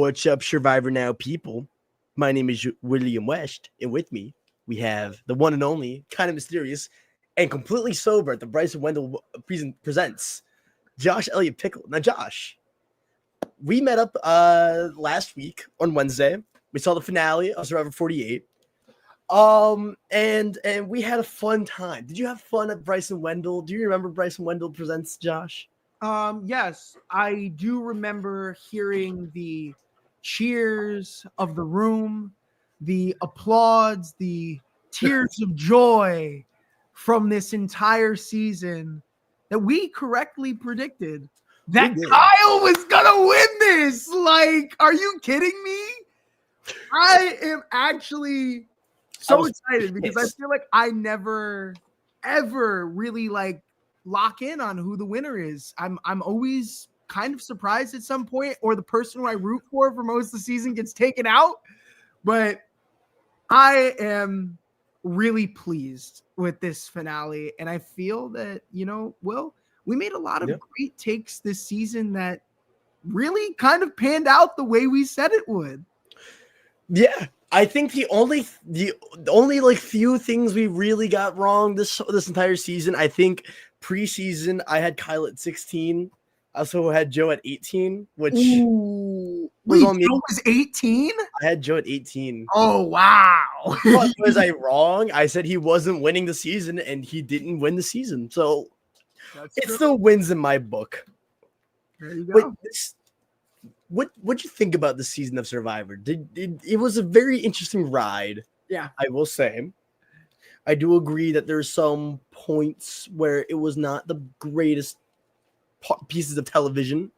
What's up, Survivor Now people? My name is William West, and with me, we have the one and only, kind of mysterious, and completely sober at the Bryson Wendell presents Josh Elliott Pickle. Now, Josh, we met up last week on Wednesday. We saw the finale of Survivor 48. And we had a fun time. Did you have fun at Bryson Wendell? Do you remember Bryson Wendell presents, Josh? Yes, I do remember hearing the cheers of the room, the applause, the tears of joy from this entire season that we correctly predicted that Kyle was gonna win this. Like, are you kidding me? I am actually so excited because I feel like I never ever really lock in on who the winner is. I'm always kind of surprised at some point, or the person who I root for most of the season gets taken out. But I am really pleased with this finale, and I feel that, we made a lot of great takes this season that really kind of panned out the way we said it would. Yeah, I think the only few things we really got wrong this entire season, I think preseason I had Kyle at 16. I also had Joe at 18, which was on me. Joe was 18? I had Joe at 18. Oh, wow. But was I wrong? I said he wasn't winning the season, and he didn't win the season. So it still wins in my book. There you go. What'd you think about the season of Survivor? It was a very interesting ride. Yeah, I will say. I do agree that there's some points where it was not the greatest pieces of television.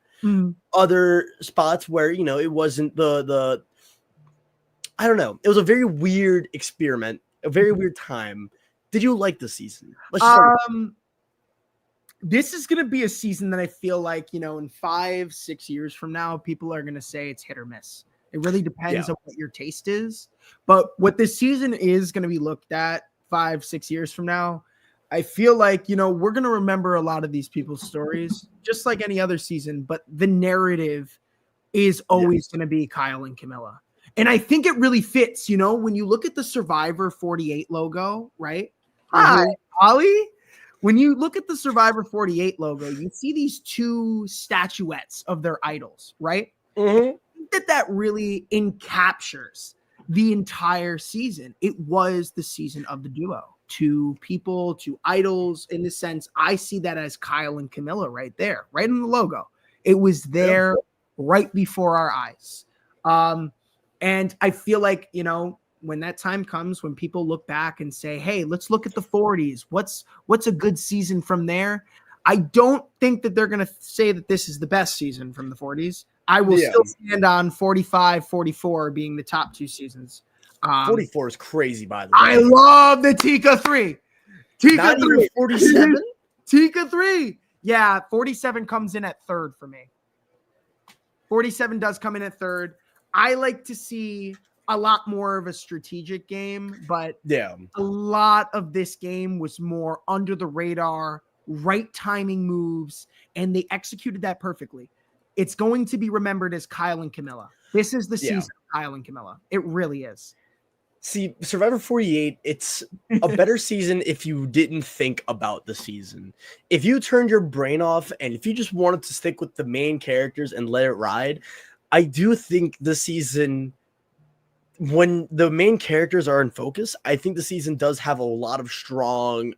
Other spots where, it wasn't the I don't know. It was a very weird experiment, a very weird time. Did you like the season? This is going to be a season that I feel like, in 5-6 years from now, people are going to say it's hit or miss. It really depends on what your taste is. But what this season is going to be looked at 5-6 years from now, I feel like, we're going to remember a lot of these people's stories, just like any other season. But the narrative is always going to be Kyle and Camilla. And I think it really fits, when you look at the Survivor 48 logo, right? Hi, Ollie. When you look at the Survivor 48 logo, you see these two statuettes of their idols, right? Mm-hmm. That really encaptures the entire season. It was the season of the duo. Two people, two idols. In the sense, I see that as Kyle and Camilla right there, right in the logo. It was there right before our eyes. And I feel like, when that time comes, when people look back and say, hey, let's look at the 40s. What's a good season from there? I don't think that they're going to say that this is the best season from the 40s. I will still stand on 45, 44 being the top two seasons. 44 is crazy, by the way. I love the Tika 3. Tika 3. 47? Tika 3. Yeah, 47 comes in at third for me. 47 does come in at third. I like to see a lot more of a strategic game, but a lot of this game was more under the radar, right timing moves, and they executed that perfectly. It's going to be remembered as Kyle and Camilla. This is the season of Kyle and Camilla. It really is. See, Survivor 48, it's a better season if you didn't think about the season. If you turned your brain off and if you just wanted to stick with the main characters and let it ride, I do think the season, when the main characters are in focus, I think the season does have a lot of strong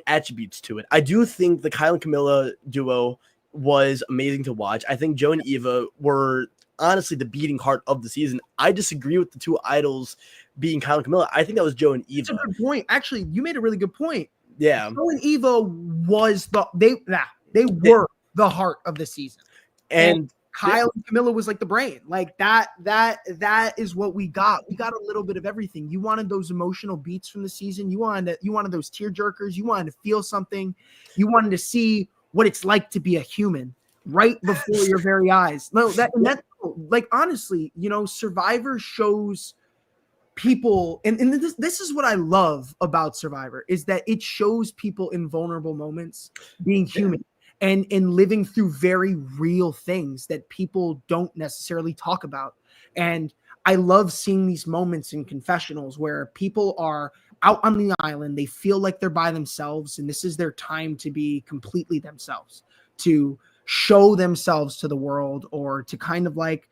attributes to it. I do think the Kyle and Camilla duo was amazing to watch. I think Joe and Eva were honestly the beating heart of the season. I disagree with the two idols being Kyle and Camilla. I think that was Joe and Eva. That's a good point. Actually, you made a really good point. Yeah. Joe and Eva was they were the heart of the season. And Kyle and Camilla was like the brain. Like that is what we got. We got a little bit of everything. You wanted those emotional beats from the season. You wanted those tear jerkers. You wanted to feel something. You wanted to see what it's like to be a human right before your very eyes. No, that like honestly, Survivor shows people, and this is what I love about Survivor, is that it shows people in vulnerable moments being human. and living through very real things that people don't necessarily talk about. And I love seeing these moments in confessionals where people are out on the island, they feel like they're by themselves, and this is their time to be completely themselves, to show themselves to the world, or to kind of like,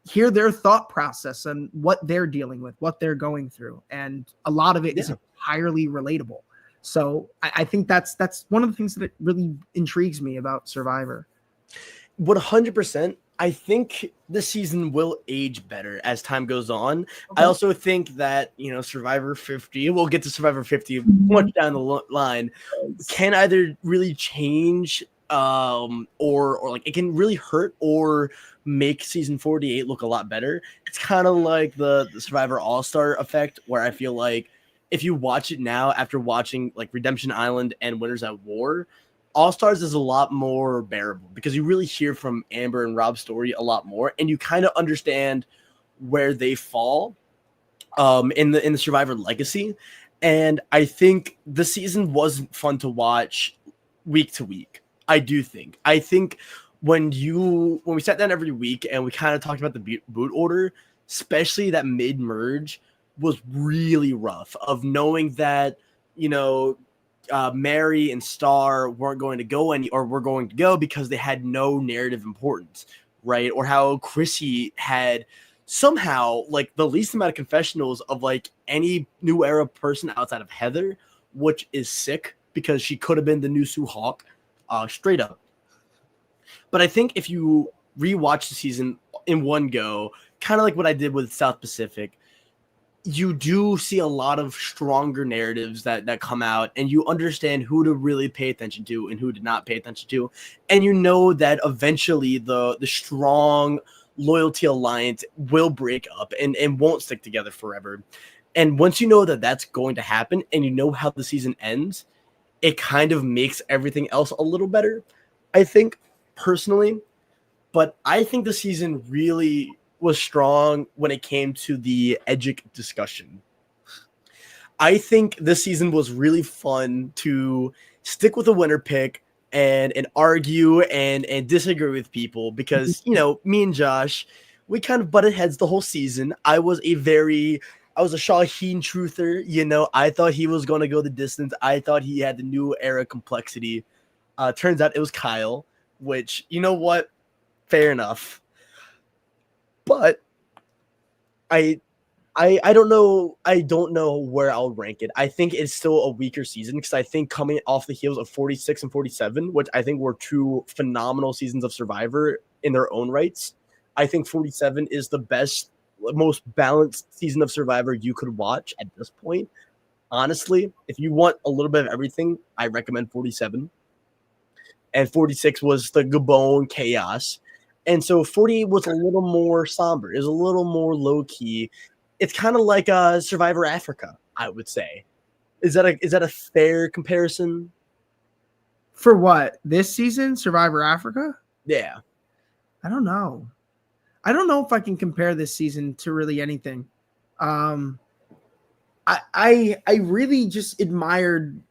hear their thought process and what they're dealing with, what they're going through. And a lot of it is entirely relatable. So I think that's one of the things that really intrigues me about Survivor. 100%. I think the season will age better as time goes on. Okay. I also think that, Survivor 50, we'll get to Survivor 50 much down the line, can either really change or like it can really hurt or make season 48 look a lot better. It's kind of like the Survivor All-Star effect, where I feel like if you watch it now after watching like Redemption Island and Winners at War, All-Stars is a lot more bearable because you really hear from Amber and Rob's story a lot more, and you kind of understand where they fall in the Survivor legacy. And I think the season was fun to watch week to week. I think when we sat down every week and we kind of talked about the boot order, especially that mid-merge, was really rough, of knowing that, Mary and Star weren't going to go were going to go because they had no narrative importance, right? Or how Chrissy had somehow like the least amount of confessionals of like any New Era person outside of Heather, which is sick because she could have been the new Sue Hawk, straight up. But I think if you rewatch the season in one go, kind of like what I did with South Pacific, you do see a lot of stronger narratives that come out, and you understand who to really pay attention to and who to not pay attention to. And you know that eventually the strong loyalty alliance will break up and won't stick together forever. And once you know that that's going to happen and you know how the season ends, it kind of makes everything else a little better, I think, personally. But I think the season really was strong when it came to the Edgic discussion. I think this season was really fun to stick with a winner pick and argue and disagree with people because, me and Josh, we kind of butted heads the whole season. I was a Shaheen truther. I thought he was going to go the distance. I thought he had the New Era complexity. Turns out it was Kyle, which, you know what? Fair enough. But I don't know. I don't know where I'll rank it. I think it's still a weaker season because I think coming off the heels of 46 and 47, which I think were two phenomenal seasons of Survivor in their own rights, I think 47 is the best, most balanced season of Survivor you could watch at this point. Honestly, if you want a little bit of everything, I recommend 47. And 46 was the Gabon chaos. And so 48 was a little more somber. It was a little more low-key. It's kind of like Survivor Africa, I would say. Is that a fair comparison? For what? This season, Survivor Africa? Yeah. I don't know. I don't know if I can compare this season to really anything. I really just admired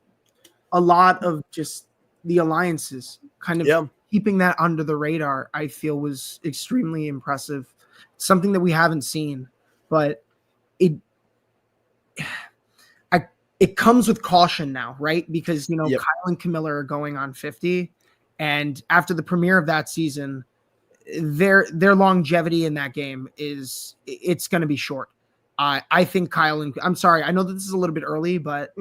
a lot of just the alliances, kind of keeping that under the radar. I feel was extremely impressive. Something that we haven't seen, but it comes with caution now, right? Because Kyle and Camilla are going on 50, and after the premiere of that season, their longevity in that game it's going to be short. I think I'm sorry, I know that this is a little bit early, but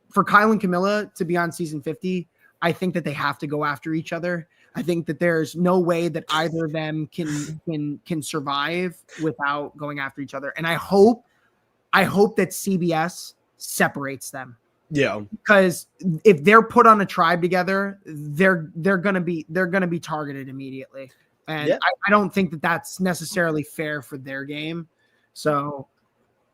for Kyle and Camilla to be on season 50, I think that they have to go after each other. I think that there's no way that either of them can survive without going after each other. And I hope that CBS separates them. Yeah. Because if they're put on a tribe together, they're gonna be targeted immediately. And I don't think that that's necessarily fair for their game. So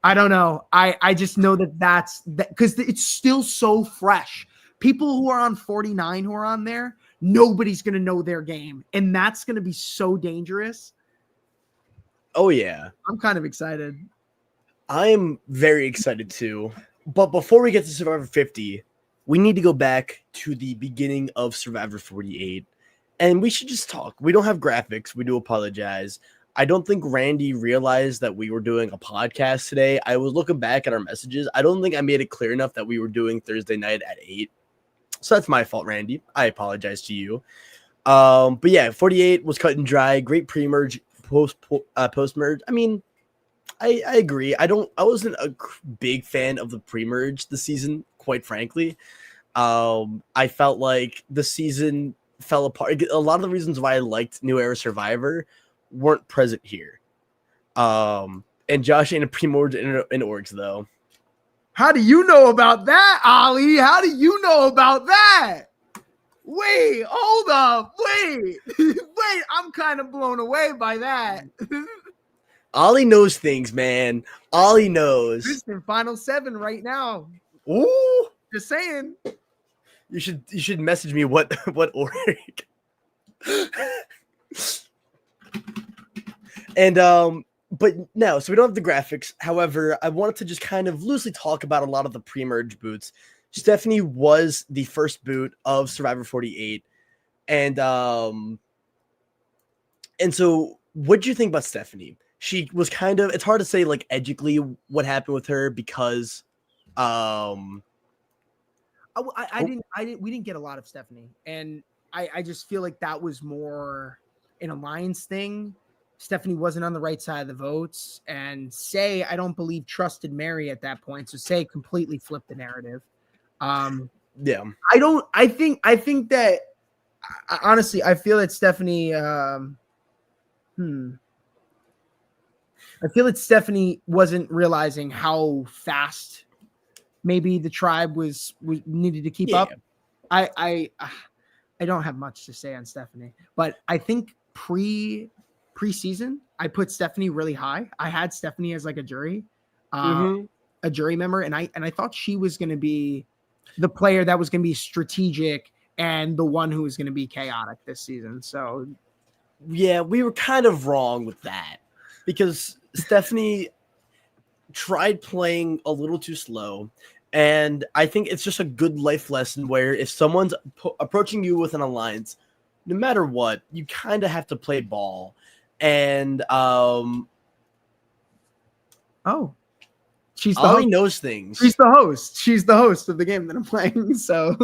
I don't know. I just know that's because it's still so fresh. People who are on 49 who are on there, nobody's going to know their game. And that's going to be so dangerous. Oh, yeah. I'm kind of excited. I'm very excited too. But before we get to Survivor 50, we need to go back to the beginning of Survivor 48, and we should just talk. We don't have graphics. We do apologize. I don't think Randy realized that we were doing a podcast today. I was looking back at our messages. I don't think I made it clear enough that we were doing Thursday night at 8. So that's my fault, Randy. I apologize to you. But yeah, 48 was cut and dry. Great pre-merge, post-merge. I mean, I agree. I wasn't a big fan of the pre-merge this season, quite frankly. I felt like the season fell apart. A lot of the reasons why I liked New Era Survivor weren't present here. And Josh ain't a pre-merge in orgs though. How do you know about that, Ollie? How do you know about that? Wait, hold up. Wait, I'm kind of blown away by that. Ollie knows things, man. Ollie knows. This is in Final 7 right now. Ooh. Just saying. You should message me what org. And but no, so we don't have the graphics. However, I wanted to just kind of loosely talk about a lot of the pre-merge boots. Stephanie was the first boot of Survivor 48. And so what do you think about Stephanie? She was kind of, it's hard to say like edgically what happened with her because we didn't get a lot of Stephanie, and I just feel like that was more an alliance thing. Stephanie wasn't on the right side of the votes, and Say, I don't believe, trusted Mary at that point. So Say completely flipped the narrative. Yeah, I think that honestly, I feel that Stephanie, I feel that Stephanie wasn't realizing how fast maybe the tribe was needed to keep up. I don't have much to say on Stephanie, but I think preseason, I put Stephanie really high. I had Stephanie as like a jury member, and I thought she was going to be the player that was going to be strategic and the one who was going to be chaotic this season. So yeah, we were kind of wrong with that because Stephanie tried playing a little too slow. And I think it's just a good life lesson where if someone's approaching you with an alliance, no matter what, you kind of have to play ball. And she's the Ollie host. knows things. She's the host. She's the host of the game that I'm playing. So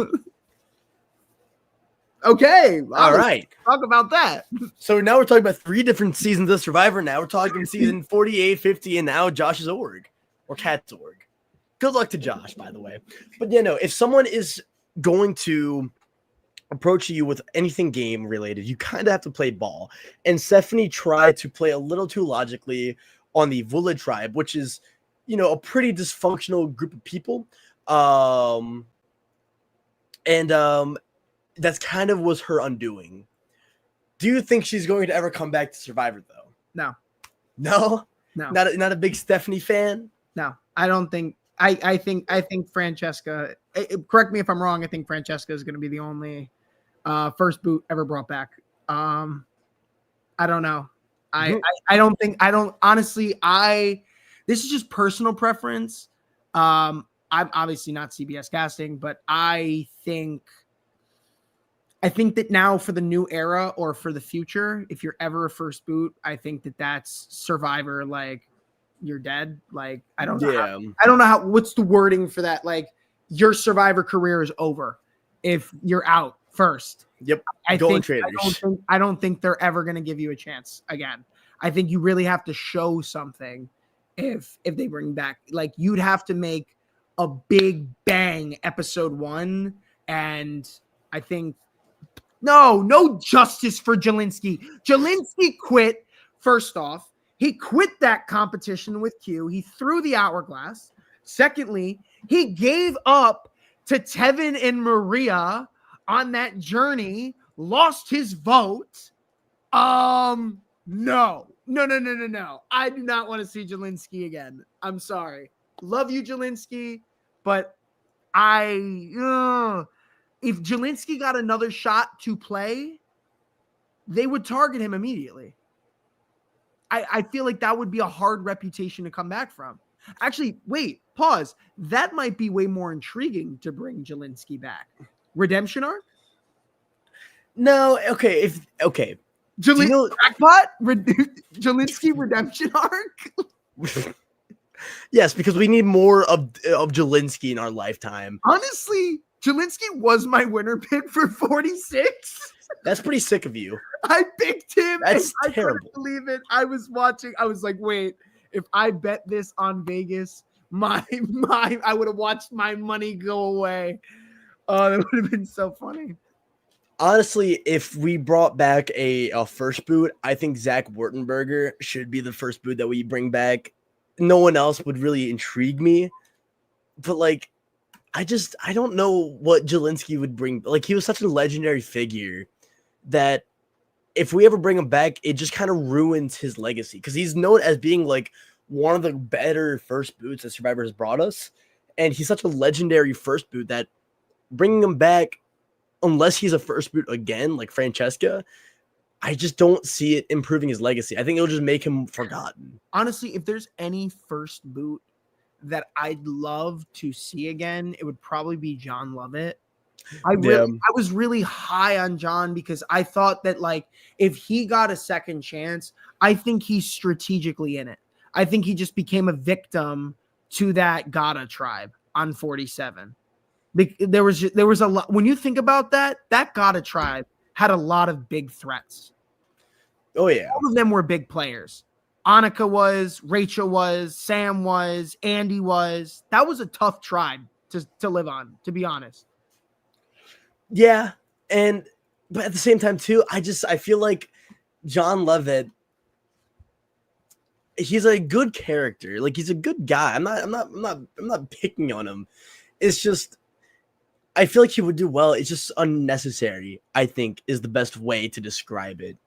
okay, all right, talk about that. So now we're talking about 3 different seasons of Survivor. Now we're talking season 48, 50, and now Josh's org or Cat's org. Good luck to Josh, by the way. But yeah, no, if someone is going to approach you with anything game related, you kind of have to play ball. And Stephanie tried to play a little too logically on the Vula tribe, which is, a pretty dysfunctional group of people. That's kind of was her undoing. Do you think she's going to ever come back to Survivor though? No. Not a big Stephanie fan? No, I don't think. I think Francesca, correct me if I'm wrong, I think Francesca is going to be the only first boot ever brought back. I don't know. This is just personal preference. I'm obviously not CBS casting, but I think that now for the new era or for the future, if you're ever a first boot, I think that's Survivor, like, you're dead. Like, I don't know what's the wording for that? Like, your Survivor career is over if you're out first. Yep. I don't think they're ever going to give you a chance again. I think you really have to show something if they bring back, like, you'd have to make a big bang episode 1. And I think no justice for Jelinski. Jelinski quit. First off, he quit that competition with Q. He threw the hourglass. Secondly, he gave up to Tevin and Maria on that journey, lost his vote. No. I do not want to see Jelinski again. I'm sorry. Love you, Jelinski, but if Jelinski got another shot to play, they would target him immediately. I feel like that would be a hard reputation to come back from. Actually, wait, pause. That might be way more intriguing to bring Jelinski back. Redemption arc? No, okay, Do you know Crackpot? Jelinski redemption arc? yes, because we need more of Jelinski in our lifetime. Honestly, Jelinski was my winner pick for 46. That's pretty sick of you. I picked him. That's and terrible. I couldn't believe it. I was watching. I was like, wait, if I bet this on Vegas, I would have watched my money go away. Oh, that would have been so funny. Honestly, if we brought back a first boot, I think Zach Wurtenberger should be the first boot that we bring back. No one else would really intrigue me. But like, I don't know what Jelinski would bring. Like, he was such a legendary figure that if we ever bring him back, it just kind of ruins his legacy, because he's known as being like one of the better first boots that Survivor has brought us. And he's such a legendary first boot that bringing him back, unless he's a first boot again, like Francesca, I just don't see it improving his legacy. I think it'll just make him forgotten. Honestly, if there's any first boot that I'd love to see again, it would probably be John Lovett. I was really high on John because I thought that, like, if he got a second chance, I think he's strategically in it. I think he just became a victim to that Gata tribe on 47. There was a lot. When you think about that Gata tribe had a lot of big threats. Oh yeah, all of them were big players. Annika was, Rachel was, Sam was, Andy was. That was a tough tribe to live on, to be honest. Yeah, but at the same time too, I feel like John Lovett, he's a good character. Like, he's a good guy. I'm not picking on him. It's just, I feel like he would do well. It's just unnecessary, I think, is the best way to describe it.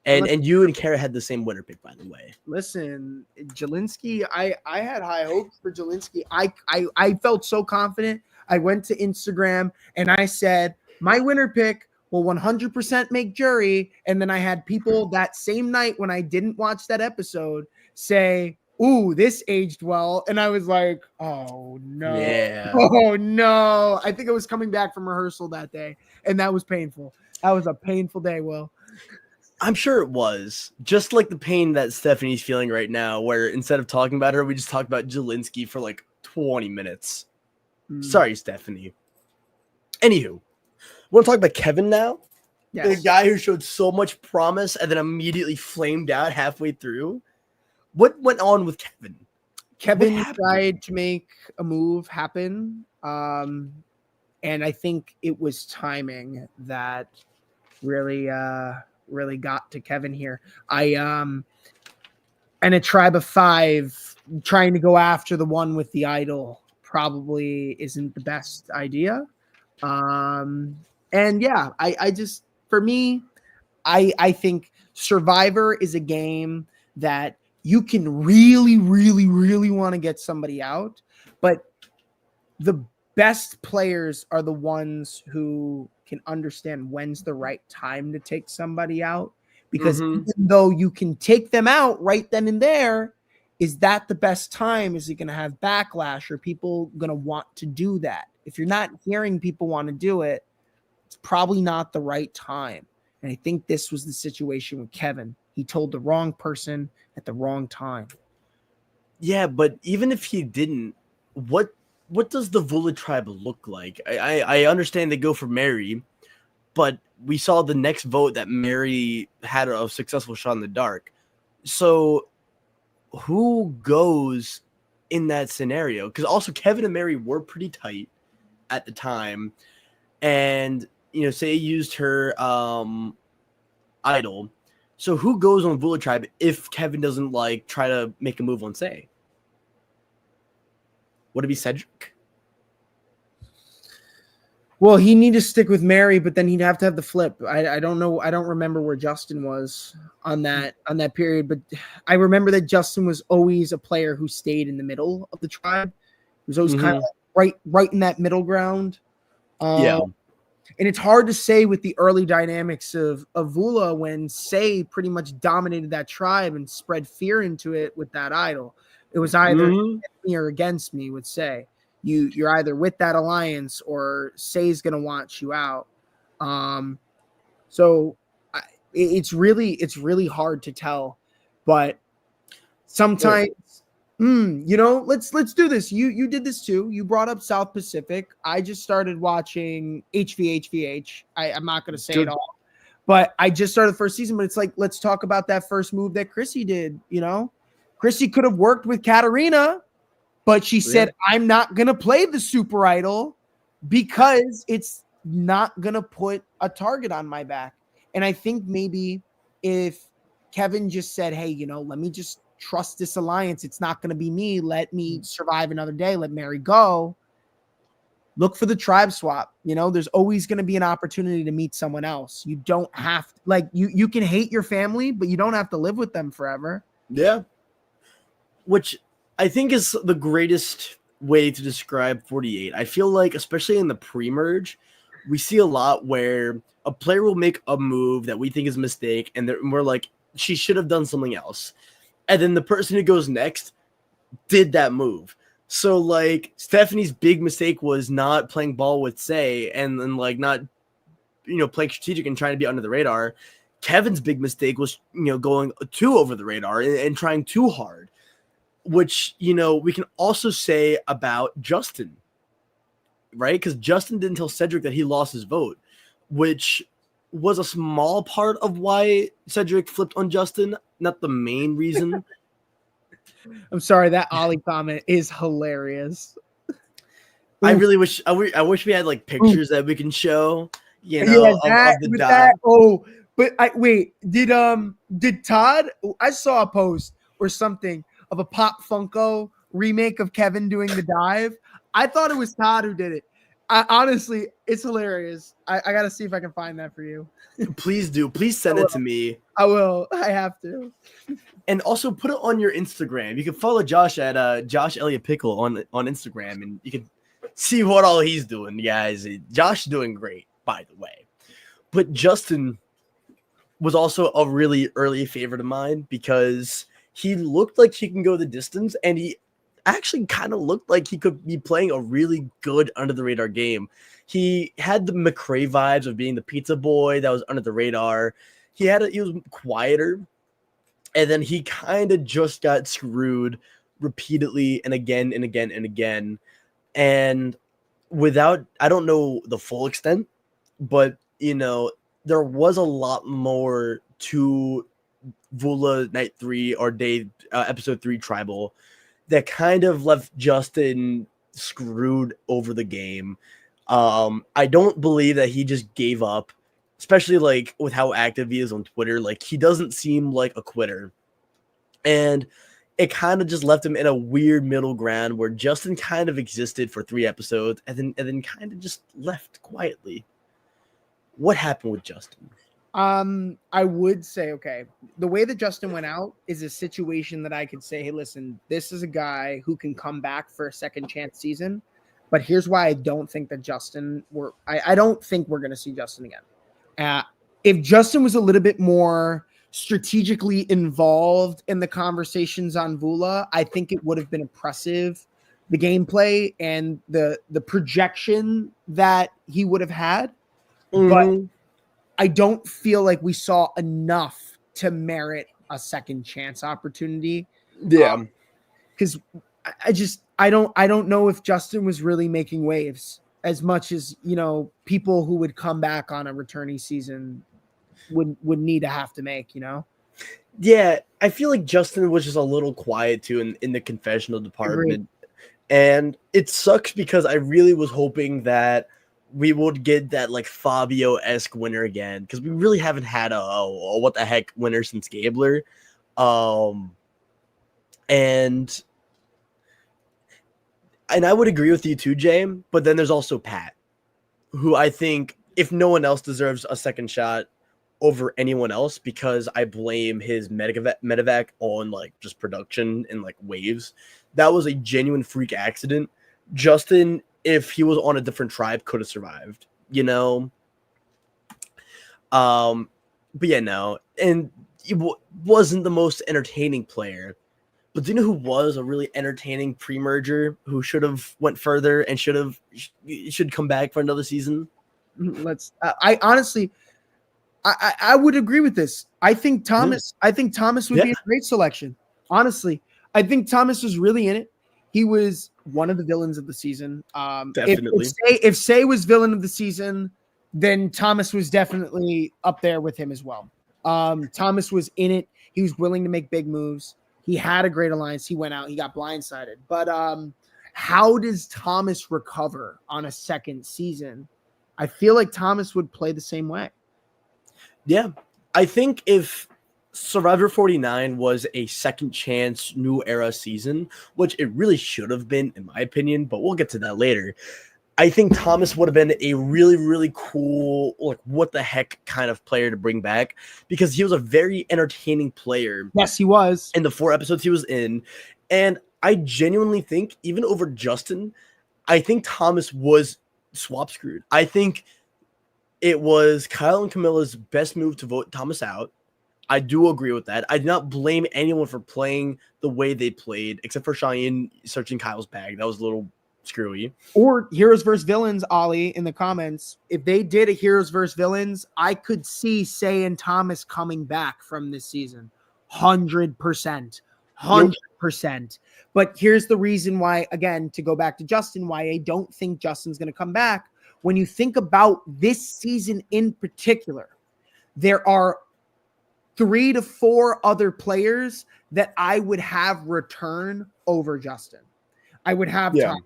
And you and Kara had the same winner pick, by the way. Listen, Jelinski, I had high hopes for Jelinski. I felt so confident. I went to Instagram and I said, my winner pick will 100% make jury. And then I had people that same night when I didn't watch that episode say, ooh, this aged well. And I was like, oh no. Yeah. Oh no. I think I was coming back from rehearsal that day. And that was painful. That was a painful day, Will. I'm sure it was. Just like the pain that Stephanie's feeling right now, where instead of talking about her, we just talked about Jelinski for like 20 minutes. Sorry, Stephanie. Anywho, want to talk about Kevin now? Yes. The guy who showed so much promise and then immediately flamed out halfway through. What went on with Kevin? Kevin tried to make a move happen. And I think it was timing that really got to Kevin here. And a tribe of 5 trying to go after the one with the idol probably isn't the best idea. And yeah, I just, for me, I think Survivor is a game that you can really, really, really want to get somebody out, but the best players are the ones who can understand when's the right time to take somebody out, because even though you can take them out right then and there, is that the best time? Is it going to have backlash? Are people going to want to do that? If you're not hearing people want to do it, it's probably not the right time. And I think this was the situation with Kevin. He told the wrong person at the wrong time. Yeah, but even if he didn't, what does the Vula tribe look like? I understand they go for Mary, but we saw the next vote that Mary had a successful shot in the dark. So who goes in that scenario? Because also Kevin and Mary were pretty tight at the time. And, Say used her idol. So who goes on Vula tribe if Kevin doesn't try to make a move on Say? Would it be Cedric? Well, he need to stick with Mary, but then he'd have to have the flip. I don't know. I don't remember where Justin was on that period, but I remember that Justin was always a player who stayed in the middle of the tribe. He was always kind of right in that middle ground. Yeah. And it's hard to say with the early dynamics of Vula when Say pretty much dominated that tribe and spread fear into it with that idol. It was either Mhm. me or against me, would say. You're either with that alliance or Say's gonna want you out. Um, so it's really hard to tell, but sometimes let's do this. You did this too. You brought up South Pacific. I just started watching HVHVH. I'm not gonna say it Good. all, but I just started the first season. But it's like, let's talk about that first move that Chrissy did. Chrissy could have worked with Katarina, but she said, I'm not gonna play the super idol because it's not gonna put a target on my back. And I think maybe if Kevin just said, hey, let me just trust this alliance. It's not going to be me. Let me survive another day. Let Mary go. Look for the tribe swap. There's always going to be an opportunity to meet someone else. You don't have to, like, you can hate your family, but you don't have to live with them forever. Yeah. Which I think is the greatest way to describe 48. I feel like, especially in the pre-merge, we see a lot where a player will make a move that we think is a mistake, and we're like, she should have done something else. And then the person who goes next did that move. So, like, Stephanie's big mistake was not playing ball with Say and then, like, not, playing strategic and trying to be under the radar. Kevin's big mistake was, going too over the radar and trying too hard, which, we can also say about Justin, right? Because Justin didn't tell Cedric that he lost his vote, which was a small part of why Cedric flipped on Justin, not the main reason. I'm sorry, that Ollie comment is hilarious. I really wish I wish we had like pictures that we can show, of the with dot. that. Oh, but did Todd? I saw a post or something of a Pop Funko remake of Kevin doing the dive. I thought it was Todd who did it. Honestly, it's hilarious. I gotta see if I can find that for you. Please do. Please send it to me. I will. I have to. And also put it on your Instagram. You can follow Josh at Josh Elliott Pickle on Instagram, and you can see what all he's doing, guys. Josh is doing great, by the way. But Justin was also a really early favorite of mine because he looked like he can go the distance, and he actually kind of looked like he could be playing a really good under the radar game. He had the McRae vibes of being the pizza boy that was under the radar. He was quieter, and then he kind of just got screwed repeatedly and again and again and again. And I don't know the full extent, but there was a lot more to Vula Night 3 or episode 3 Tribal that kind of left Justin screwed over the game. I don't believe that he just gave up, especially like with how active he is on Twitter. Like, he doesn't seem like a quitter. And it kind of just left him in a weird middle ground where Justin kind of existed for 3 episodes and then kind of just left quietly. What happened with Justin? I would say, okay, the way that Justin went out is a situation that I could say, hey, listen, this is a guy who can come back for a second chance season. But here's why I don't think that I don't think we're going to see Justin again. If Justin was a little bit more strategically involved in the conversations on Vula, I think it would have been impressive, the gameplay and the projection that he would have had. Mm-hmm. But I don't feel like we saw enough to merit a second chance opportunity. Yeah. Because I don't know if Justin was really making waves as much as, people who would come back on a returning season would need to have to make, Yeah, I feel like Justin was just a little quiet too in the confessional department. And it sucks because I really was hoping that we would get that like Fabio-esque winner again, because we really haven't had a what the heck winner since Gabler. And I would agree with you too, James, but then there's also Pat, who I think, if no one else, deserves a second shot over anyone else, because I blame his medevac on like just production and like waves. That was a genuine freak accident. Justin, if he was on a different tribe, could have survived, But yeah, no. And he wasn't the most entertaining player, But do you know who was a really entertaining pre-merger who should have went further and should come back for another season? I honestly, I would agree with this. I think Thomas would be a great selection. Honestly, I think Thomas was really in it. He was one of the villains of the season. Definitely. If Say was villain of the season, then Thomas was definitely up there with him as well. Thomas was in it. He was willing to make big moves. He had a great alliance. He went out. He got blindsided. But how does Thomas recover on a second season? I feel like Thomas would play the same way. Yeah. I think if Survivor 49 was a second chance new era season, which it really should have been, in my opinion, but we'll get to that later. I think Thomas would have been a really, really cool, like, what the heck kind of player to bring back, because he was a very entertaining player. Yes, he was. In the 4 episodes he was in. And I genuinely think, even over Justin, I think Thomas was swap screwed. I think it was Kyle and Camilla's best move to vote Thomas out. I do agree with that. I do not blame anyone for playing the way they played, except for Cheyenne searching Kyle's bag. That was a little screwy. Or Heroes vs. Villains, Ollie, in the comments. If they did a Heroes vs. Villains, I could see Say and Thomas coming back from this season. 100%. 100%. But here's the reason why, again, to go back to Justin, why I don't think Justin's going to come back. When you think about this season in particular, there are 3 to 4 other players that I would have return over Justin. I would have Thomas.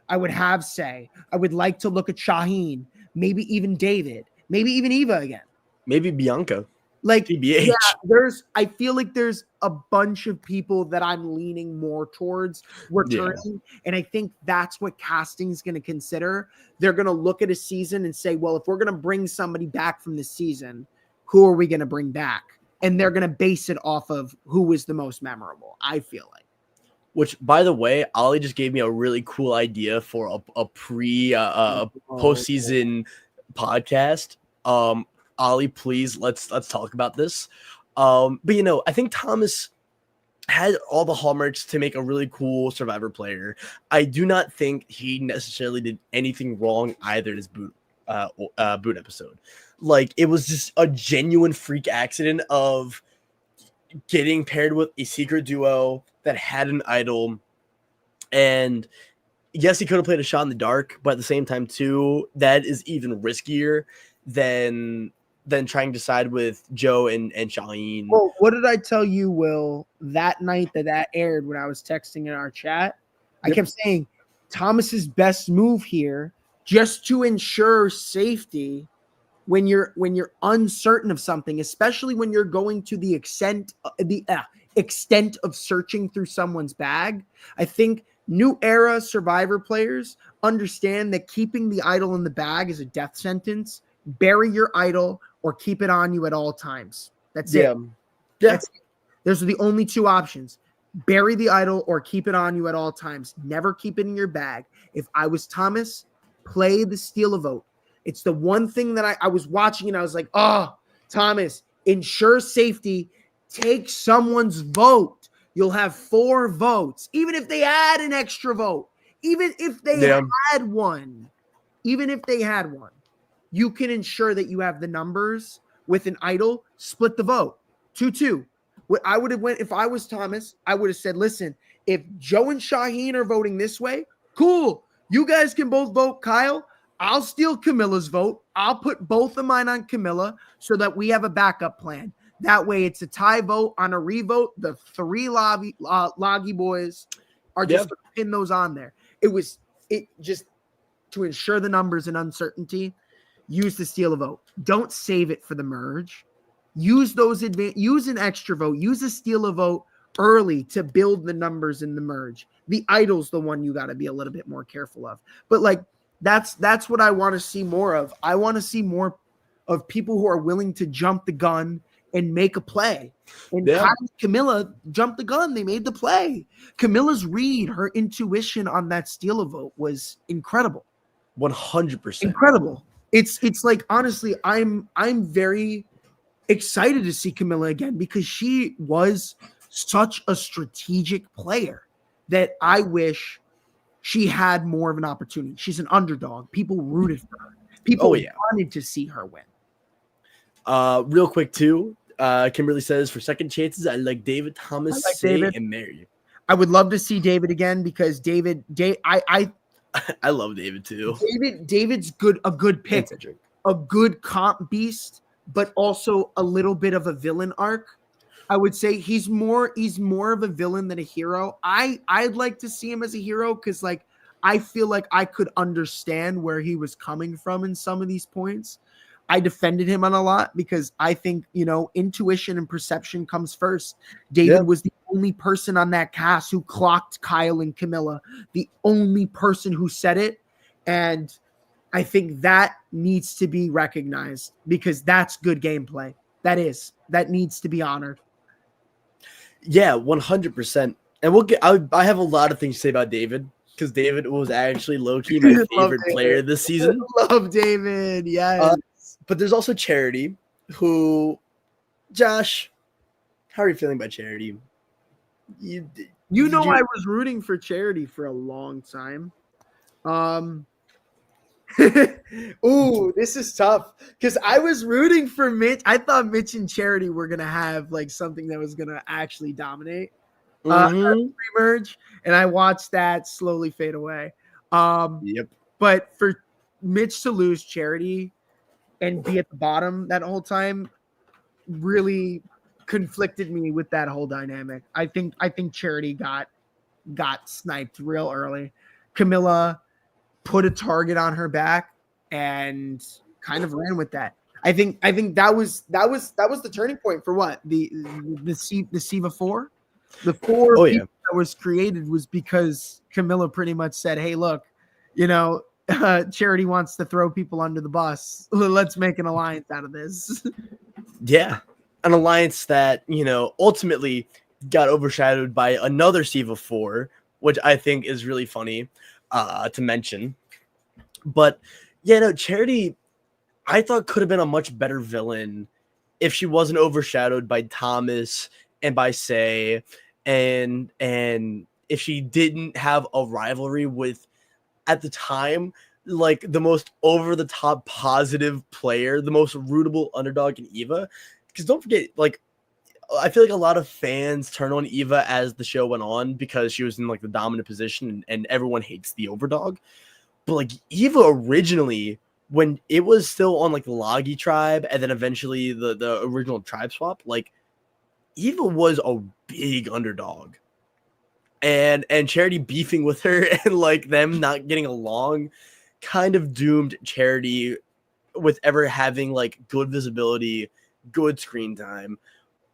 I would have Say. I would like to look at Shaheen, maybe even David, maybe even Eva again. Maybe Bianca. Like, TBH. Yeah, I feel like there's a bunch of people that I'm leaning more towards returning. Yeah. And I think that's what casting is going to consider. They're going to look at a season and say, well, if we're going to bring somebody back from the season, who are we going to bring back? And they're going to base it off of who was the most memorable, I feel like. Which, by the way, Ollie just gave me a really cool idea for a postseason podcast. Ollie, please, let's talk about this. But I think Thomas had all the hallmarks to make a really cool Survivor player. I do not think he necessarily did anything wrong either in his boot episode. Like, it was just a genuine freak accident of getting paired with a secret duo that had an idol. And yes, he could have played a shot in the dark, but at the same time too, that is even riskier than trying to side with Joe and Shaheen. Well, what did I tell you, Will, that night that aired when I was texting in our chat? I kept saying Thomas's best move here, just to ensure safety when you're uncertain of something, especially when you're going to the extent of searching through someone's bag. I think new era Survivor players understand that keeping the idol in the bag is a death sentence. Bury your idol or keep it on you at all times. That's it. That's it. Those are the only 2 options. Bury the idol or keep it on you at all times. Never keep it in your bag. If I was Thomas, play the steal a vote. It's the one thing that I was watching and I was like, oh, Thomas, ensure safety. Take someone's vote. You'll have 4 votes. Even if they add an extra vote. Even if they had one. You can ensure that you have the numbers with an idol. Split the vote. 2-2. What I would have went, if I was Thomas, I would have said, listen, if Joe and Shaheen are voting this way, cool. You guys can both vote Kyle. I'll steal Camilla's vote. I'll put both of mine on Camilla so that we have a backup plan. That way it's a tie vote on a revote. The 3 Loggy boys are just going to pin those on there. It just to ensure the numbers and uncertainty, use the steal a vote. Don't save it for the merge. Use use an extra vote. Use a steal a vote early to build the numbers in the merge. The idol's the one you got to be a little bit more careful of. But like, that's what I want to see more of. I want to see more of people who are willing to jump the gun and make a play. And Camilla jumped the gun. They made the play. Camilla's read, her intuition on that steal a vote was incredible. 100%. Incredible. It's like, honestly, I'm very excited to see Camilla again because she was such a strategic player that I wish she had more of an opportunity. She's an underdog. People rooted for her. People wanted to see her win. Real quick too, Kimberly says for second chances, I like David, Thomas, David, and Mary. I would love to see David again because I love David too. David's a good pick, a good comp beast, but also a little bit of a villain arc. I would say he's more of a villain than a hero. I'd like to see him as a hero because like I feel like I could understand where he was coming from in some of these points. I defended him on a lot because I think, intuition and perception comes first. David was the only person on that cast who clocked Kyle and Camilla, the only person who said it. And I think that needs to be recognized because that's good gameplay. That needs to be honored. Yeah, 100%. And I have a lot of things to say about David because David was actually low-key my favorite player this season. Love David, yes. But there's also Charity, who, Josh, how are you feeling about Charity? I was rooting for Charity for a long time. Ooh, this is tough because I was rooting for Mitch. I thought Mitch and Charity were gonna have like something that was gonna actually dominate pre-merge, and I watched that slowly fade away. But for Mitch to lose Charity and be at the bottom that whole time really conflicted me with that whole dynamic. I think Charity got sniped real early. Camilla put a target on her back and kind of ran with that. I think that was the turning point for what the Siva 4. The 4 people that was created was because Camilla pretty much said, "Hey, look, Charity wants to throw people under the bus. Let's make an alliance out of this." Yeah, an alliance that ultimately got overshadowed by another Siva 4, which I think is really funny to mention. But Charity, I thought could have been a much better villain if she wasn't overshadowed by Thomas and by Say, and if she didn't have a rivalry with, at the time, like the most over the top positive player, the most rootable underdog in Eva. Because don't forget, like, I feel like a lot of fans turned on Eva as the show went on because she was in like the dominant position and everyone hates the overdog. But like Eva originally, when it was still on like the Logi tribe and then eventually the original tribe swap, like Eva was a big underdog. And Charity beefing with her and like them not getting along kind of doomed Charity with ever having like good visibility, good screen time.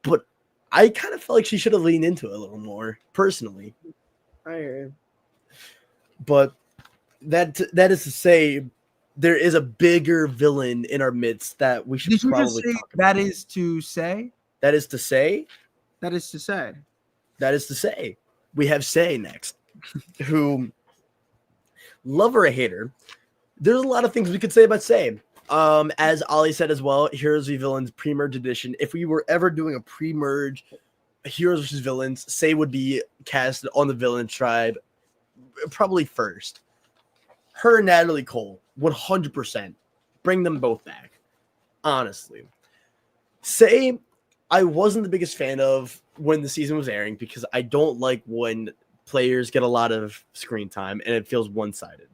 But I kind of felt like she should have leaned into it a little more, personally. I hear you. But that is to say, there is a bigger villain in our midst that we should probably talk about. That is to say? That is to say? That is to say. That is to say. We have Say next, who, love or a hater, there's a lot of things we could say about Say. As Ollie said as well, Heroes v Villains pre-merge edition. If we were ever doing a pre-merge Heroes versus Villains, Say would be cast on the villain tribe probably first. Her and Natalie Cole, 100%. Bring them both back. Honestly. Say, I wasn't the biggest fan of when the season was airing because I don't like when players get a lot of screen time and it feels one-sided.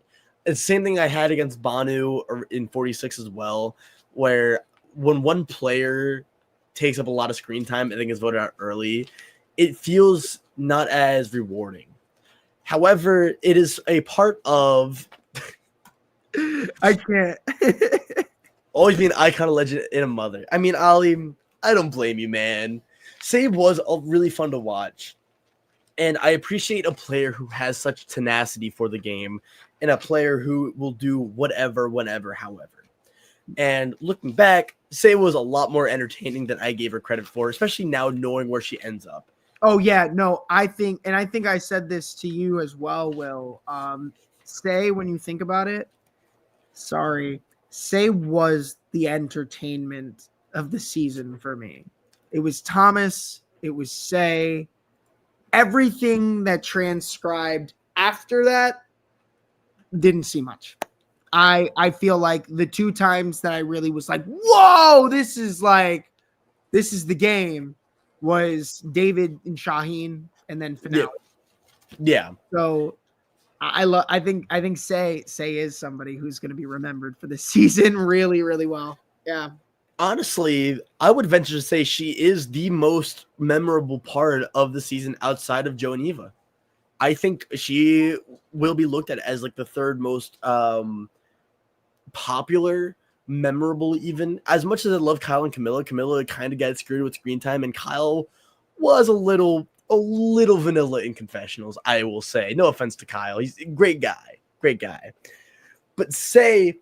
It's the same thing I had against Banu in 46 as well, where when one player takes up a lot of screen time and then gets voted out early, it feels not as rewarding. However, it is a part of... I can't. Always be an icon, a legend, and a mother. I mean, Ollie, I don't blame you, man. Say was really fun to watch. And I appreciate a player who has such tenacity for the game and a player who will do whatever, whenever, however. And looking back, Say was a lot more entertaining than I gave her credit for, especially now knowing where she ends up. Oh, yeah. No, I think I said this to you as well, Will. Say, when you think about it, Say was the entertainment of the season for me. It was Thomas. It was Say. everything that transcribed after that didn't see much. I feel like the 2 times that I really was like, whoa, this is the game, was David and Shaheen, and then finale. Yeah. So I think Say is somebody who's going to be remembered for this season really, really well. Yeah. Honestly, I would venture to say she is the most memorable part of the season outside of Joe and Eva. I think she will be looked at as like the third most popular, memorable, even. As much as I love Kyle and Camilla kind of got screwed with screen time, and Kyle was a little vanilla in confessionals, I will say. No offense to Kyle. He's a great guy. But Say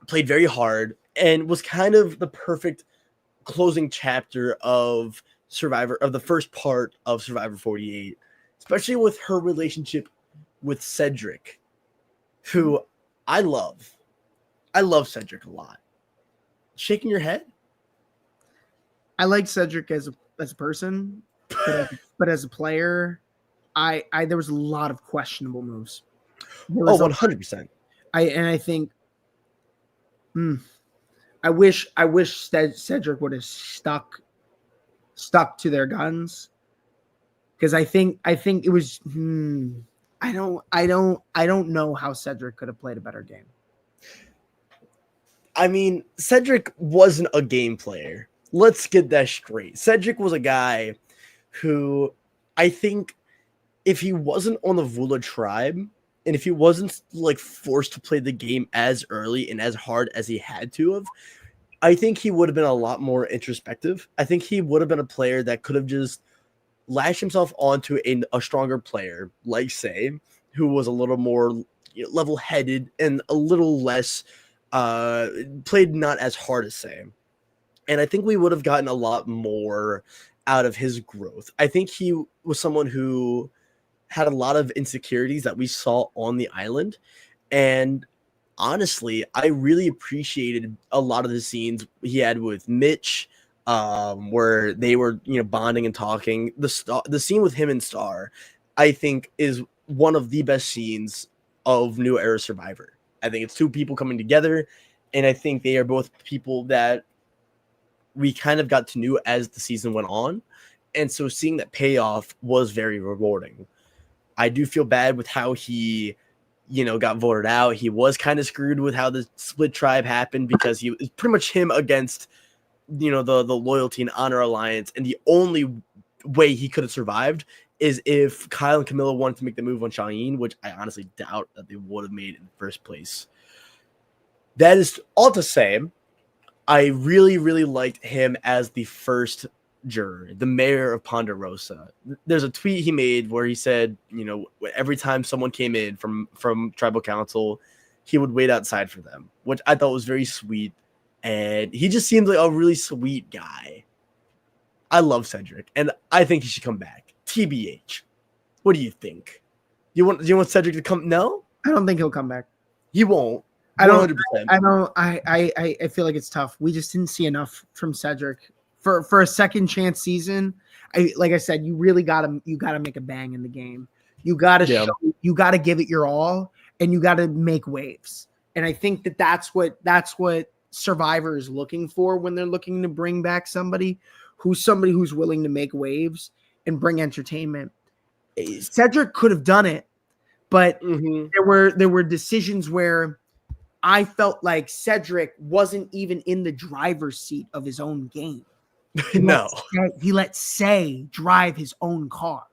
played very hard and was kind of the perfect closing chapter of the first part of Survivor 48, especially with her relationship with Cedric, who I love. I love Cedric a lot. Shaking your head? I like Cedric as a person, but as a player, I there was a lot of questionable moves. 100%. I think I wish Cedric would have stuck to their guns, because I think it was I don't know how Cedric could have played a better game. I mean, Cedric wasn't a game player. Let's get that straight. Cedric was a guy who, I think, if he wasn't on the Vula tribe, and if he wasn't like forced to play the game as early and as hard as he had to have, I think he would have been a lot more introspective. I think he would have been a player that could have just lashed himself onto a stronger player, like Say, who was a little more level-headed and a little less played not as hard as Say. And I think we would have gotten a lot more out of his growth. I think he was someone who had a lot of insecurities that we saw on the island. And honestly, I really appreciated a lot of the scenes he had with Mitch, where they were, bonding and talking. The scene with him and Star, I think, is one of the best scenes of New Era Survivor. I think it's 2 people coming together, and I think they are both people that we kind of got to know as the season went on. And so seeing that payoff was very rewarding. I do feel bad with how he, got voted out. He was kind of screwed with how the split tribe happened, because he was pretty much him against, the loyalty and honor alliance. And the only way he could have survived is if Kyle and Camilla wanted to make the move on Shaheen, which I honestly doubt that they would have made in the first place. That is all to say, I really, really liked him as the first juror, the mayor of Ponderosa. There's a tweet he made where he said, every time someone came in from tribal council, he would wait outside for them, which I thought was very sweet. And he just seems like a really sweet guy. I love Cedric, and I think he should come back. TBH. What do you think? Do you want Cedric to come? No? I don't think he'll come back. He won't. 100%. I feel like it's tough. We just didn't see enough from Cedric for a second chance season. Like I said, you really gotta make a bang in the game. You gotta you gotta give it your all, and you gotta make waves. And I think that's what Survivor is looking for when they're looking to bring back somebody who's willing to make waves and bring entertainment. Cedric could have done it, but there were decisions where I felt like Cedric wasn't even in the driver's seat of his own game. He let Say drive his own car.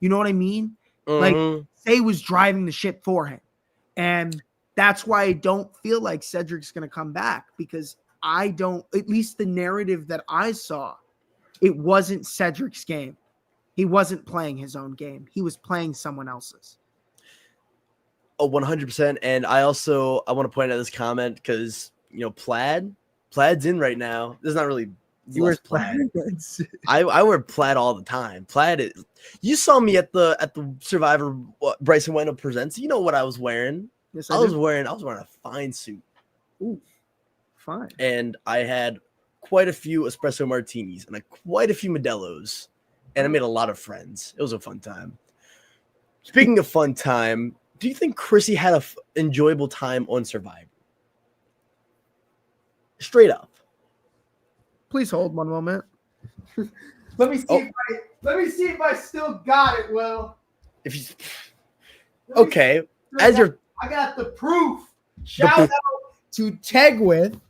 You know what I mean? Like, Say was driving the ship for him. And that's why I don't feel like Cedric's going to come back, because at least the narrative that I saw, it wasn't Cedric's game. He wasn't playing his own game. He was playing someone else's. 100%. And I want to point out this comment because, Plaid's in right now. There's not really You wear Plaid. I wear Plaid all the time. Plaid. You saw me at the Survivor Bryson Wendell presents. You know what I was wearing? Yes, I was wearing a fine suit. Ooh, fine. And I had quite a few espresso martinis and quite a few Modelo's. and I made a lot of friends. It was a fun time. Speaking of fun time, do you think Chrissy had a enjoyable time on Survivor? Straight up. Please hold one moment. Let me see if I still got it, Will. If you okay, as you're I got the proof. Shout out to Tegwith.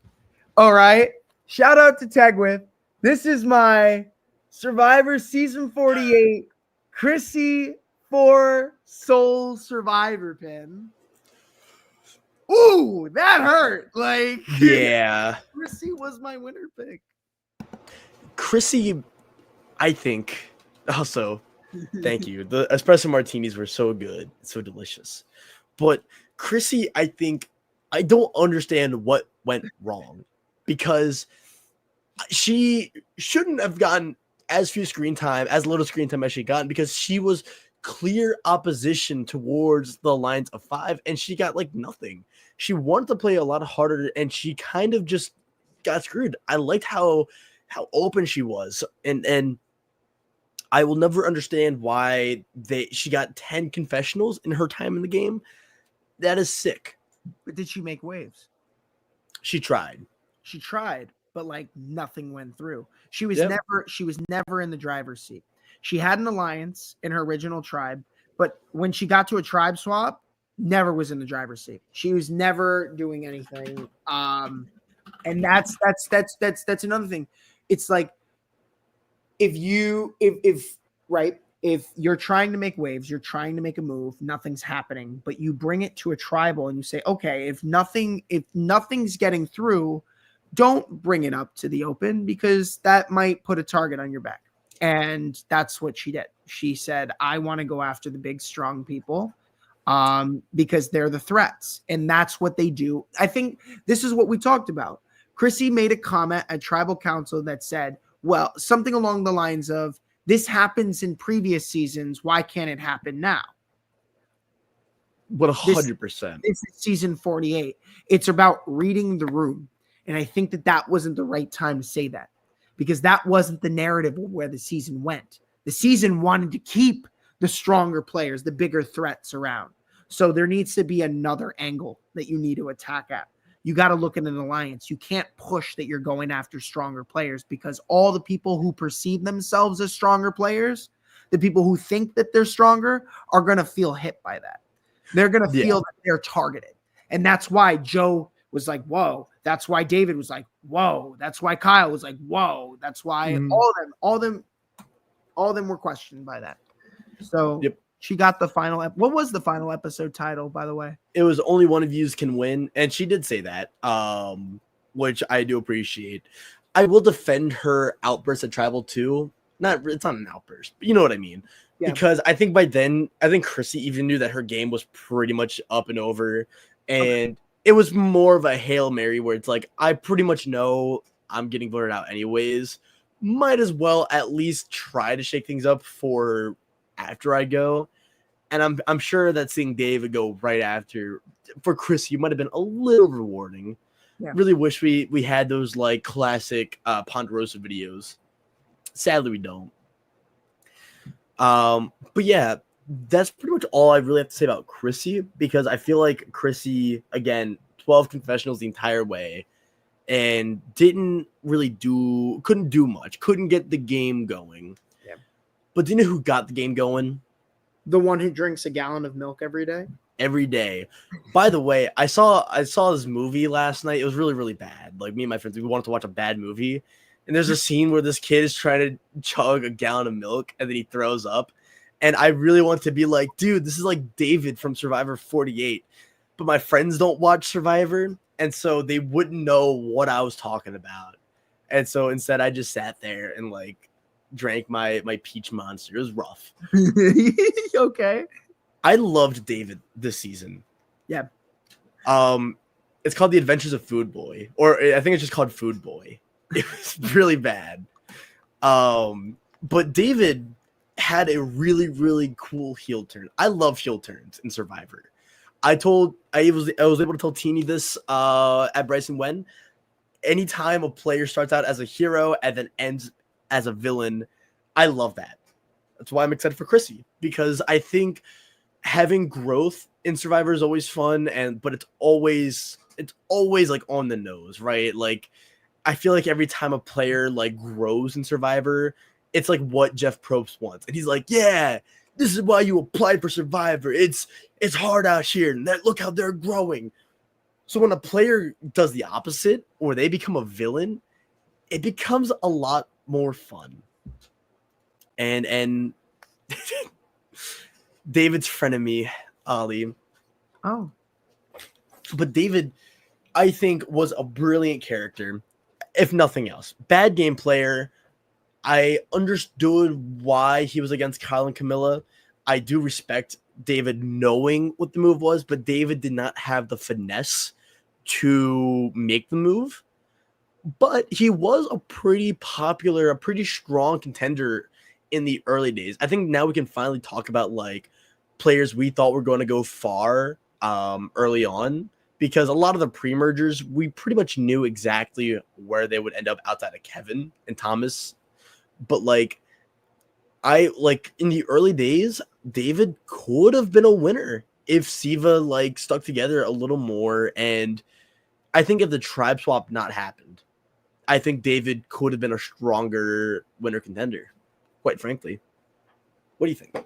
All right. Shout out to Tegwith. This is my Survivor Season 48 Chrissy 4 Soul Survivor pin. Ooh, that hurt. Like, yeah. Chrissy was my winner pick. Chrissy, I think, also, thank you. The espresso martinis were so good, so delicious. But Chrissy, I think, I don't understand what went wrong because she shouldn't have gotten as little screen time as she gotten because she was clear opposition towards the lines of 5 and she got like nothing. She wanted to play a lot harder and she kind of just got screwed. I liked how open she was and I will never understand why she got 10 confessionals in her time in the game. That is sick. But did she make waves? She tried, but like nothing went through. She was never in the driver's seat. She had an alliance in her original tribe, but when she got to a tribe swap, never was in the driver's seat. She was never doing anything. And that's another thing. It's like if you're trying to make waves, you're trying to make a move, nothing's happening, but you bring it to a tribal and you say, okay, if nothing's getting through, don't bring it up to the open because that might put a target on your back. And that's what she did. She said, I want to go after the big, strong people because they're the threats. And that's what they do. I think this is what we talked about. Chrissy made a comment at Tribal Council that said, well, something along the lines of, this happens in previous seasons. Why can't it happen now? 100%. This is season 48. It's about reading the room. And I think that wasn't the right time to say that because that wasn't the narrative of where the season went. The season wanted to keep the stronger players, the bigger threats around. So there needs to be another angle that you need to attack at. You got to look at an alliance. You can't push that you're going after stronger players because all the people who perceive themselves as stronger players, the people who think that they're stronger are going to feel hit by that. They're going to feel that they're targeted. And that's why Joe was like, whoa. That's why David was like, whoa. That's why Kyle was like, whoa. That's why all of them were questioned by that. So she got the final. What was the final episode title, by the way? It was Only One of Yous Can Win. And she did say that, which I do appreciate. I will defend her outburst at Tribal 2. It's not an outburst, but you know what I mean. Yeah. Because I think by then, Chrissy even knew that her game was pretty much up and over. And it was more of a Hail Mary where it's like, I pretty much know I'm getting voted out anyways. Might as well at least try to shake things up for after I go. And I'm sure that seeing David go right after for Chrissy might have been a little rewarding. Yeah. Really wish we had those like classic Ponderosa videos. Sadly, we don't. But yeah, that's pretty much all I really have to say about Chrissy because I feel like Chrissy, again, 12 confessionals the entire way and couldn't do much, couldn't get the game going. Yeah. But do you know who got the game going? The one who drinks a gallon of milk every day? Every day. By the way, I saw this movie last night. It was really, really bad. Like me and my friends, we wanted to watch a bad movie. And there's a scene where this kid is trying to chug a gallon of milk and then he throws up. And I really want to be like, dude, this is like David from Survivor 48. But my friends don't watch Survivor. And so they wouldn't know what I was talking about. And so instead I just sat there and like drank my peach monster. It was rough. Okay. I loved David this season. Yeah. It's called The Adventures of Food Boy. Or I think it's just called Food Boy. It was really bad. But David had a really, really cool heel turn. I love heel turns in Survivor. I was able to tell Teeny this at Bryson Wen. Anytime a player starts out as a hero and then ends as a villain, I love that. That's why I'm excited for Chrissy, because I think having growth in Survivor is always fun, but it's always like on the nose, right? Like I feel like every time a player like grows in Survivor, it's like what Jeff Probst wants, and he's like, "Yeah, this is why you applied for Survivor. It's hard out here, and look how they're growing." So when a player does the opposite, or they become a villain, it becomes a lot more fun. And David's frenemy, Ali. Oh, But David, I think, was a brilliant character, if nothing else. Bad game player. I understood why he was against Kyle and Camilla. I do respect David knowing what the move was, but David did not have the finesse to make the move. But he was a pretty popular, a pretty strong contender in the early days. I think now we can finally talk about like players we thought were going to go far early on, because a lot of the pre-mergers, we pretty much knew exactly where they would end up outside of Kevin and Thomas. But like in the early days, David could have been a winner if Siva like stuck together a little more. And I think if the tribe swap not happened, I think David could have been a stronger winner contender, quite frankly. What do you think?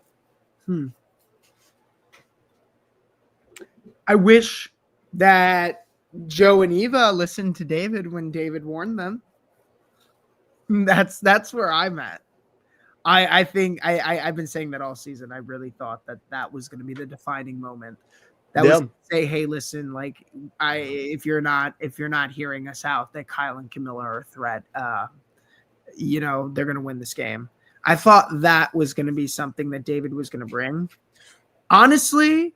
I wish that Joe and Eva listened to David when David warned them. That's where I'm at. I think I've been saying that all season. I really thought that was going to be the defining moment. That was say, hey, listen, like if you're not hearing us out, that Kyle and Camilla are a threat. They're going to win this game. I thought that was going to be something that David was going to bring. Honestly,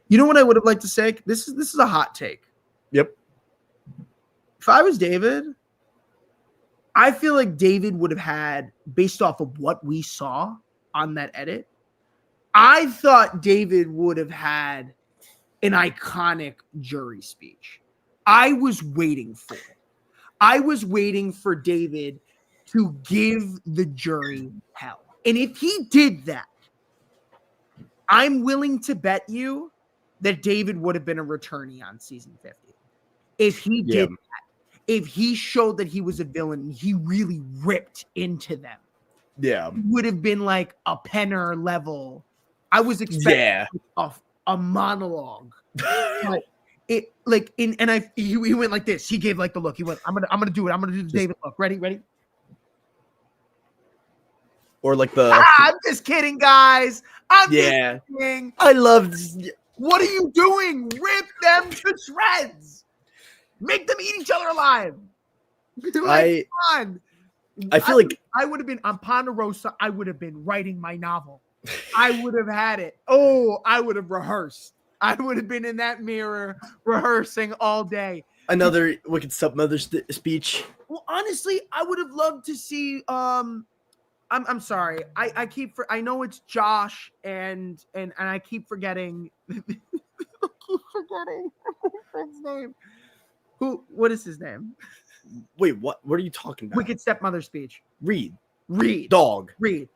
you know what I would have liked to say? This is a hot take. Yep. If I was David, I feel like David would have had, based off of what we saw on that edit, I thought David would have had an iconic jury speech. I was waiting for it. I was waiting for David to give the jury hell. And if he did that, I'm willing to bet you that David would have been a returnee on season 50. If he did that, if he showed that he was a villain and he really ripped into them, it would have been like a Penner level. I was expecting a monologue. But it like he went like this. He gave like the look. He went, I'm gonna do it. I'm gonna do the David look. Ready? Or like the I'm just kidding, guys. I'm just kidding. I love this. What are you doing? Rip them to shreds. Make them eat each other alive. Like, come on. I feel like I would have been on Ponderosa. I would have been writing my novel. I would have had it. Oh, I would have rehearsed. I would have been in that mirror rehearsing all day. Another wicked stepmother speech. Well, honestly, I would have loved to see. I'm sorry. I know it's Josh and I keep forgetting. His name. What is his name? Wait, what are you talking about? Wicked stepmother speech. Reed. Dog. Reed.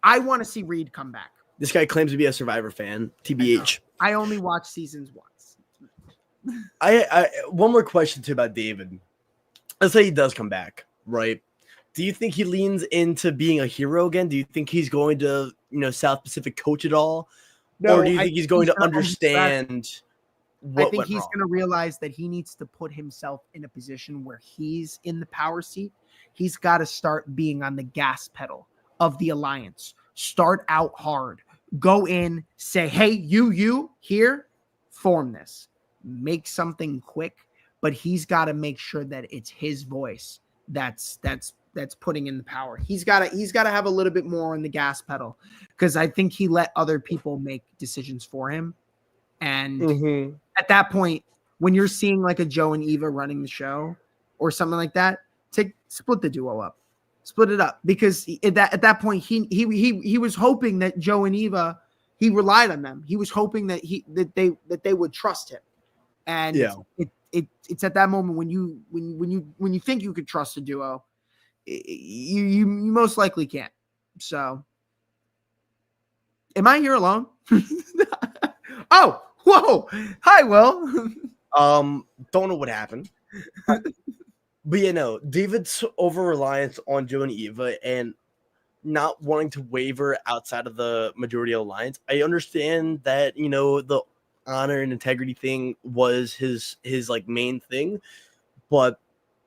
I want to see Reed come back. This guy claims to be a Survivor fan. TBH. I only watched seasons once. I one more question too about David. Let's say he does come back, right? Do you think he leans into being a hero again? Do you think he's going to, South Pacific coach it all? No, or do you think he's going to understand what I think went he's wrong? going to realize that he needs to put himself in a position where he's in the power seat. He's got to start being on the gas pedal of the alliance. Start out hard. Go in, say, hey, you here, form this. Make something quick, but he's got to make sure that it's his voice that's putting in the power. He's got to have a little bit more on the gas pedal, because I think he let other people make decisions for him. And at that point, when you're seeing like a Joe and Eva running the show or something like that, split the duo up, split it up, because at that point he was hoping that Joe and Eva, he relied on them. He was hoping that they would trust him. And it's at that moment when you think you could trust a duo, you most likely can't. So Am I here alone? Oh, whoa. Hi, Will. Don't know what happened. But David's over reliance on Joe and Eva and not wanting to waver outside of the majority alliance. I understand that, the honor and integrity thing was his like main thing, but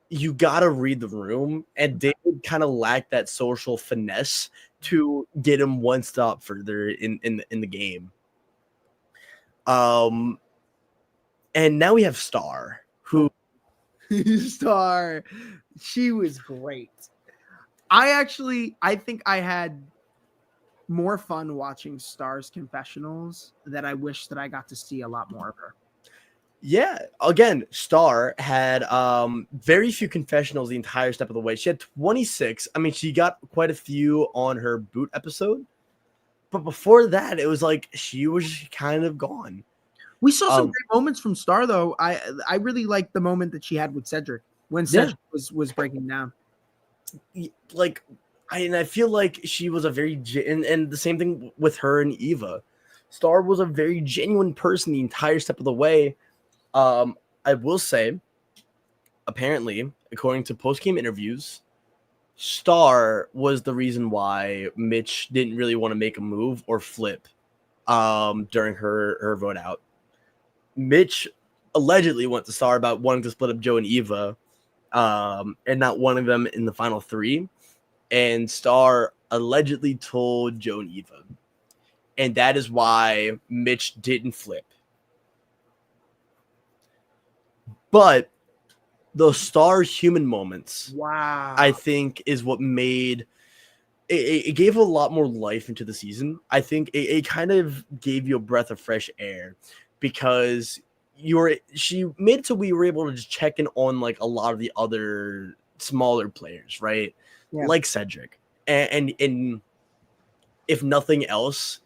you gotta read the room, and David kind of lacked that social finesse to get him one stop further in the game. And now we have Star, who Star. She was great. I think I had more fun watching Star's confessionals that I wish that I got to see a lot more of her. Yeah, again, Star had very few confessionals the entire step of the way. She had 26. I mean, she got quite a few on her boot episode, but before that, it was like she was kind of gone. We saw some great moments from Star, though. I really liked the moment that she had with Cedric when Cedric was breaking down. Like, I feel like she was a very and the same thing with her and Eva. Star was a very genuine person the entire step of the way. I will say, apparently, according to post-game interviews, Star was the reason why Mitch didn't really want to make a move or flip during her vote out. Mitch allegedly went to Star about wanting to split up Joe and Eva and not wanting them in the final three. And Star allegedly told Joe and Eva. And that is why Mitch didn't flip. But the Star human moments, wow, I think, is what made it gave a lot more life into the season. I think it kind of gave you a breath of fresh air because she made it so we were able to just check in on like a lot of the other smaller players, right? Yeah. Like Cedric. And if nothing else,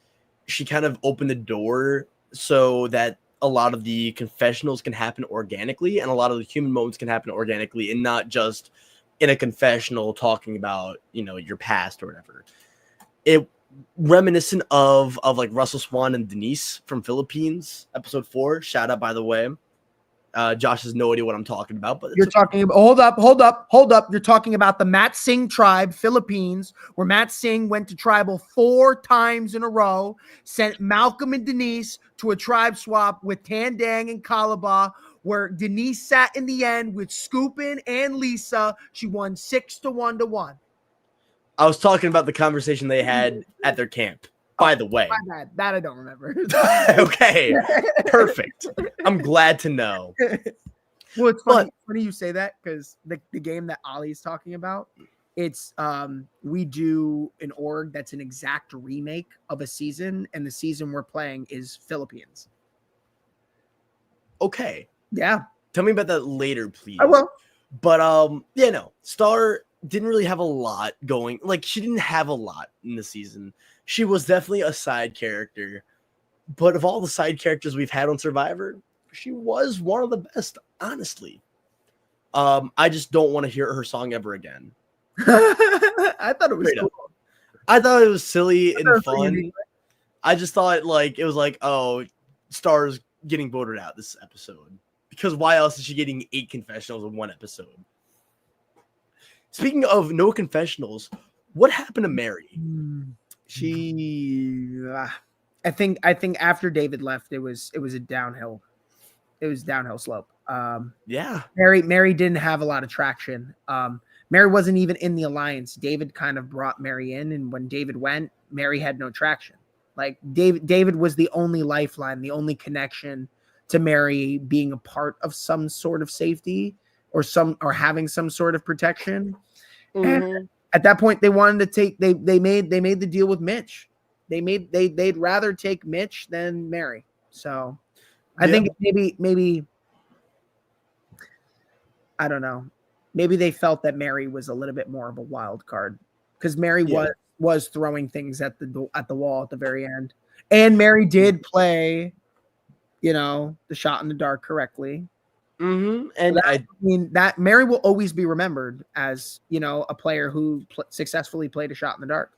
she kind of opened the door so that a lot of the confessionals can happen organically and a lot of the human moments can happen organically and not just in a confessional talking about, your past or whatever. It reminiscent of like Russell Swan and Denise from Philippines, episode 4. Shout out, by the way. Josh has no idea what I'm talking about, but you're talking about hold up. You're talking about the Mat Singh tribe, Philippines, where Mat Singh went to tribal 4 times in a row, sent Malcolm and Denise to a tribe swap with Tandang and Kalaba, where Denise sat in the end with Scoopin and Lisa. She won 6-1-1. I was talking about the conversation they had at their camp. By the way, my bad. That I don't remember. Okay, perfect. I'm glad to know. Well, it's funny you say that because the game that Ollie's talking about, it's we do an org that's an exact remake of a season, and the season we're playing is Philippines. Okay. Yeah. Tell me about that later, please. I will. But Star didn't really have a lot going. Like, she didn't have a lot in the season. She was definitely a side character. But of all the side characters we've had on Survivor, she was one of the best, honestly. I just don't want to hear her song ever again. I thought it was cool. I thought it was silly and fun. I just thought it was like, oh, Star's getting voted out this episode. Because why else is she getting 8 confessionals in one episode? Speaking of no confessionals, what happened to Mary? I think after David left, it was a downhill. It was downhill slope. Yeah. Mary didn't have a lot of traction. Mary wasn't even in the alliance. David kind of brought Mary in, and when David went, Mary had no traction. Like David was the only lifeline, the only connection to Mary being a part of some sort of safety or having some sort of protection. Mm-hmm. And at that point, they wanted to take they made the deal with Mitch. They'd rather take Mitch than Mary. So I think maybe I don't know. Maybe they felt that Mary was a little bit more of a wild card because Mary was throwing things at the wall at the very end, and Mary did play, the shot in the dark correctly. Mm-hmm. And I mean that Mary will always be remembered as a player who successfully played a shot in the dark.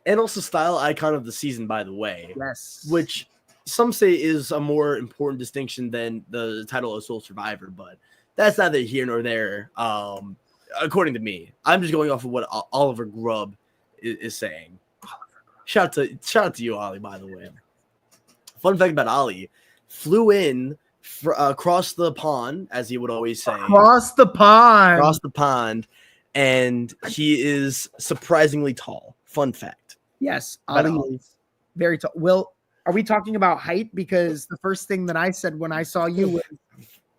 and also style icon of the season, by the way. Yes. Which some say is a more important distinction than the title of Sole Survivor, but that's neither here nor there. According to me, I'm just going off of what Oliver Grubb is saying. Shout out to you, Ollie. By the way, fun fact about Ollie: flew in across the pond, as he would always say, across the pond, and he is surprisingly tall. Fun fact. Yes, Ollie is very tall. Will, are we talking about height? Because the first thing that I said when I saw you was,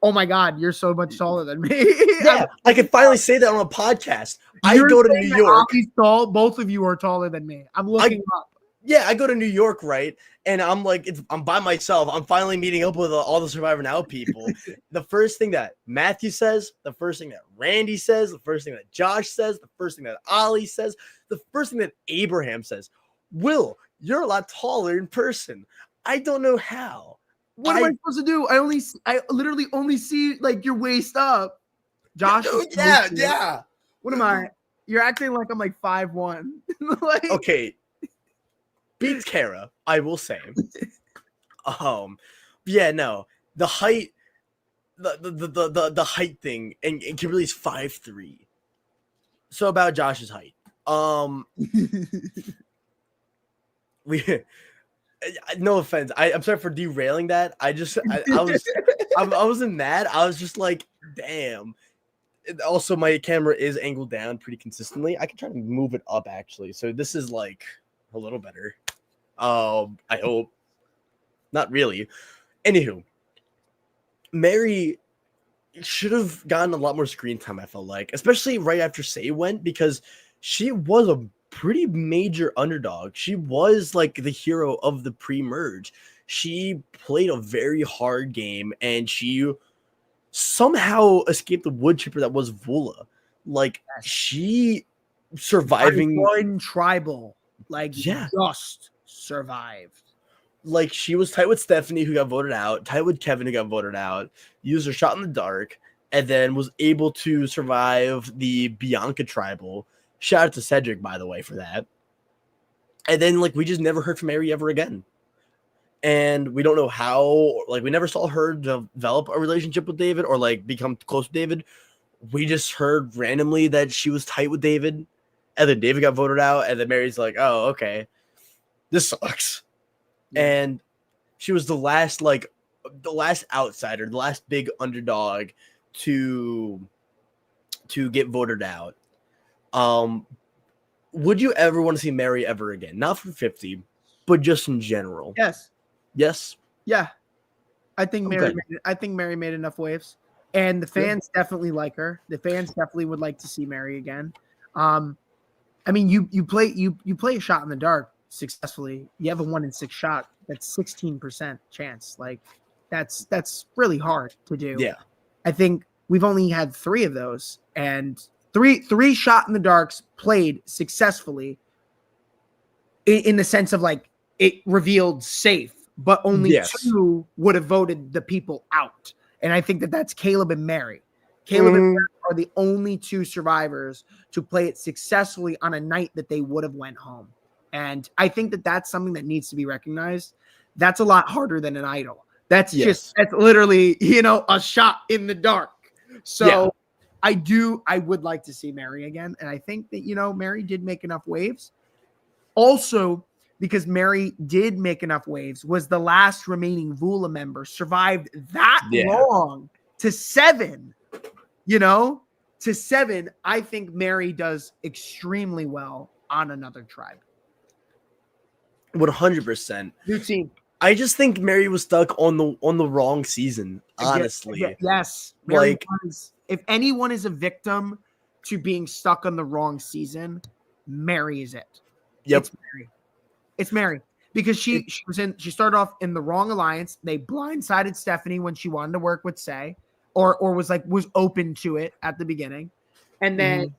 "Oh my God, you're so much taller than me." Yeah, I can finally say that on a podcast. I go to New York. Ollie's tall. Both of you are taller than me. I'm looking up. Yeah, I go to New York, right? And I'm like, I'm by myself. I'm finally meeting up with all the Survivor Now people. The first thing that Matthew says, the first thing that Randy says, the first thing that Josh says, the first thing that Ollie says, the first thing that Abraham says, Will, you're a lot taller in person. I don't know how. What am I supposed to do? I literally only see like your waist up. Josh. Yeah. What am I? You're acting like I'm like 5'1". Like, okay. Beats Kara, I will say. Yeah, no. The height, the height thing, and Kimberly's 5'3". So about Josh's height. We no offense. I'm sorry for derailing that. I wasn't mad. I was just like, damn. Also, my camera is angled down pretty consistently. I can try to move it up actually. So this is like a little better. I hope. Not really. Anywho, Mary should have gotten a lot more screen time, I felt like, especially right after Say went, because she was a pretty major underdog. She was like the hero of the pre-merge. She played a very hard game, and she somehow escaped the wood chipper that was Vula. Like, she surviving tribal, like, just survived. Like, she was tight with Stephanie, who got voted out, tight with Kevin, who got voted out, used her shot in the dark, and then was able to survive the Bianca tribal. Shout out to Cedric, by the way, for that. And then, like, we just never heard from Mary ever again. And we don't know how, like, we never saw her develop a relationship with David or, like, become close to David. We just heard randomly that she was tight with David, and then David got voted out, and then Mary's like, oh, okay, this sucks. And she was the last outsider, the last big underdog to get voted out. Would you ever want to see Mary ever again? Not for 50, but just in general. Yes. Yes. Yeah. I think Mary made enough waves, and the fans definitely like her. The fans definitely would like to see Mary again. I mean, you play a shot in the dark successfully. You have a 1 in 6 shot. That's 16% chance. Like, that's really hard to do. Yeah. I think we've only had 3 of those, and three shot in the darks played successfully in the sense of, like, it revealed safe, but only 2 would have voted the people out. And I think that's Caleb and Mary. Caleb and Mary are the only 2 survivors to play it successfully on a night that they would have went home. And I think that's something that needs to be recognized. That's a lot harder than an idol. That's that's literally, a shot in the dark. So I would like to see Mary again. And I think that, Mary did make enough waves. Also, because Mary did make enough waves, was the last remaining Vula member, survived that long to 7, to 7. I think Mary does extremely well on another tribe. 100%. New team. I just think Mary was stuck on the wrong season, honestly. Yes. Mary was. If anyone is a victim to being stuck on the wrong season, Mary is it. Yep. It's Mary. Because she started off in the wrong alliance. They blindsided Stephanie when she wanted to work with Say, or was open to it at the beginning. And then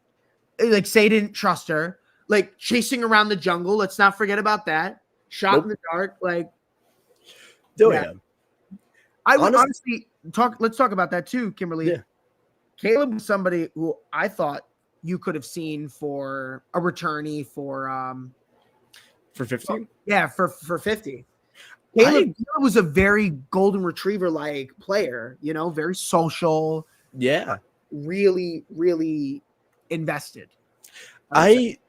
like Say didn't trust her. Like chasing around the jungle. Let's not forget about that. Shot in the dark. Like, I would honestly let's talk about that too, Kimberly. Yeah. Caleb was somebody who I thought you could have seen for a returnee for For 50? Yeah, for 50. I Caleb was a very golden retriever like player, very social, yeah. really, really invested. I would say.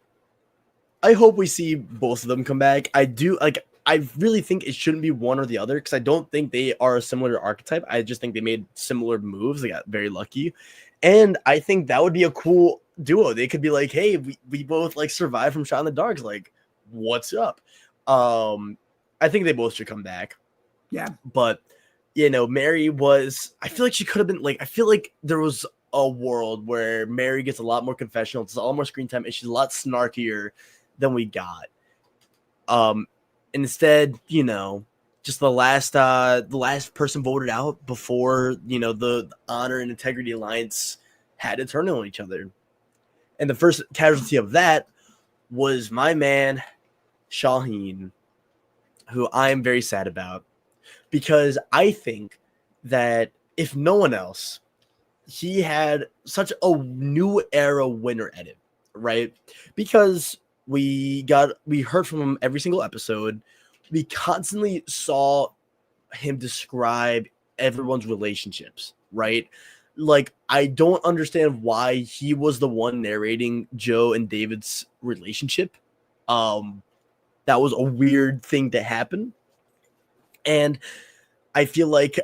I hope we see both of them come back. I do like I really think it shouldn't be one or the other because I don't think they are a similar archetype. I just think they made similar moves. They got very lucky. And I think that would be a cool duo. They could be like, hey, we both like survived from Shot in the Darks. Like, what's up? I think they both should come back. Yeah. But Mary was I feel like she could have been like I feel like there was a world where Mary gets a lot more confessional, it's a lot more screen time, and she's a lot snarkier than we got. Instead, just the last person voted out before, the Honor and Integrity Alliance had to turn on each other. And the first casualty of that was my man, Shaheen, who I am very sad about because I think that if no one else, he had such a new era winner edit, right? Because we heard from him every single episode. We constantly saw him describe everyone's relationships, right? Like, I don't understand why he was the one narrating Joe and David's relationship. That was a weird thing to happen. And I feel like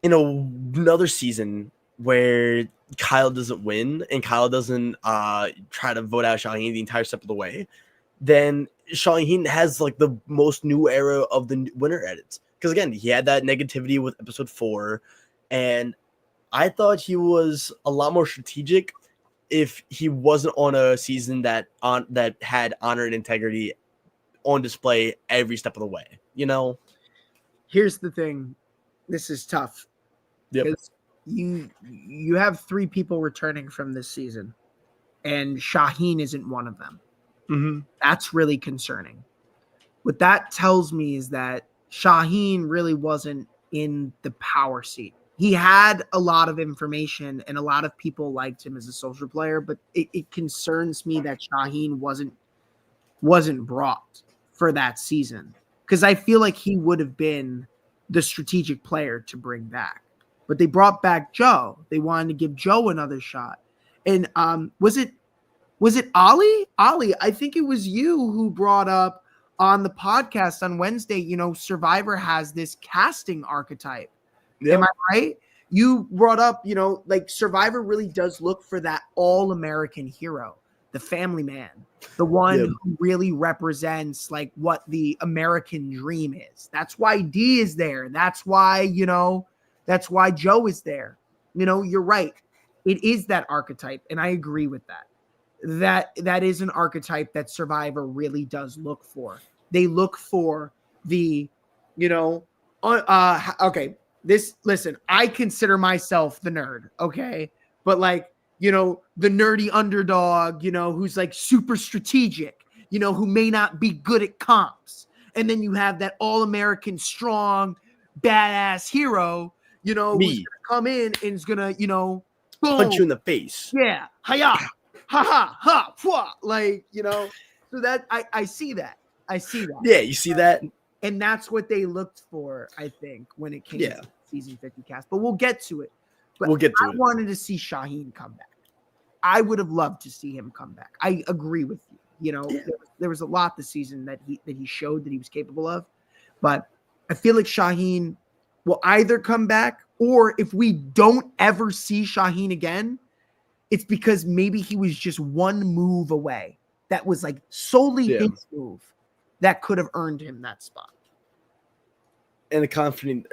in another season where Kyle doesn't win and Kyle doesn't try to vote out Shaheen the entire step of the way, then Shaheen has like the most new era of the winner edits. Because again, he had that negativity with episode 4, and I thought he was a lot more strategic if he wasn't on a season that had honor and integrity on display every step of the way. Here's the thing. This is tough. Yep. Because you have 3 people returning from this season, and Shaheen isn't one of them. Mm-hmm. That's really concerning. What that tells me is that Shaheen really wasn't in the power seat. He had a lot of information, and a lot of people liked him as a social player, but it concerns me that Shaheen wasn't brought for that season, because I feel like he would have been the strategic player to bring back. But they brought back Joe. They wanted to give Joe another shot. And was it Ollie? Ollie, I think it was you who brought up on the podcast on Wednesday, Survivor has this casting archetype. Yep. Am I right? You brought up, like Survivor really does look for that all-American hero, the family man, the one who really represents like what the American dream is. That's why D is there. That's why, that's why Joe is there. You're right. It is that archetype, and I agree with that. That is an archetype that Survivor really does look for. They look for the, okay, listen, I consider myself the nerd, okay? But like, the nerdy underdog, who's like super strategic, who may not be good at comps. And then you have that all-American strong, badass hero, who's going to come in and is going to, boom, punch you in the face. Yeah. Hiya. Ha ha ha. Pwah. Like, so that I see that. I see that. Yeah, you see that? And that's what they looked for, I think, when it came to season 50 cast. But we'll get to it. But we'll get to it. I wanted to see Shaheen come back. I would have loved to see him come back. I agree with you. There was a lot this season that he showed that he was capable of. But I feel like Shaheen will either come back, or if we don't ever see Shaheen again, it's because maybe he was just one move away. That was like solely his move that could have earned him that spot. And the confident,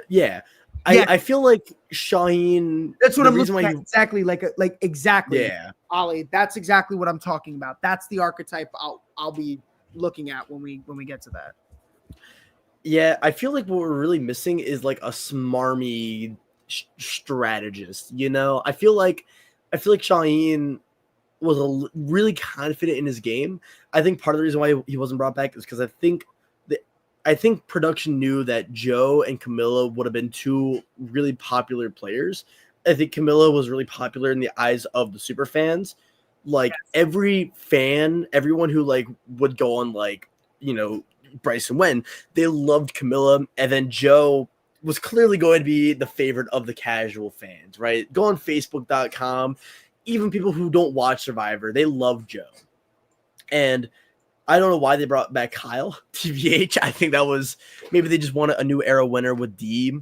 I feel like Shaheen. That's what I'm looking at. Exactly, like exactly. Yeah, Ollie, that's exactly what I'm talking about. That's the archetype I'll be looking at when we get to that. Yeah, I feel like what we're really missing is like a smarmy strategist. I feel like Shaheen was really confident in his game. I think part of the reason why he wasn't brought back is because I think production knew that Joe and Camilla would have been 2 really popular players. I think Camilla was really popular in the eyes of the super fans. Like every fan, everyone who like would go on like Bryson Wen, they loved Camilla, and then Joe was clearly going to be the favorite of the casual fans, right? Go on Facebook.com, even people who don't watch Survivor, they love Joe. And I don't know why they brought back Kyle, TBH. I think that was maybe they just wanted a new era winner with Dee.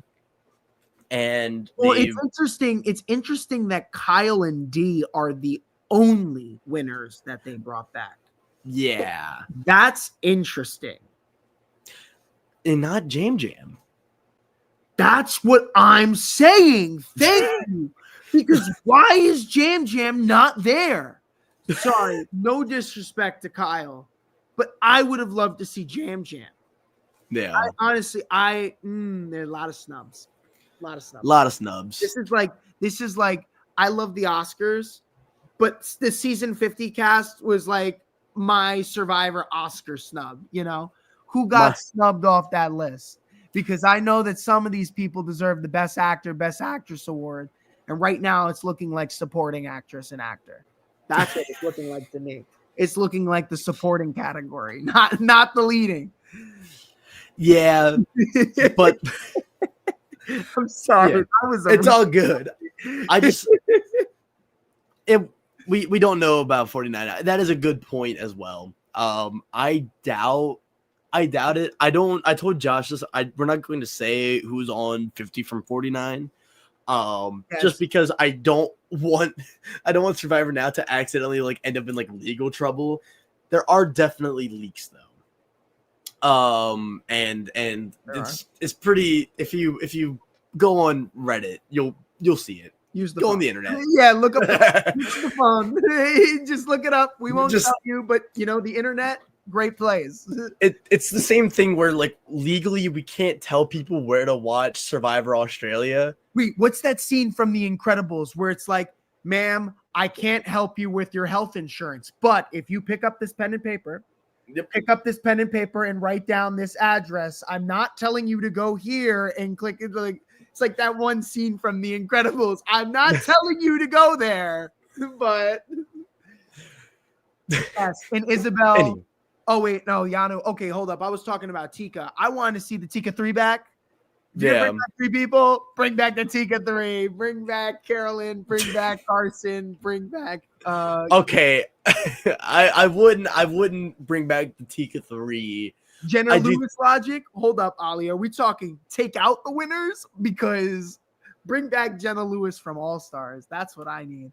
And it's interesting. It's interesting that Kyle and Dee are the only winners that they brought back. Yeah. That's interesting. And not Jam Jam. That's what I'm saying. Thank you. Because why is Jam Jam not there? Sorry, no disrespect to Kyle, but I would have loved to see Jam Jam. Yeah. Honestly, there are a lot of snubs. A lot of snubs. This is like I love the Oscars, but the season 50 cast was like my Survivor Oscar snub, Who got snubbed off that list? Because I know that some of these people deserve the Best Actor, Best Actress award, and right now it's looking like supporting actress and actor. That's what it's looking like to me. It's looking like the supporting category, not the leading. Yeah, but I'm sorry. Yeah, it's all good. I just we don't know about 49. That is a good point as well. I doubt it. I told Josh this. We're not going to say who's on 50 from 49. Yes. Just because I don't want Survivor now to accidentally like end up in like legal trouble. There are definitely leaks though. And it's pretty, if you go on Reddit, you'll see it. Go on the internet. Yeah, look up the phone. Just look it up. We won't tell you, but the internet, great place. It's the same thing where like legally we can't tell people where to watch Survivor Australia. Wait, what's that scene from The Incredibles where it's like, ma'am, I can't help you with your health insurance, but if you pick up this pen and paper, and write down this address, I'm not telling you to go here and click it. Like it's like that one scene from The Incredibles. I'm not telling you to go there, but yes. And Isabel. Oh wait, no, Yano. Okay, hold up. I was talking about Tika. I wanted to see the Tika 3 back. Yeah. Bring back 3 people. Bring back the Tika 3. Bring back Carolyn. Bring back Carson. Bring back. Okay, I wouldn't bring back the Tika 3. Jenna Lewis logic. Hold up, Ali. Are we talking take out the winners? Because bring back Jenna Lewis from All Stars. That's what I need.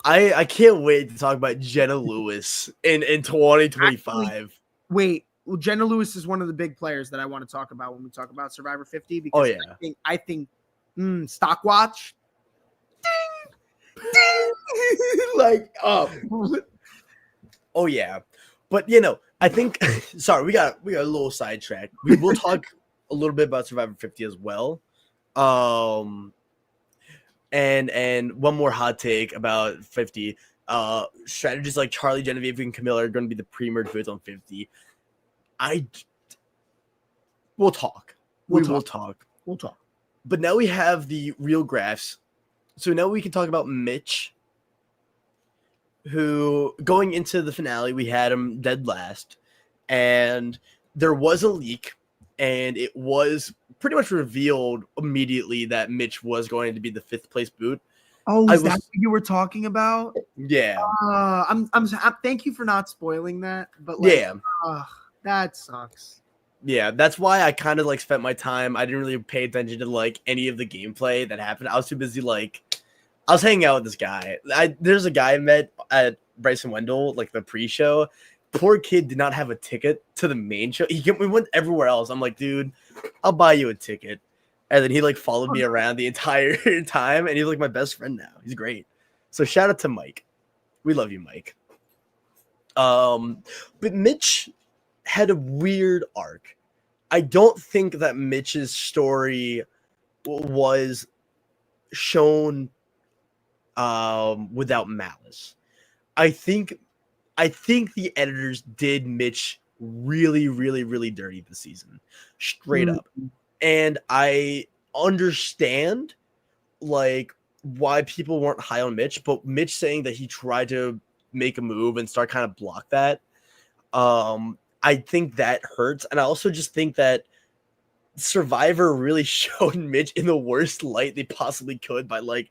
I can't wait to talk about Jenna Lewis in 2025. Actually, wait. Well, Jenna Lewis is one of the big players that I want to talk about when we talk about Survivor 50. Because I think Stockwatch. Ding, ding, like up. Oh yeah, but I think. Sorry, we got a little sidetracked. We will talk a little bit about Survivor 50 as well. And one more hot take about 50. Strategists like Charlie, Genevieve, and Camilla are going to be the pre-merge foods on 50. We'll talk. We'll talk. But now we have the real graphs. So now we can talk about Mitch, who going into the finale, we had him dead last. And there was a leak, and it was pretty much revealed immediately that Mitch was going to be the 5th place boot. Oh, is that what you were talking about? Yeah. I'm thank you for not spoiling that. But that sucks. Yeah, that's why I kind of like spent my time. I didn't really pay attention to like any of the gameplay that happened. I was too busy. I was hanging out with this guy. There's a guy I met at Bryson Wendell, like the pre-show. Poor kid did not have a ticket to the main show. We went everywhere else. I'm like, dude, I'll buy you a ticket. And then he like followed me around the entire time, and he's like my best friend now. He's great. So shout out to Mike. We love you, Mike. But Mitch had a weird arc. I don't think that Mitch's story was shown without malice. I think the editors did Mitch really, really, really dirty this season, straight up. And I understand like why people weren't high on Mitch, but Mitch saying that he tried to make a move and start kind of block that. I think that hurts. And I also just think that Survivor really showed Mitch in the worst light they possibly could by like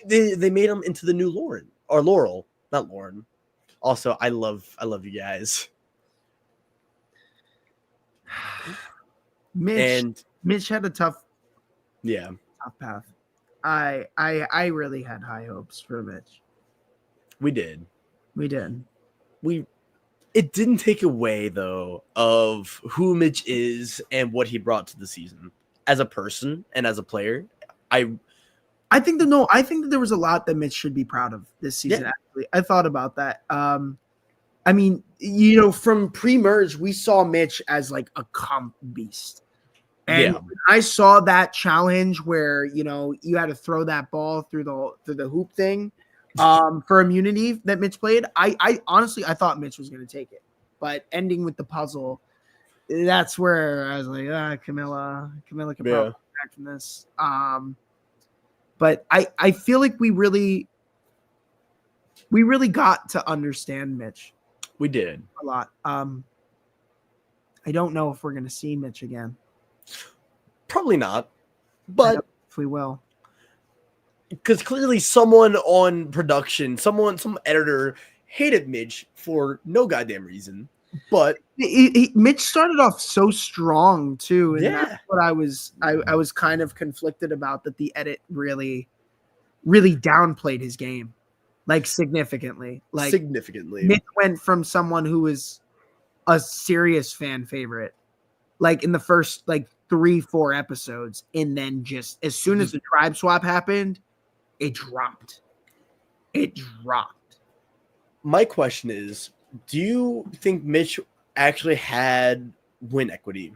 they made him into the new Lauren or Laurel, not Lauren. Also, I love you guys. Mitch And had a tough yeah, path. I really had high hopes for Mitch. we did. We did. It didn't take away though of who Mitch is and what he brought to the season as a person and as a player. I think that there was a lot that Mitch should be proud of this season. Yeah. Actually, I thought about that. I mean, you know, from pre-merge, we saw Mitch as like a comp beast. And when I saw that challenge where, you know, you had to throw that ball through the hoop thing for immunity that Mitch played. I honestly, I thought Mitch was going to take it, but ending with the puzzle, that's where I was like, Camilla can probably come back from this. But I feel like we really got to understand Mitch. We did a lot. I don't know if we're going to see Mitch again. Probably not, but if we will, because clearly someone on production, some editor hated Mitch for no goddamn reason. But Mitch started off so strong too, and that's what I was kind of conflicted about, that the edit really downplayed his game, like significantly. Mitch went from someone who was a serious fan favorite, like in the first like 3-4 episodes, and then just as soon as the tribe swap happened, it dropped. My question is, do you think Mitch actually had win equity?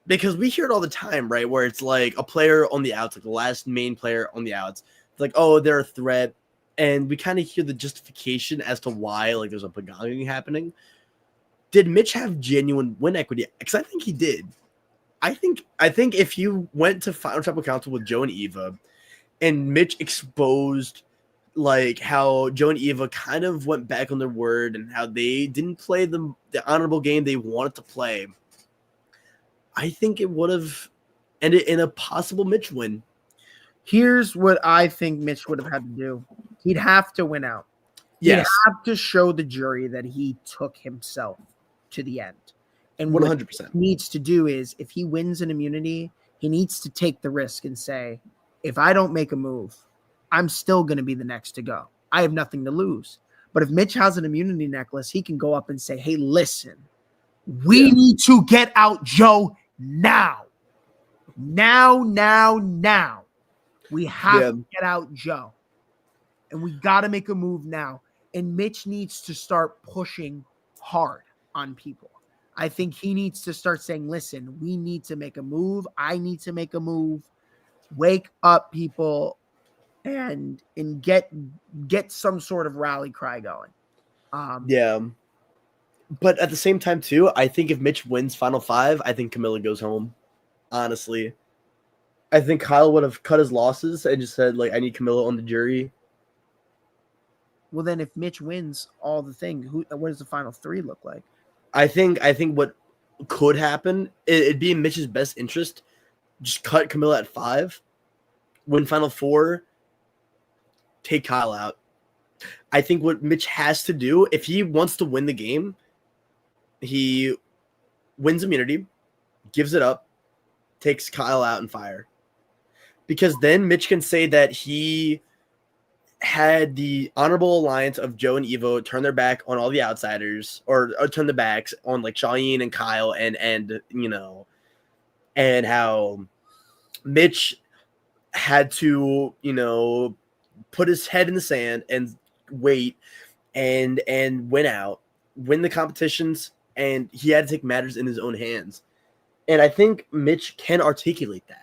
Because we hear it all the time, right? Where it's like a player on the outs, like the last main player on the outs, it's like, oh, they're a threat. And we kind of hear the justification as to why like there's a begogging happening. Did Mitch have genuine win equity? Because I think he did. I think if you went to Final Tribal Council with Joe and Eva, and Mitch exposed like how Joe and Eva kind of went back on their word and how they didn't play the honorable game they wanted to play, I think it would have ended in a possible Mitch win. Here's what I think Mitch would have had to do. He'd have to win out. Yes. He'd have to show the jury that he took himself to the end. And 100%. What he needs to do is, if he wins an immunity, he needs to take the risk and say, if I don't make a move, I'm still going to be the next to go. I have nothing to lose. But if Mitch has an immunity necklace, he can go up and say, hey, listen, we need to get out Joe now. Now. We have to get out Joe. And we got to make a move now. And Mitch needs to start pushing hard on people. I think he needs to start saying, listen, we need to make a move. I need to make a move. Wake up, people, and get some sort of rally cry going. But at the same time, too, I think if Mitch wins Final 5, I think Camilla goes home. Honestly. I think Kyle would have cut his losses and just said, like, I need Camilla on the jury. Well, then if Mitch wins all the thing, what does the final 3 look like? I think what could happen, it'd be in Mitch's best interest, just cut Camilla at 5, win Final 4, take Kyle out. I think what Mitch has to do, if he wants to win the game, he wins immunity, gives it up, takes Kyle out and fire. Because then Mitch can say that he had the honorable alliance of Joe and Evo turn their back on all the outsiders, or turn their backs on like Shaheen and Kyle and you know, and how Mitch had to, you know, put his head in the sand and wait and win the competitions, and he had to take matters in his own hands. And I think Mitch can articulate that.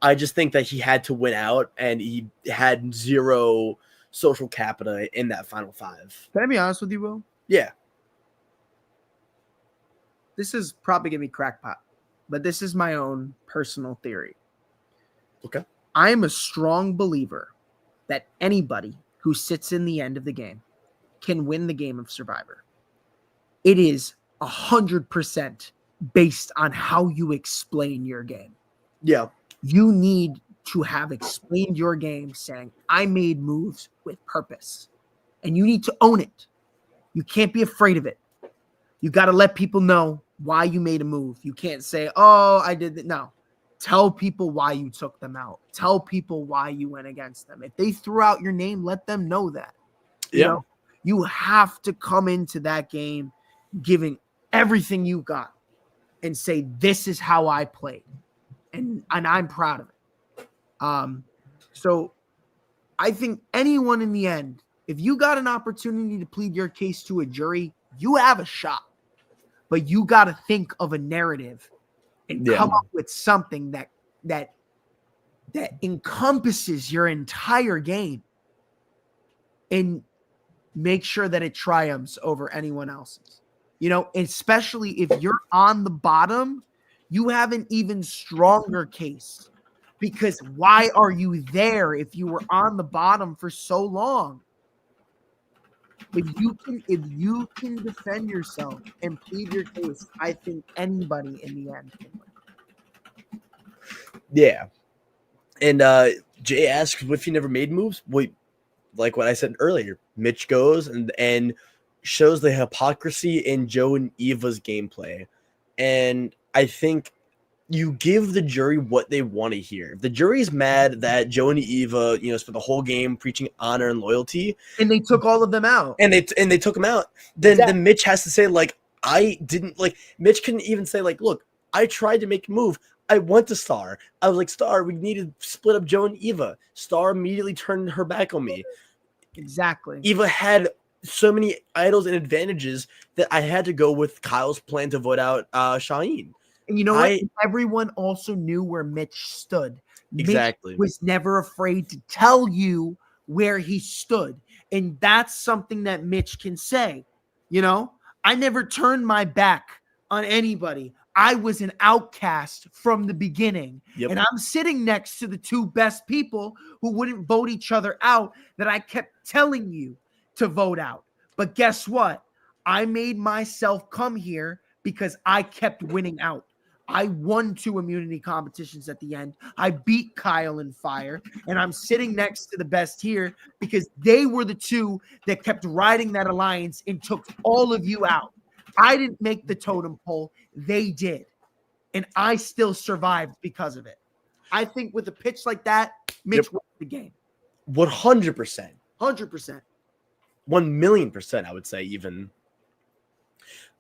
I just think that he had to win out, and he had zero social capita in that Final 5. Can I be honest with you, Will? Yeah. This is probably going to be crackpot, but this is my own personal theory. Okay. I am a strong believer that anybody who sits in the end of the game can win the game of Survivor. It is 100% based on how you explain your game. Yeah. You need to have explained your game saying, I made moves with purpose. And you need to own it. You can't be afraid of it. You got to let people know why you made a move. You can't say, oh, I did that. No. Tell people why you took them out. Tell people why you went against them. If they threw out your name, let them know that. You know, you have to come into that game giving everything you got and say, this is how I played. And I'm proud of it. So I think anyone in the end, if you got an opportunity to plead your case to a jury, you have a shot. But you got to think of a narrative and come up with something that encompasses your entire game and make sure that it triumphs over anyone else's. You know, especially if you're on the bottom, you have an even stronger case, because why are you there if you were on the bottom for so long? If you can defend yourself and plead your case, I think anybody in the end can win. Yeah. And Jay asks, what if you never made moves? Wait, like what I said earlier, Mitch goes and shows the hypocrisy in Joe and Eva's gameplay. And I think you give the jury what they want to hear. If the jury's mad that Joe and Eva, spent the whole game preaching honor and loyalty, and they took all of them out, and they took them out, then Mitch has to say, like, I didn't, like, Mitch couldn't even say, like, look, I tried to make a move. I went to Star. I was like, Star, we need to split up Joe and Eva. Star immediately turned her back on me. Exactly. Eva had so many idols and advantages that I had to go with Kyle's plan to vote out Shaheen. And you know what? Everyone also knew where Mitch stood. Exactly. Mitch was never afraid to tell you where he stood. And that's something that Mitch can say. You know, I never turned my back on anybody. I was an outcast from the beginning. Yep. And I'm sitting next to the two best people who wouldn't vote each other out that I kept telling you to vote out. But guess what? I made myself come here because I kept winning out. I won 2 immunity competitions at the end. I beat Kyle and Fire, and I'm sitting next to the best here because they were the two that kept riding that alliance and took all of you out. I didn't make the totem pole. They did. And I still survived because of it. I think with a pitch like that, Mitch won the game. 100%. 100%. 1,000,000%, I would say, even.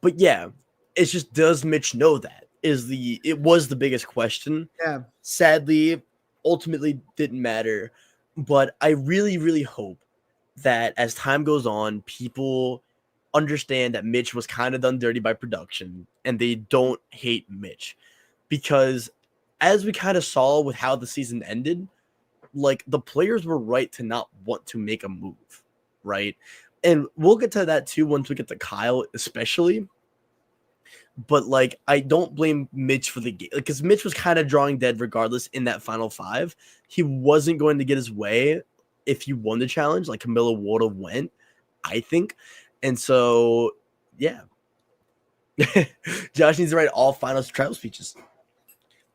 But yeah, it's just, does Mitch know that? It was the biggest question. Yeah. Sadly, ultimately didn't matter. But I really, really hope that as time goes on, people understand that Mitch was kind of done dirty by production and they don't hate Mitch. Because as we kind of saw with how the season ended, like, the players were right to not want to make a move, right? And we'll get to that too once we get to Kyle, especially. But, like, I don't blame Mitch for the game, because Mitch was kind of drawing dead regardless in that final 5. He wasn't going to get his way if he won the challenge, like Camilla would have went, I think. And so, yeah. Josh needs to write all finals trial speeches.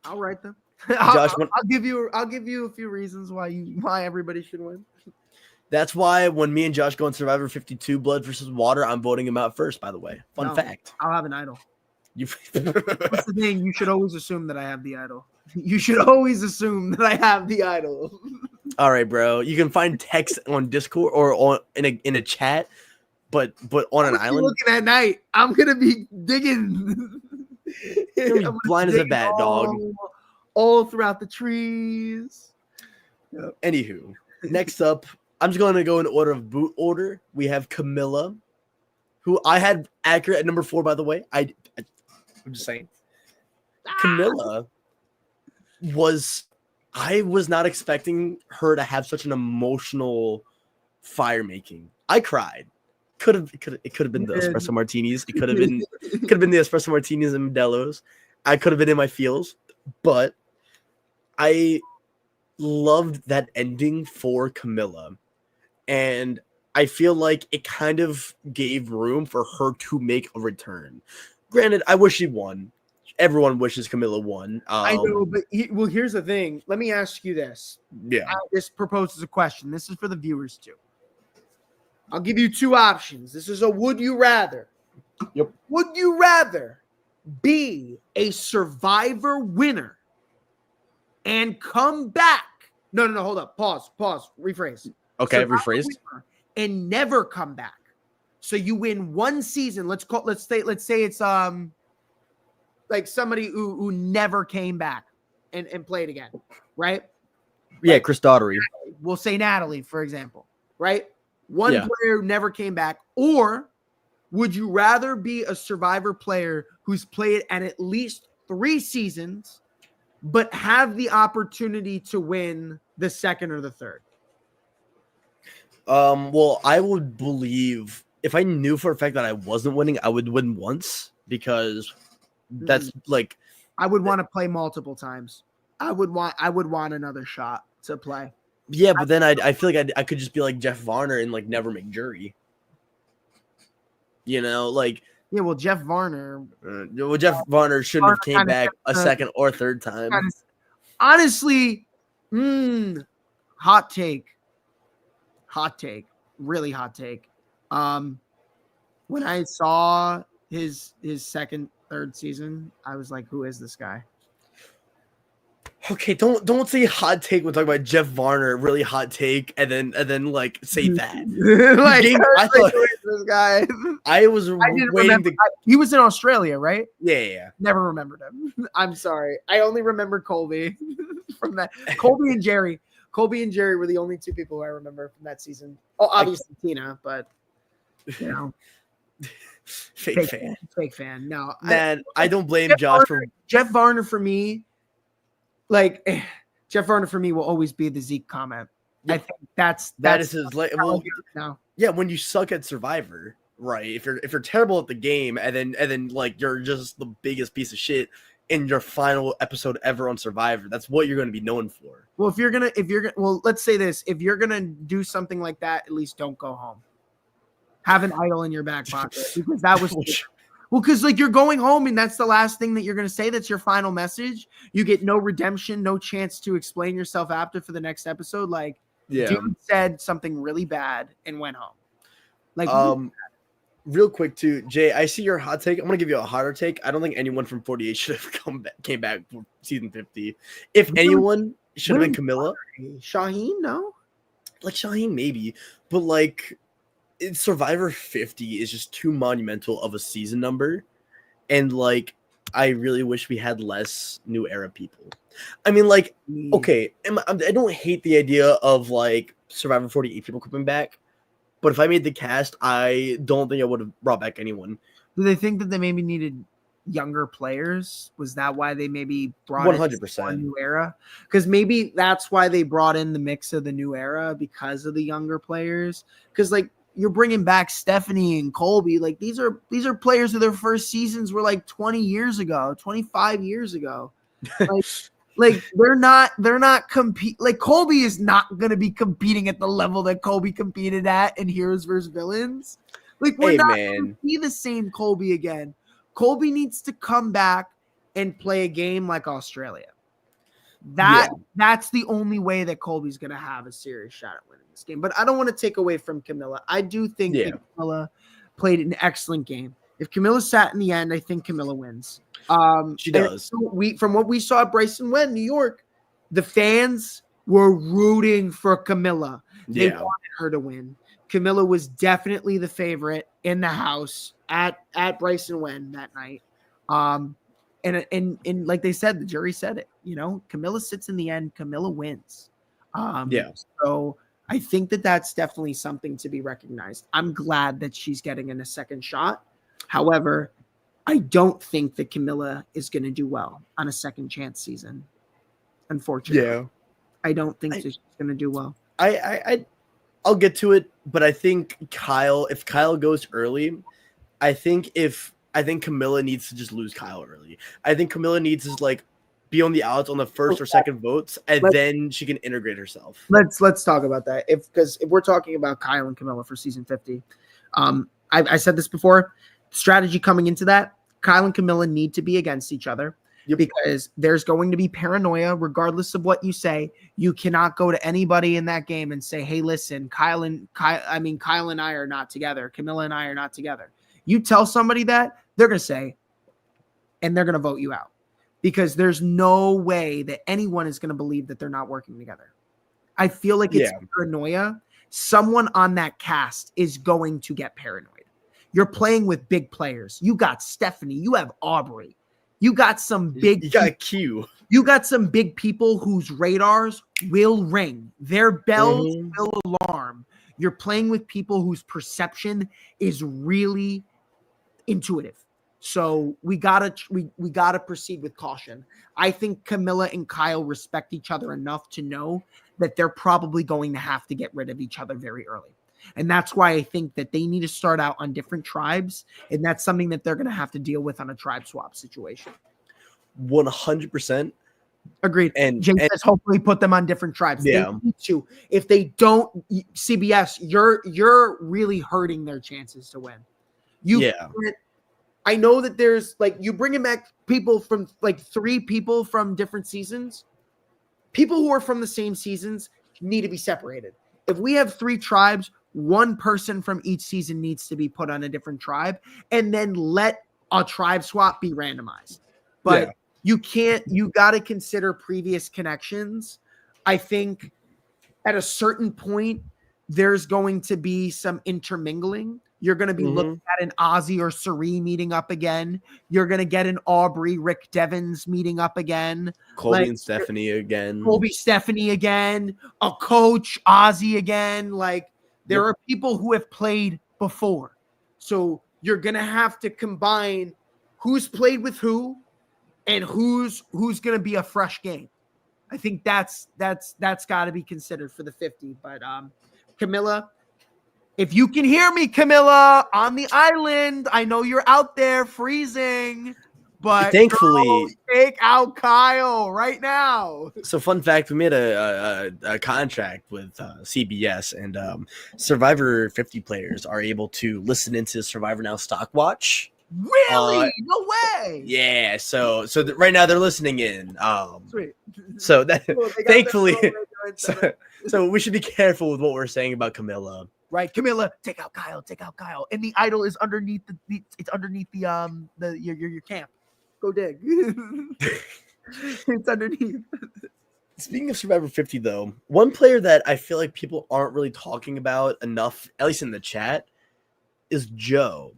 I'll write them. Josh, I'll give you a few reasons why everybody should win. That's why when me and Josh go on Survivor 52 Blood versus Water, I'm voting him out first, by the way. Fun fact. I'll have an idol. What's the thing? You should always assume that I have the idol. You should always assume that I have the idol. All right, bro. You can find text on Discord or in a chat, but on an island. Looking at night, I'm gonna be digging. You're gonna be blind as a bat, dog. All throughout the trees. Yep. Anywho, next up, I'm just going to go in order of boot order. We have Camilla, who I had accurate at number 4, by the way. I'm just saying. Camilla I was not expecting her to have such an emotional fire making. I cried. It could have been the espresso martinis. It could have been the espresso martinis and Modelo's. I could have been in my feels, but I loved that ending for Camilla. And I feel like it kind of gave room for her to make a return. Granted, I wish he won. Everyone wishes Camilla won. I know, but here's the thing. Let me ask you this. Yeah. This proposes a question. This is for the viewers too. I'll give you two options. This is a would you rather. Yep. Would you rather be a Survivor winner and come back? No, hold up. Pause, rephrase. Okay, Survivor rephrased. winner and never come back. So you win one season. Let's say it's like somebody who never came back and played again, right? Yeah, Like, Chris Daughtery. We'll say Natalie, for example, right? One Yeah. player who never came back. Or would you rather be a Survivor player who's played at least 3 seasons, but have the opportunity to win the second or the third? Well, I would believe if I knew for a fact that I wasn't winning, I would win once because that's like I would want to play multiple times. I would want another shot to play. Yeah, but then I feel like I could just be like Jeff Varner and like never make jury. You know, like Yeah, well, Jeff Varner. Jeff Varner shouldn't have came back a second or third time. Honestly, hot take, really hot take. When I saw his second, third season, I was like, who is this guy? Okay, don't say hot take when talking about Jeff Varner, really hot take, and then like say that. Like, I thought this guy. I was waiting to. He was in Australia, right? Yeah. Never remembered him. I'm sorry. I only remember Colby from that. Colby and Jerry were the only two people I remember from that season. Oh, obviously Tina, but you know, fake fan. No, man, I don't blame Josh for Jeff Varner. For me, like Jeff Varner for me will always be the Zeke comment. Yeah. I think that is his well, no. Yeah, when you suck at Survivor, right? If you're terrible at the game and then like you're just the biggest piece of shit in your final episode ever on Survivor, that's what you're going to be known for. Well, if you're gonna well, let's say this: if you're gonna do something like that, at least don't go home. Have an idol in your back pocket, because that was well, because like you're going home and that's the last thing that you're gonna say. That's your final message. You get no redemption, no chance to explain yourself after for the next episode. Like, dude said something really bad and went home. Like, real quick too, Jay, I see your hot take. I'm gonna give you a hotter take. I don't think anyone from 48 should have came back for season 50. If anyone should have been Camilla. Shaheen, no? Like Shaheen, maybe, but like Survivor 50 is just too monumental of a season number, and like I really wish we had less new era people. I mean, like, okay, I don't hate the idea of like Survivor 48 people coming back, but if I made the cast, I don't think I would have brought back anyone. Do they think that they maybe needed younger players? Was that why they maybe brought 100% in new era? Because maybe that's why they brought in the mix of the new era, because of the younger players. Because like you're bringing back Stephanie and Colby, like these are players who their first seasons were like 20 years ago, 25 years ago. Like they're not compete. Like Colby is not going to be competing at the level that Colby competed at in Heroes vs Villains. Like we're not going to see the same Colby again. Colby needs to come back and play a game like Australia. That's the only way that Colby's going to have a serious shot at winning this game. But I don't want to take away from Camilla. I do think that Camilla played an excellent game. If Camilla sat in the end, I think Camilla wins. She does. From what we saw at Bryson Wen, New York, the fans were rooting for Camilla. They wanted her to win. Camilla was definitely the favorite in the house at Bryson Wen that night. And like they said, the jury said it. You know, Camilla sits in the end. Camilla wins. So I think that that's definitely something to be recognized. I'm glad that she's getting in a second shot. However, I don't think that Camilla is going to do well on a second chance season. Unfortunately, I don't think that she's going to do well. I'll get to it, but I think if Kyle goes early, I think Camilla needs to just lose Kyle early. I think Camilla needs to like be on the outs on the first or second votes, and then she can integrate herself. Let's talk about that. Because if we're talking about Kyle and Camilla for season 50, I said this before. Strategy coming into that, Kyle and Camilla need to be against each other. Yep. Because there's going to be paranoia regardless of what you say. You cannot go to anybody in that game and say, hey, listen, Kyle and I are not together. Camilla and I are not together. You tell somebody that, they're going to say, and they're going to vote you out, because there's no way that anyone is going to believe that they're not working together. I feel like it's paranoia. Someone on that cast is going to get paranoid. You're playing with big players. You got Stephanie. You have Aubrey. You got some big. You got Q. You got some big people whose radars will ring. Their bells will alarm. You're playing with people whose perception is really intuitive. So we gotta proceed with caution. I think Camilla and Kyle respect each other enough to know that they're probably going to have to get rid of each other very early. And that's why I think that they need to start out on different tribes. And that's something that they're going to have to deal with on a tribe swap situation. 100%. Agreed. And Jay says hopefully put them on different tribes. Yeah. They need to. If they don't, CBS, you're really hurting their chances to win. I know that there's you bringing back people from 3 people from different seasons. People who are from the same seasons need to be separated. If we have 3 tribes, one person from each season needs to be put on a different tribe, and then let a tribe swap be randomized. But you got to consider previous connections. I think at a certain point, there's going to be some intermingling. You're going to be looking at an Ozzy or Sari meeting up again. You're going to get an Aubrey, Rick Devens meeting up again. Colby and Stephanie again. A coach, Ozzy again. There are people who have played before. So you're going to have to combine who's played with who and who's going to be a fresh game. I think that's got to be considered for the 50. But Camilla, if you can hear me, Camilla, on the island, I know you're out there freezing, but thankfully, take out Kyle right now. So, fun fact: we made a contract with CBS, and Survivor 50 players are able to listen into Survivor Now Stockwatch. Really? No way. Yeah. So right now they're listening in. Sweet. So that thankfully, so we should be careful with what we're saying about Camilla. Right, Camilla, take out Kyle, and the idol is underneath it's underneath your camp. Go dig. It's underneath. Speaking of Survivor 50, though, one player that I feel like people aren't really talking about enough, at least in the chat, is Joe,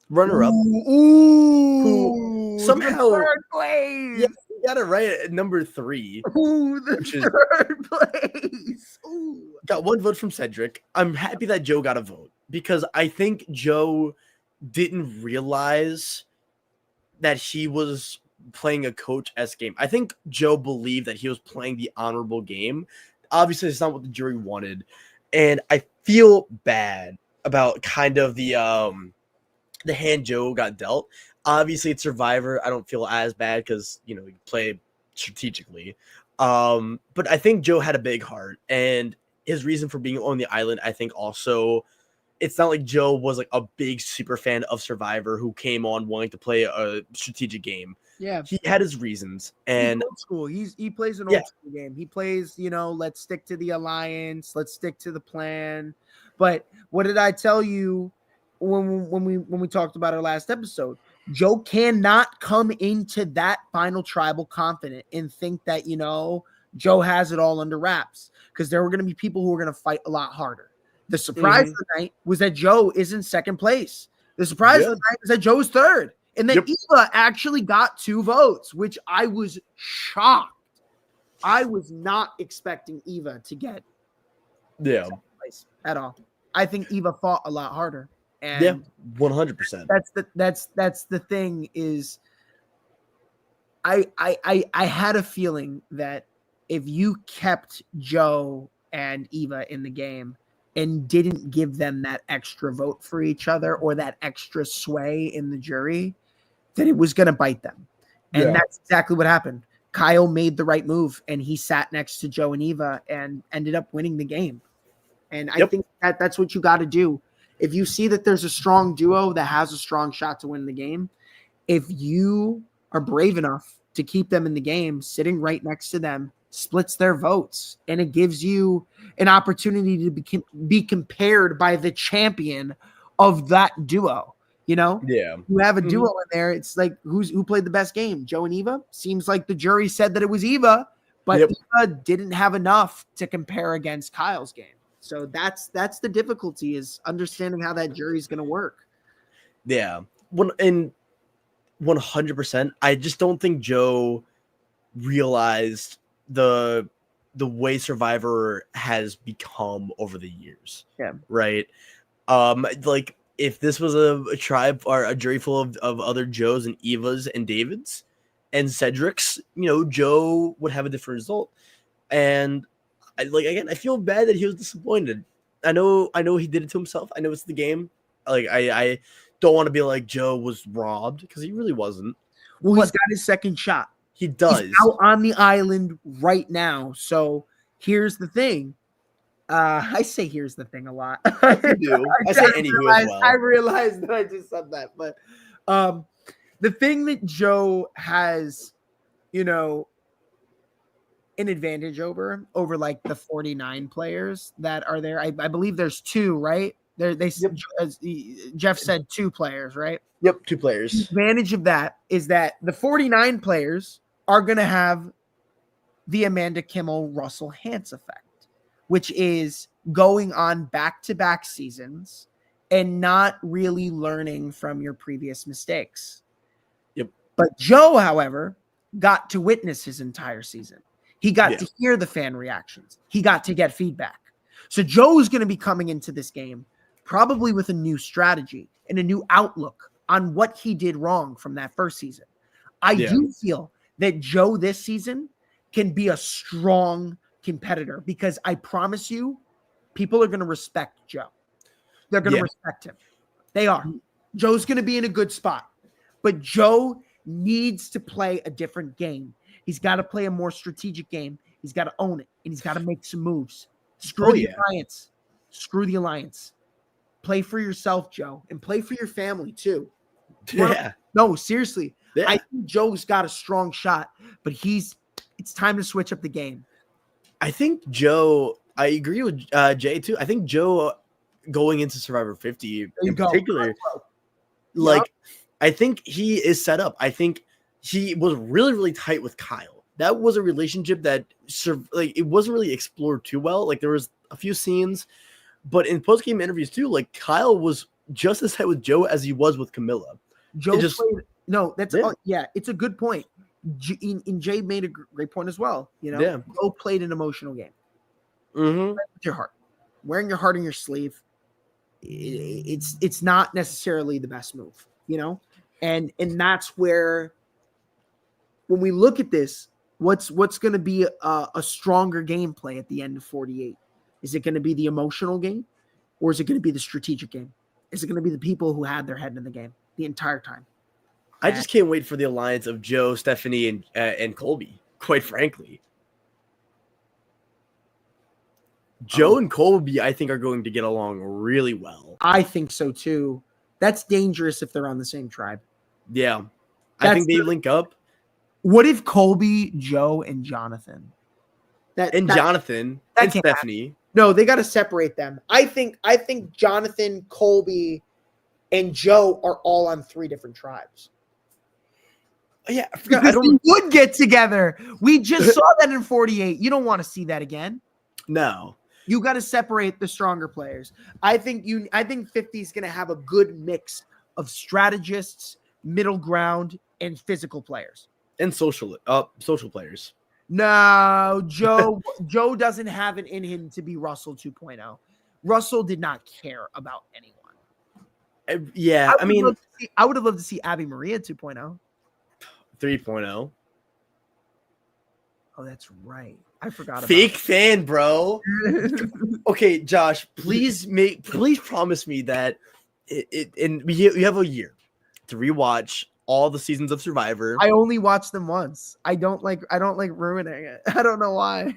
runner-up, who somehow third place. Yeah, he got it right at number 3. Third place. Ooh. Got 1 vote from Cedric. I'm happy that Joe got a vote, because I think Joe didn't realize that he was playing a coach-esque game. I think Joe believed that he was playing the honorable game. Obviously, it's not what the jury wanted. And I feel bad about kind of the hand Joe got dealt. Obviously, it's Survivor. I don't feel as bad because, you play strategically. But I think Joe had a big heart. And his reason for being on the island, I think also, it's not like Joe was a big super fan of Survivor who came on wanting to play a strategic game. Yeah, he had his reasons, and he's old school. He plays an old school game. He plays, let's stick to the alliance, let's stick to the plan. But what did I tell you when we talked about our last episode? Joe cannot come into that final tribal confident and think that Joe has it all under wraps, because there were going to be people who were going to fight a lot harder. The surprise of the night was that Joe is in second place. The surprise of the night is that Joe is third. And then Eva actually got 2 votes, which I was shocked. I was not expecting Eva to get second place at all. I think Eva fought a lot harder. And 100%. That's the thing is I had a feeling that if you kept Joe and Eva in the game and didn't give them that extra vote for each other or that extra sway in the jury, that it was going to bite them. And that's exactly what happened. Kyle made the right move, and he sat next to Joe and Eva and ended up winning the game. And I think that's what you got to do. If you see that there's a strong duo that has a strong shot to win the game, if you are brave enough to keep them in the game, sitting right next to them splits their votes, and it gives you an opportunity to be compared by the champion of that duo. You know, Yeah. you have a duo in there. It's like who played the best game, Joe and Eva? Seems like the jury said that it was Eva, but Eva didn't have enough to compare against Kyle's game. So that's the difficulty, is understanding how that jury is going to work. Yeah. 100%. I just don't think Joe realized the way Survivor has become over the years. Yeah. Right. Like if this was a tribe or a jury full of other Joes and Evas and Davids and Cedrics, Joe would have a different result. And I feel bad that he was disappointed. I know he did it to himself. I know it's the game. Like I don't want to be like Joe was robbed, because he really wasn't. Well, he's got his second shot. He does. He's out on the island right now. So here's the thing. I say here's the thing a lot. I do. I say anywho as well. I realized that I just said that. But the thing that Joe has, an advantage over like the 49 players that are there. I believe there's 2, right? Jeff said 2 players, right? Yep, 2 players. The advantage of that is that the 49 players are going to have the Amanda Kimmel Russell Hantz effect, which is going on back-to-back seasons and not really learning from your previous mistakes. Yep. But Joe, however, got to witness his entire season. He got to hear the fan reactions. He got to get feedback. So Joe's going to be coming into this game probably with a new strategy and a new outlook on what he did wrong from that first season. I do feel that Joe this season can be a strong competitor, because I promise you, people are going to respect Joe. They're going to respect him. They are. Joe's going to be in a good spot, but Joe needs to play a different game. He's got to play a more strategic game. He's got to own it, and he's got to make some moves. Screw the alliance. Screw the alliance. Play for yourself, Joe, and play for your family too. Yeah. No, seriously. Yeah. I think Joe's got a strong shot, but it's time to switch up the game. I think Joe, I agree with Jay too. I think Joe going into Survivor 50 in particular, I think he is set up. I think he was really, really tight with Kyle. That was a relationship that it wasn't really explored too well. Like there was a few scenes, but in post-game interviews too, like Kyle was just as tight with Joe as he was with Camilla. It's a good point. And Jay made a great point as well. Joe played an emotional game. Mm-hmm. With your heart, wearing your heart on your sleeve, it's not necessarily the best move, and that's where, when we look at this, what's going to be a stronger gameplay at the end of 48? Is it going to be the emotional game, or is it going to be the strategic game? Is it going to be the people who had their head in the game the entire time? I just can't wait for the alliance of Joe, Stephanie, and Colby, quite frankly. Joe and Colby, I think, are going to get along really well. I think so, too. That's dangerous if they're on the same tribe. Yeah. I think they link up. What if Colby, Joe, and Jonathan? Jonathan and Stephanie. Happen. No, they got to separate them. I think Jonathan, Colby, and Joe are all on 3 different tribes. Yeah, I forgot. We would get together. We just saw that in 48. You don't want to see that again. No. You got to separate the stronger players. I think 50 is going to have a good mix of strategists, middle ground, and physical players. And social players. No, Joe doesn't have it in him to be Russell 2.0. Russell did not care about anyone. I would have loved to see Abby Maria 2.0. 3.0. Oh, that's right. I forgot about fake fan, bro. Okay, Josh, please promise me that you have a year to rewatch all the seasons of Survivor. I only watched them once. I don't like ruining it. I don't know why.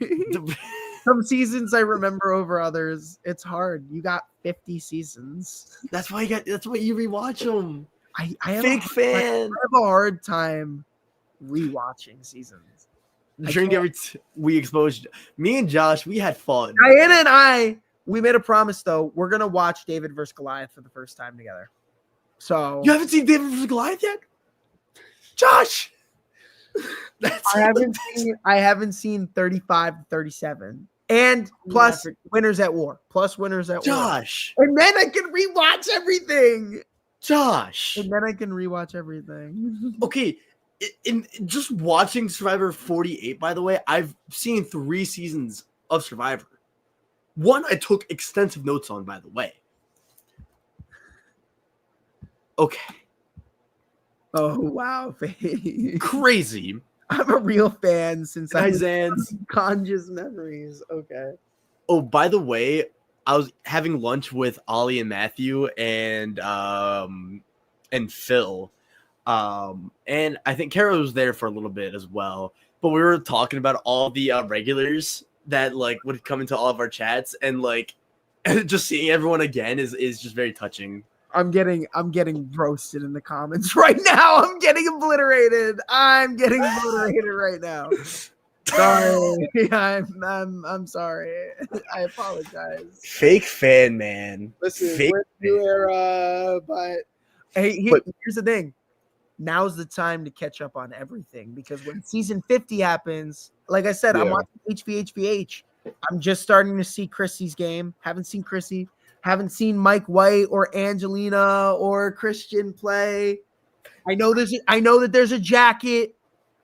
Some seasons I remember over others. It's hard. You got 50 seasons. That's why you rewatch them. I have Fake fan. I have a hard time rewatching seasons. We exposed me and Josh. We had fun. Diana and I, we made a promise though. We're gonna watch David versus Goliath for the first time together. So You haven't seen David vs. Goliath yet, Josh? I haven't seen 35 to 37. And plus Winners at War. Josh. And then I can rewatch everything. Josh. And then I can rewatch everything. Okay. In just watching Survivor 48, by the way, I've seen 3 seasons of Survivor. One I took extensive notes on, by the way. Okay. Oh, wow. Crazy. I'm a real fan since I was Zans. conscious memories. Okay. Oh, by the way, I was having lunch with Ollie and Matthew and Phil. And I think Kara was there for a little bit as well. But we were talking about all the regulars that like would come into all of our chats, and like just seeing everyone again is just very touching. I'm getting roasted in the comments right now. I'm getting obliterated right now. Sorry. I'm sorry. I apologize. Fake fan, man. Listen, Fake we're new era, but hey, here's the thing. Now's the time to catch up on everything, because when season 50 happens, like I said, I'm watching HVHVH. I'm just starting to see Chrissy's game. Haven't seen Chrissy. Haven't seen Mike White or Angelina or Christian play. I know that there's a jacket.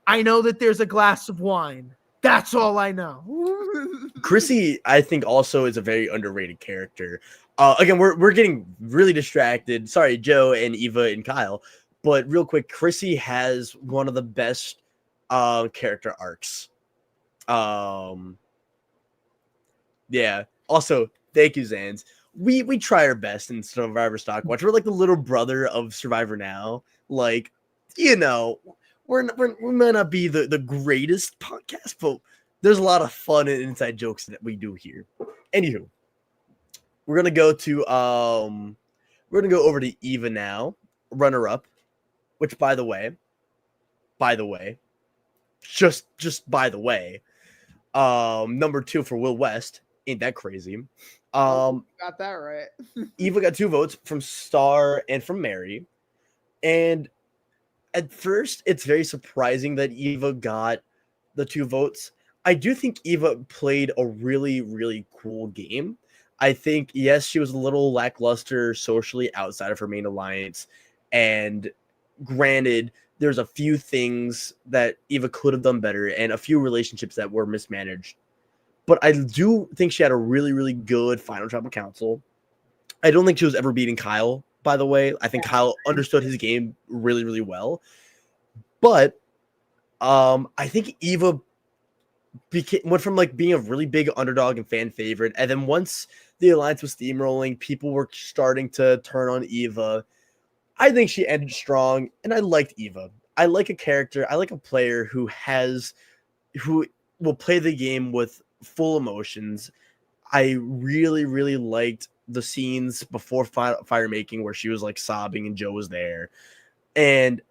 I know that there's a glass of wine. That's all I know. Chrissy, I think, also is a very underrated character. Again, we're getting really distracted. Sorry, Joe and Eva and Kyle. But real quick, Chrissy has one of the best character arcs. Yeah. Also, thank you, Zans. We try our best in Survivor Stockwatch. We're like the little brother of Survivor Now. Like, you know, we might not be the greatest podcast, but there's a lot of fun and inside jokes that we do here. Anywho, we're gonna go over to Eva now, runner up, which by the way, just by the way, number 2 for Will West. Ain't that crazy? Got that right. Eva got 2 votes from Star and from Mary. And at first, it's very surprising that Eva got the 2 votes. I do think Eva played a really, really cool game. I think, yes, she was a little lackluster socially outside of her main alliance. And granted, there's a few things that Eva could have done better and a few relationships that were mismanaged. But I do think she had a really, really good final tribal council. I don't think she was ever beating Kyle, by the way. I think Kyle understood his game really, really well. But I think Eva went from like being a really big underdog and fan favorite. And then once the alliance was steamrolling, people were starting to turn on Eva. I think she ended strong, and I liked Eva. I like a character. I like a player who will play the game with full emotions. I really, really liked the scenes before fire making where she was like sobbing and Joe was there. And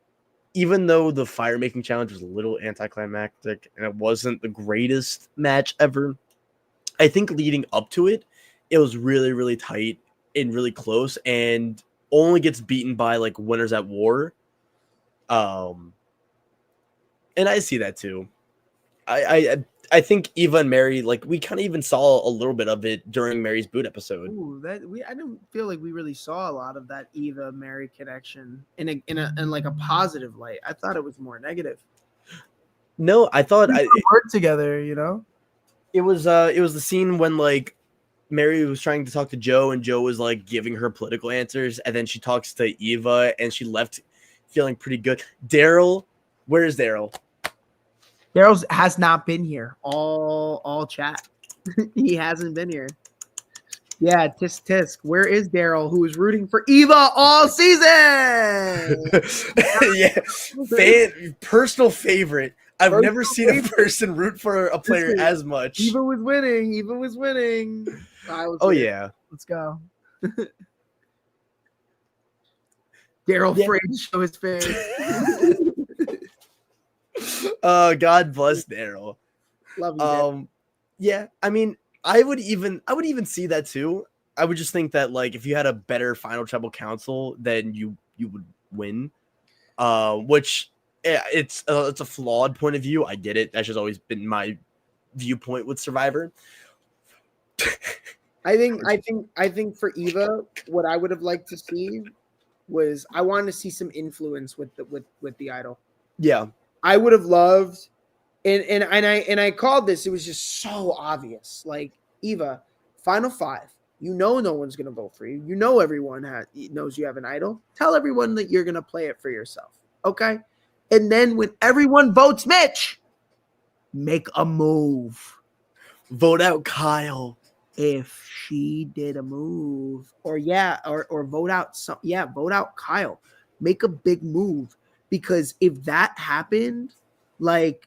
even though the fire making challenge was a little anticlimactic and it wasn't the greatest match ever, I think leading up to it, it was really, really tight and really close, and only gets beaten by like Winners at War. And I see that too. I think Eva and Mary, like, we kind of even saw a little bit of it during Mary's boot episode. Ooh, I don't feel like we really saw a lot of that Eva Mary connection in like a positive light. I thought it was more negative. No, I thought we worked together, you know. It was the scene when like Mary was trying to talk to Joe and Joe was like giving her political answers, and then she talks to Eva and she left feeling pretty good. Daryl, where is Daryl? Daryl has not been here all chat. He hasn't been here. Yeah, tisk tisk. Where is Daryl, who is rooting for Eva all season? Yeah, personal favorite. I've never seen a person root for a player as much. Eva was winning. Oh yeah, let's go. Daryl afraid to show his face. God bless Daryl. Love you, Daryl. Yeah, I mean, I would even see that too. I would just think that like if you had a better final tribal council, then you would win. Which it's a flawed point of view. I get it. That's just always been my viewpoint with Survivor. I think for Eva, what I would have liked to see was I wanted to see some influence with the idol. Yeah, I would have loved, and I called this. It was just so obvious. Like Eva, Final Five. You know no one's gonna vote for you. You know everyone knows you have an idol. Tell everyone that you're gonna play it for yourself. Okay, and then when everyone votes Mitch, make a move. vote out Kyle. If she did a move, or vote out Kyle. Make a big move, because if that happened, like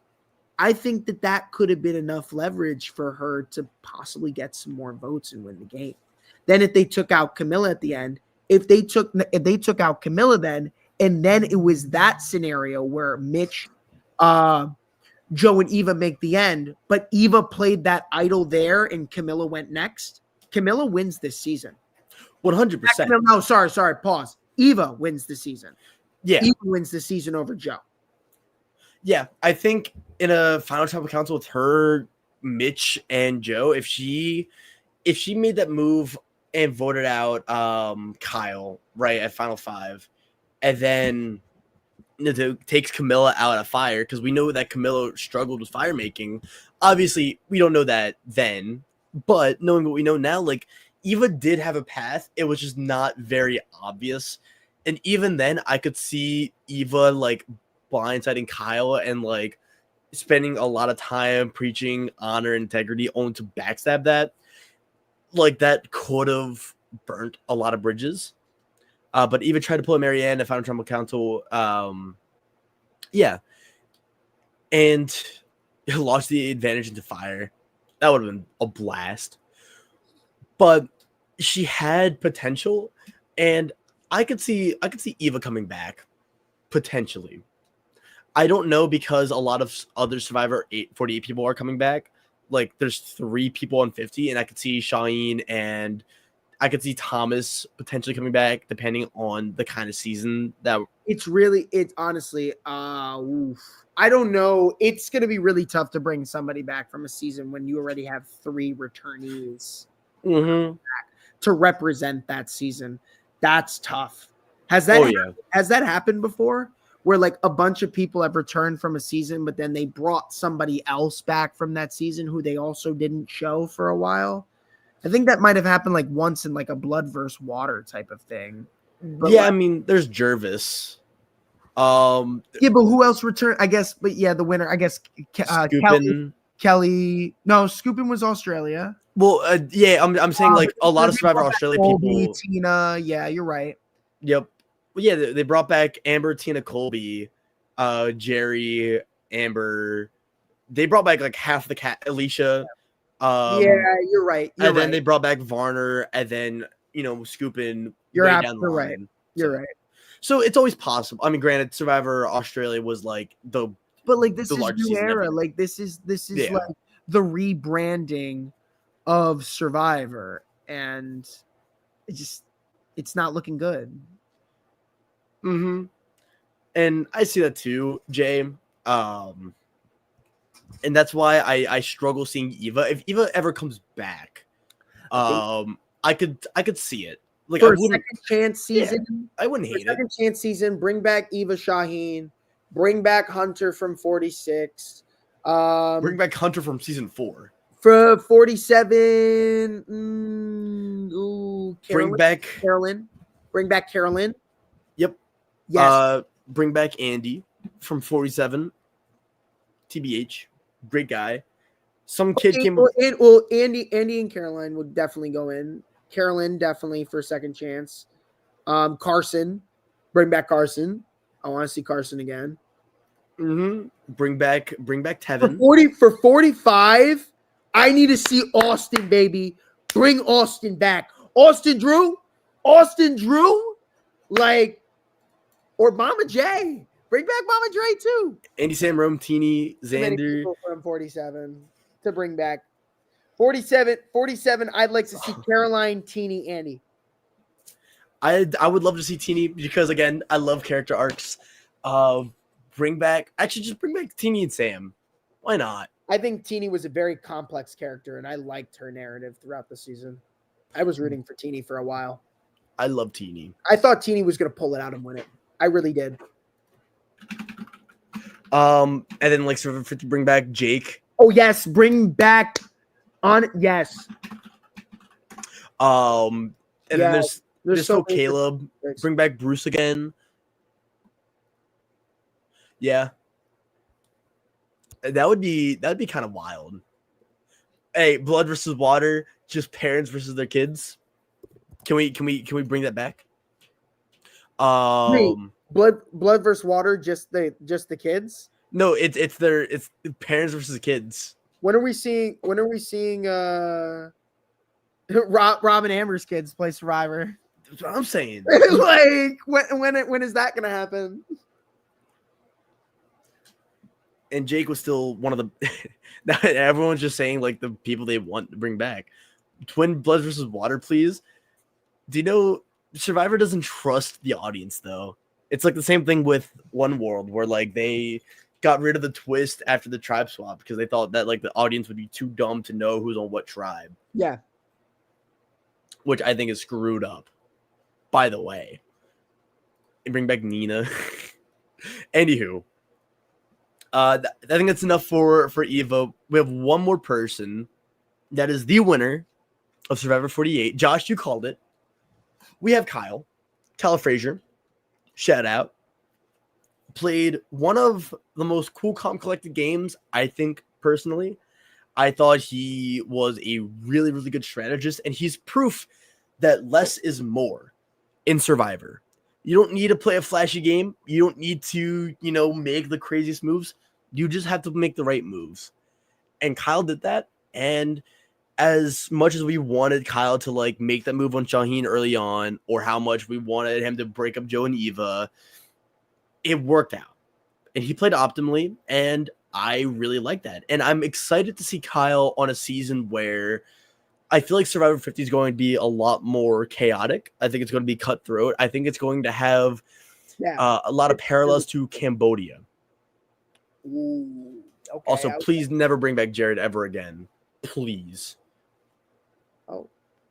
I think that could have been enough leverage for her to possibly get some more votes and win the game. Then if they took out Camilla at the end, if they took out Camilla then, and then it was that scenario where Mitch, Joe and Eva make the end, but Eva played that idol there and Camilla went next. Camilla wins this season. 100%. No, sorry, pause. Eva wins the season. Yeah. Eva wins the season over Joe. Yeah, I think in a final tribal council with her, Mitch, and Joe, if she made that move and voted out Kyle right at Final Five, and then takes Camilla out of fire, because we know that Camilla struggled with fire making. Obviously, we don't know that then, but knowing what we know now, like Eva did have a path. It was just not very obvious, and even then, I could see Eva like blindsiding Kyle and like spending a lot of time preaching honor and integrity only to backstab that. Like that could have burnt a lot of bridges. But Eva tried to pull a Marianne at Final Tribal Council. Yeah. And lost the advantage into fire. That would have been a blast. But she had potential, and I could see Eva coming back potentially. I don't know, because a lot of other Survivor 48 people are coming back. Like there's 3 people on 50, and I could see Shaheen and I could see Thomas potentially coming back, depending on the kind of season that it's honestly, I don't know. It's going to be really tough to bring somebody back from a season when you already have 3 returnees to represent that season. That's tough. Has that happened before? Where like a bunch of people have returned from a season, but then they brought somebody else back from that season who they also didn't show for a while. I think that might have happened like once in like a blood versus water type of thing. But yeah, like, I mean, there's Jervis. Yeah, but who else returned? I guess, but yeah, the winner, I guess, Kelly. No, Scoopin was Australia. Well, yeah, I'm saying like a lot of Survivor Australia people. Tina, yeah, you're right. Yep. Well, yeah, they brought back Amber, Tina, Colby, Jerry, Amber. They brought back like half the cat, Alicia. Yeah, you're right. Then they brought back Varner, and then Scoopin. You're absolutely right. You're right. So it's always possible. I mean, granted, Survivor Australia was like but like this is new era. Ever. Like this is like the rebranding of Survivor, and it's not looking good. Mm-hmm. And I see that too, Jay. And that's why I struggle seeing Eva. If Eva ever comes back, I could see it. Like for a second chance season, I wouldn't hate it. Second chance season, bring back Eva Shaheen, bring back Hunter from 46. Bring back Hunter from season 4. For 47, bring back Carolyn. Bring back Carolyn. Yep. Yes. Bring back Andy from 47. TBH. Great guy. Some kid came. Andy and Caroline would definitely go in. Carolyn definitely for a second chance. Carson. Bring back Carson. I want to see Carson again. Mm-hmm. Bring back Tevin. For 45, I need to see Austin, baby. Bring Austin back. Austin Drew. Like, Or Mama J. Bring back Mama J too. Andy Sam Rome, Teeny, Too many Xander. people from 47 to bring back. 47, I'd like to see Caroline, Teeny, Andy. I would love to see Teeny because again, I love character arcs. Bring back Teeny and Sam. Why not? I think Teeny was a very complex character, and I liked her narrative throughout the season. I was rooting for Teeny for a while. I love Teeny. I thought Teeny was going to pull it out and win it. I really did. And then like Survivor 50, bring back Jake. Oh yes, bring back on yes. And then there's so Caleb. Bring back Bruce again. Yeah. That would be kind of wild. Hey, blood versus water, just parents versus their kids. Can we bring that back? Blood versus water, just the kids? No, it's parents versus kids. When are we seeing Robin Amber's kids play Survivor? That's what I'm saying. Like when is that gonna happen? And Jake was still one of the everyone's just saying like the people they want to bring back. Twin blood versus water, please. Do you know Survivor doesn't trust the audience though? It's like the same thing with One World where like they got rid of the twist after the tribe swap because they thought that like the audience would be too dumb to know who's on what tribe. Yeah. Which I think is screwed up, by the way. And bring back Nina. Anywho. I think that's enough for Eva. We have one more person that is the winner of Survivor 48. Josh, you called it. We have Kyle Frazier. Shout out. Played one of the most cool, calm, collected games, I think, personally. I thought he was a really, really good strategist, and he's proof that less is more in Survivor. You don't need to play a flashy game. You don't need to, make the craziest moves. You just have to make the right moves. And Kyle did that. And as much as we wanted Kyle to like make that move on Shaheen early on, or how much we wanted him to break up Joe and Eva, it worked out. And he played optimally. And I really like that. And I'm excited to see Kyle on a season where I feel like Survivor 50 is going to be a lot more chaotic. I think it's going to be cutthroat. I think it's going to have a lot of parallels to Cambodia. Ooh, okay. Also, please never bring back Jared ever again. Please. Oh.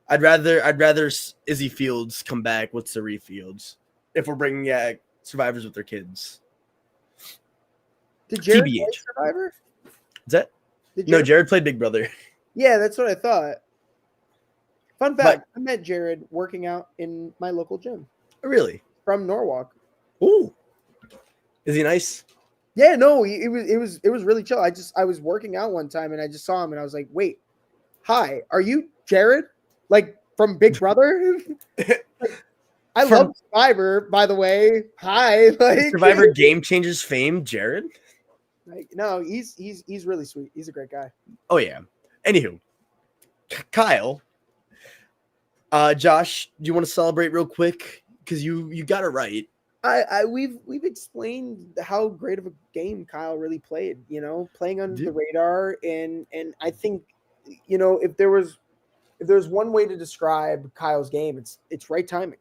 I'd rather Izzy Fields come back with Sari Fields if we're bringing back survivors with their kids. Did Jared play Survivor? Is that? No, Jared played Big Brother. Yeah, that's what I thought. Fun fact, I met Jared working out in my local gym. Really? From Norwalk. Ooh. Is he nice? Yeah, no, it was really chill. I was working out one time and I just saw him and I was like, wait, hi, are you Jared? Like from Big Brother? I love Survivor, by the way. Hi. Like Survivor Game Changers fame, Jared? Like, no, he's really sweet. He's a great guy. Oh yeah. Anywho, Kyle. Josh, do you want to celebrate real quick? Because you got it right. We've explained how great of a game Kyle really played, playing under the radar. And I think, if there was one way to describe Kyle's game, it's right timing.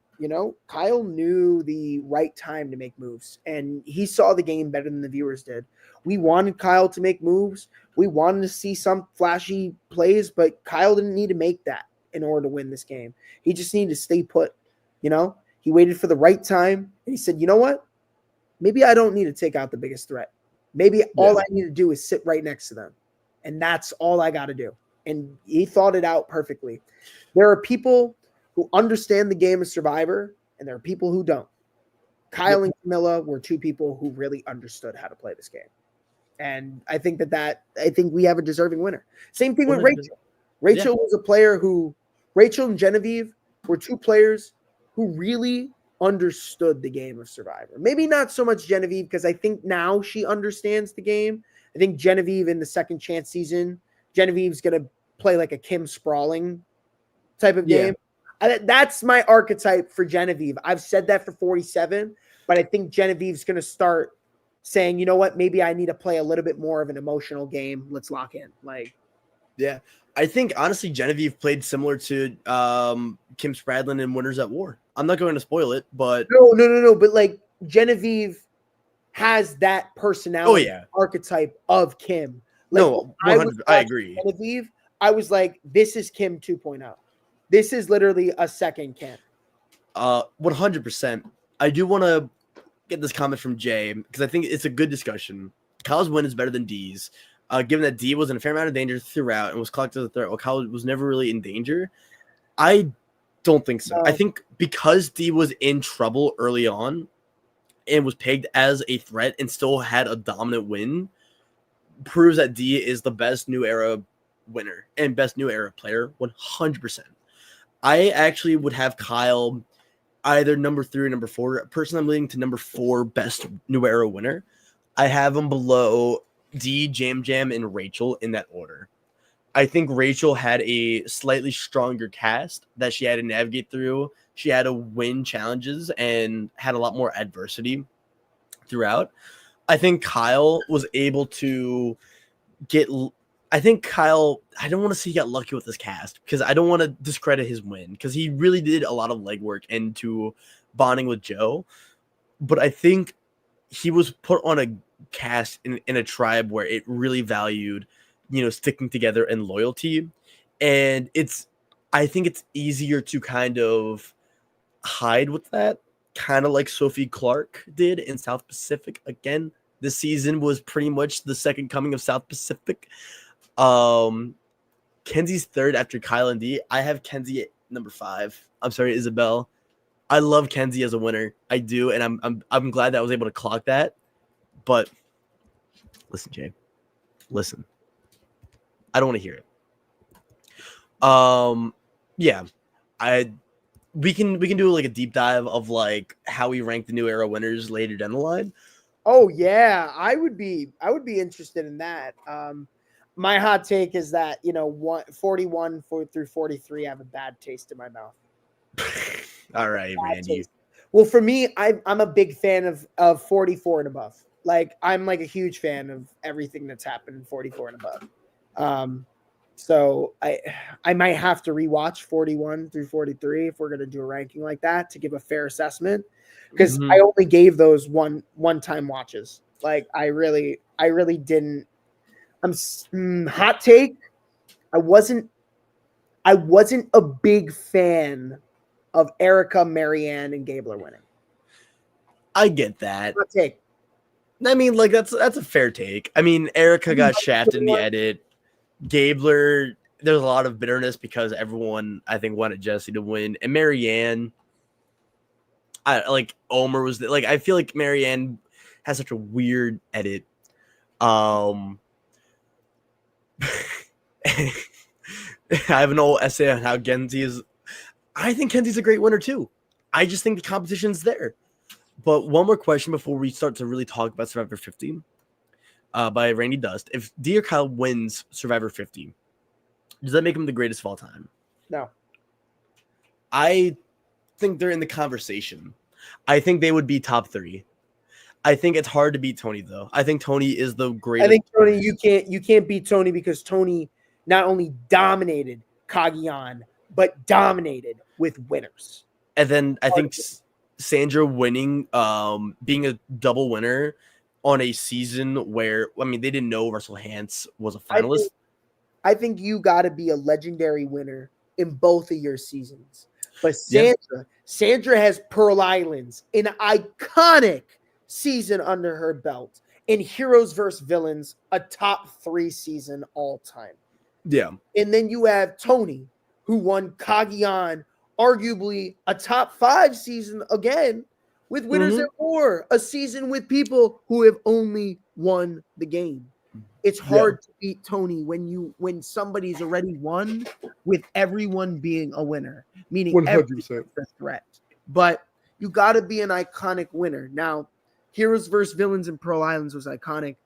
Kyle knew the right time to make moves, and he saw the game better than the viewers did. We wanted Kyle to make moves. We wanted to see some flashy plays, but Kyle didn't need to make that in order to win this game. He just needed to stay put, He waited for the right time, and he said, you know what? Maybe I don't need to take out the biggest threat. Maybe all I need to do is sit right next to them, and that's all I got to do. And he thought it out perfectly. There are people who understand the game of Survivor, and there are people who don't. Kyle and Camilla were two people who really understood how to play this game. And I think I think we have a deserving winner. Same thing with Rachel. Rachel was a player Rachel and Genevieve were two players who really understood the game of Survivor. Maybe not so much Genevieve, because I think now she understands the game. I think Genevieve in the second chance season, Genevieve's going to play like a Kim Sprawling type of game. That's my archetype for Genevieve. I've said that for 47, but I think Genevieve's going to start saying, you know what, maybe I need to play a little bit more of an emotional game. Let's lock in. Like, yeah, I think honestly Genevieve played similar to Kim Spradlin in Winners at War. I'm not going to spoil it, but no. But like Genevieve has that personality archetype of Kim. Like, no, 100. I agree. Genevieve, I was like, this is Kim 2.0. This is literally a second Kim. 100%. I do want to get this comment from Jay because I think it's a good discussion. Kyle's win is better than D's, given that D was in a fair amount of danger throughout and was clocked as a threat, while Kyle was never really in danger. I don't think so. I think because D was in trouble early on and was pegged as a threat and still had a dominant win, proves that D is the best new era winner and best new era player 100%. I actually would have Kyle either number 3 or number 4. Personally, I'm leading to number 4 best new era winner. I have him below D, Jam Jam, and Rachel in that order. I think Rachel had a slightly stronger cast that she had to navigate through. She had to win challenges and had a lot more adversity throughout. I think Kyle was able to get. I think Kyle, I don't want to say he got lucky with this cast because I don't want to discredit his win because he really did a lot of legwork into bonding with Joe. But I think he was put on a cast in a tribe where it really valued, sticking together and loyalty. And I think it's easier to kind of hide with that, kind of like Sophie Clark did in South Pacific. Again, this season was pretty much the second coming of South Pacific. Kenzie's third after Kyle and D. I have Kenzie at number 5. I'm sorry, Isabel. I love Kenzie as a winner. I do, and I'm glad that I was able to clock that. But listen, Jay. Listen. I don't want to hear it. Yeah. We can do like a deep dive of like how we rank the new era winners later down the line. Oh yeah, I would be interested in that. My hot take is that 41 through 43 have a bad taste in my mouth. All right, Randy. Well, for me, I'm a big fan of 44 and above. Like, I'm like a huge fan of everything that's happened in 44 and above. So I might have to rewatch 41 through 43 if we're gonna do a ranking like that to give a fair assessment. Because I only gave those one-time watches. Like, I really didn't. Hot take. I wasn't a big fan of Erica, Marianne, and Gabler winning. I get that. Hot take. I mean, like that's a fair take. I mean, Erica got shafted in the edit. Gabler, there's a lot of bitterness because everyone, I think, wanted Jesse to win, and Marianne. Omer was like, I feel like Marianne has such a weird edit. I have an old essay on how Kenzie is. I think Kenzie's a great winner too. I just think the competition's there. But one more question before we start to really talk about Survivor 50 by Randy Dust. If D or Kyle wins Survivor 50, does that make him the greatest of all time? No. I think they're in the conversation. I think they would be top 3. I think it's hard to beat Tony, though. I think Tony is the greatest. I think Tony, you can't beat Tony because Tony not only dominated Kagian, but dominated with winners. And then I think Sandra winning, being a double winner on a season where, I mean, they didn't know Russell Hantz was a finalist. I think you got to be a legendary winner in both of your seasons. But Sandra has Pearl Islands, an iconic season under her belt, and Heroes vs. Villains, a top 3 season all time. Yeah. And then you have Tony, who won Kagian, arguably a top 5 season again, with Winners at War, a season with people who have only won the game. It's hard to beat Tony when somebody's already won with everyone being a winner, meaning 100% a threat. But you got to be an iconic winner. Now, Heroes vs. Villains and Pearl Islands was iconic.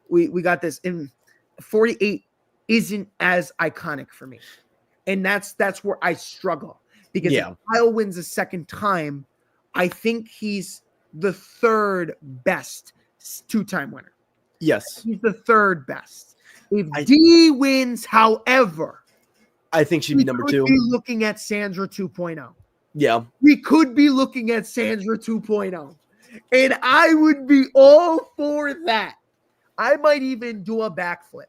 We got this. And 48 isn't as iconic for me. And that's where I struggle. Because if Kyle wins a second time, I think he's the third best two-time winner. Yes. He's the third best. If D wins, however, I think she'd be number 2. We could be looking at Sandra 2.0. Yeah. We could be looking at Sandra 2.0. And I would be all for that. I might even do a backflip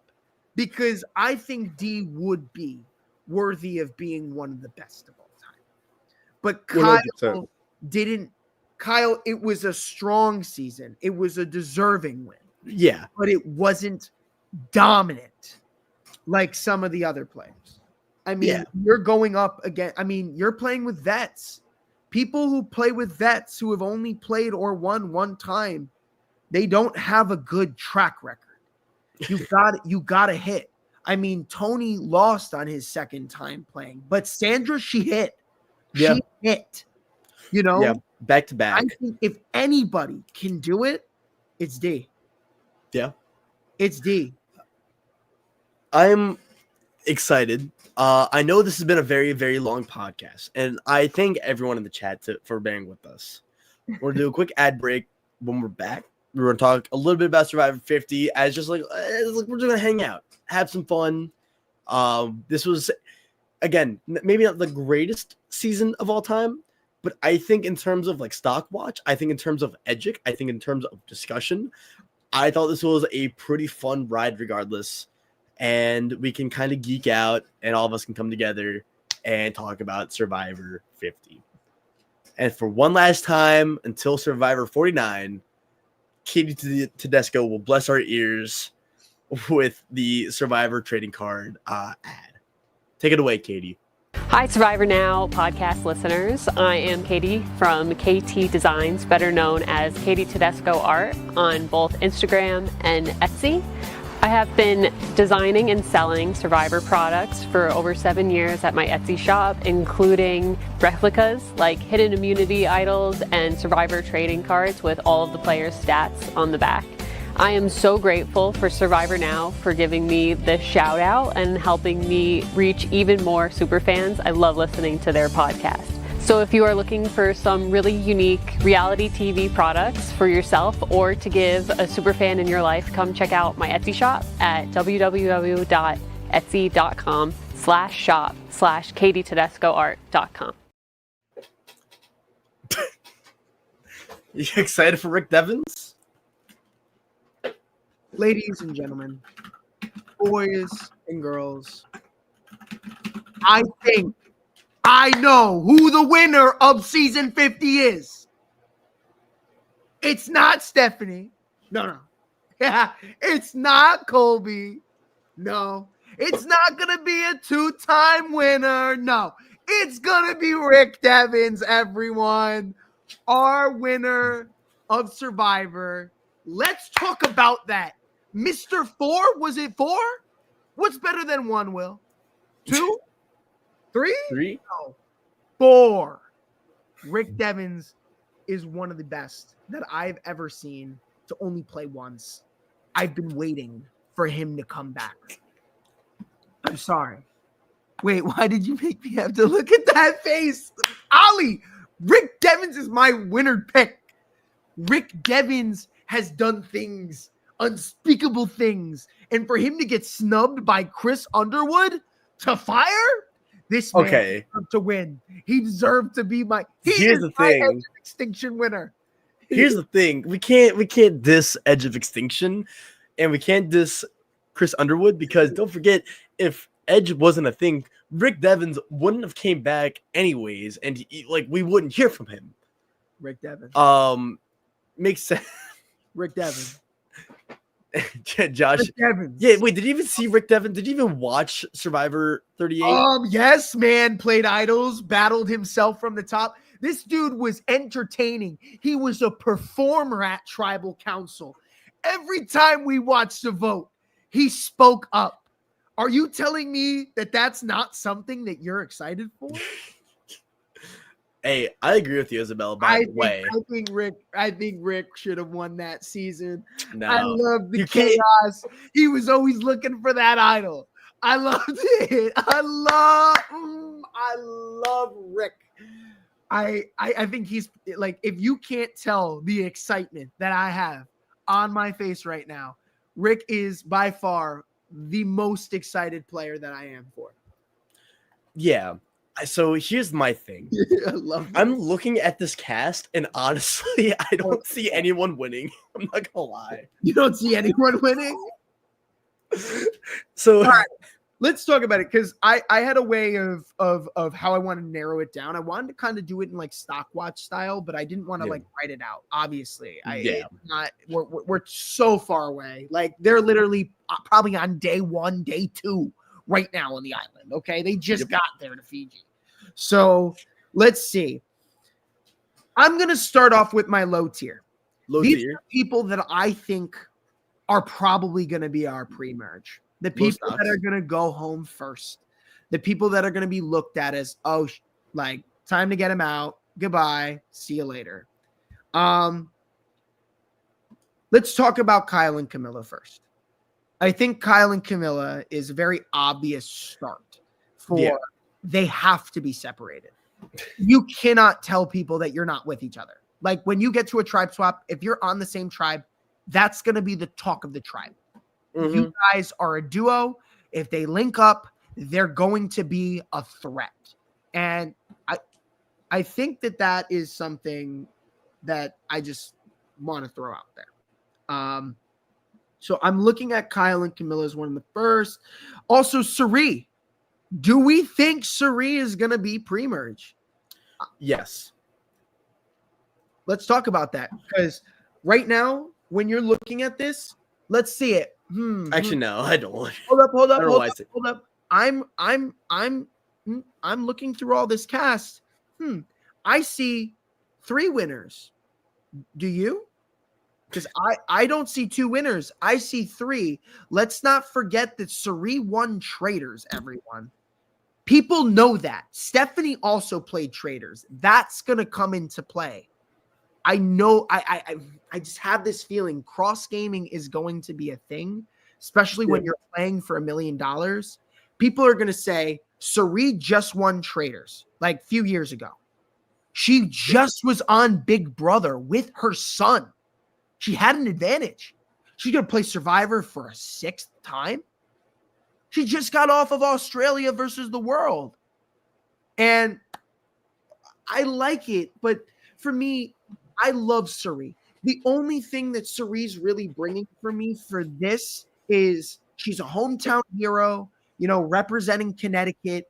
because I think D would be worthy of being one of the best of all time. But Kyle 100%. didn't. Kyle, it was a strong season. It was a deserving win. Yeah. But it wasn't dominant like some of the other players. I mean, you're going up again. I mean, you're playing with vets. People who play with vets who have only played or won one time, they don't have a good track record. You got to hit. I mean, Tony lost on his second time playing, but Sandra, she hit. Yeah. She hit. You know? Yeah, back to back. I think if anybody can do it, it's D. Yeah. It's D. I'm excited. I know this has been a very, very long podcast, and I thank everyone in the chat for bearing with us. We're going to do a quick ad break. When we're back, we're going to talk a little bit about Survivor 50 as just like we're just going to hang out, have some fun. This was, again, maybe not the greatest season of all time, but I think in terms of like Stockwatch, I think in terms of Edgic, I think in terms of discussion, I thought this was a pretty fun ride regardless. And we can kind of geek out and all of us can come together and talk about Survivor 50. And for one last time until Survivor 49, Katie Tedesco will bless our ears with the Survivor trading card ad. Take it away, Katie. Hi, Survivor Now podcast listeners. I am Katie from KT Designs, better known as Katie Tedesco Art on both Instagram and Etsy. I have been designing and selling Survivor products for over 7 years at my Etsy shop, including replicas like hidden immunity idols and Survivor trading cards with all of the players' stats on the back. I am so grateful for Survivor Now for giving me this shout out and helping me reach even more super fans. I love listening to their podcast. So if you are looking for some really unique reality TV products for yourself or to give a super fan in your life, come check out my Etsy shop at www.etsy.com/shop/KatieTedescoArt.com. You excited for Rick Devens? Ladies and gentlemen, boys and girls, I think I know who the winner of season 50 is. It's not Stephanie. No. Yeah, it's not Colby. No. It's not going to be a 2-time winner. No. It's going to be Rick Devens, everyone. Our winner of Survivor. Let's talk about that. Mr. 4, was it 4? What's better than 1, Will? 2? 3? 3? No. 4. Rick Devens is one of the best that I've ever seen to only play once. I've been waiting for him to come back. I'm sorry. Wait, why did you make me have to look at that face? Ollie, Rick Devens is my winner pick. Rick Devens has done things, unspeakable things. And for him to get snubbed by Chris Underwood to fire? This man deserved to win. He deserved to be my. Here's the thing. Edge of Extinction winner. Here's the thing. We can't diss Edge of Extinction, and we can't diss Chris Underwood because don't forget, if Edge wasn't a thing, Rick Devens wouldn't have came back anyways, and we wouldn't hear from him. Rick Devens. Makes sense. Rick Devens. Josh. Rick Devens. Yeah, wait, did you even see Rick Devens? Did you even watch Survivor 38? Yes, man. Played idols, battled himself from the top. This dude was entertaining. He was a performer at Tribal Council. Every time we watched the vote, he spoke up. Are you telling me that that's not something that you're excited for? Hey, I agree with you, Isabella, by the way. I think Rick should have won that season. No, I love the chaos. He was always looking for that idol. I loved it. I love Rick. I think he's like, if you can't tell the excitement that I have on my face right now, Rick is by far the most excited player that I am for. Yeah. So here's my thing. I love that. I'm looking at this cast, and honestly, I don't see anyone winning. I'm not gonna lie. You don't see anyone winning? So All right, let's talk about it, because I had a way of how I want to narrow it down. I wanted to kind of do it in like Stockwatch style, but I didn't want to like write it out. Obviously, we're so far away. Like they're literally probably on day 1, day 2 right now on the island. Okay, they just got there to Fiji. So let's see. I'm gonna start off with my low tier. These are people that I think are probably going to be our pre-merge. The people that are going to go home first. The people that are going to be looked at as, oh, like, time to get him out. Goodbye. See you later. Let's talk about Kyle and Camilla first. I think Kyle and Camilla is a very obvious start for they have to be separated. You cannot tell people that you're not with each other. Like when you get to a tribe swap, if you're on the same tribe, that's going to be the talk of the tribe. You guys are a duo. If they link up, they're going to be a threat. And I think that is something that I just want to throw out there. So I'm looking at Kyle and Camilla as one of the first. Also, Suri. Do we think Suri is going to be pre-merge? Yes. Let's talk about that, because right now, when you're looking at this, let's see it. Actually, no, I don't. Hold up. I'm looking through all this cast. I see 3 winners. Do you? Because I don't see 2 winners. I see 3. Let's not forget that Suri won Traders, everyone. People know that. Stephanie also played Traders. That's going to come into play. I know I just have this feeling cross gaming is going to be a thing, especially when you're playing for $1 million. People are going to say, Suri just won Traders like a few years ago. She just was on Big Brother with her son. She had an advantage. She's going to play Survivor for a 6th time. She just got off of Australia versus the world. And I like it, but for me, I love Suri. The only thing that Suri's really bringing for me for this is she's a hometown hero, representing Connecticut.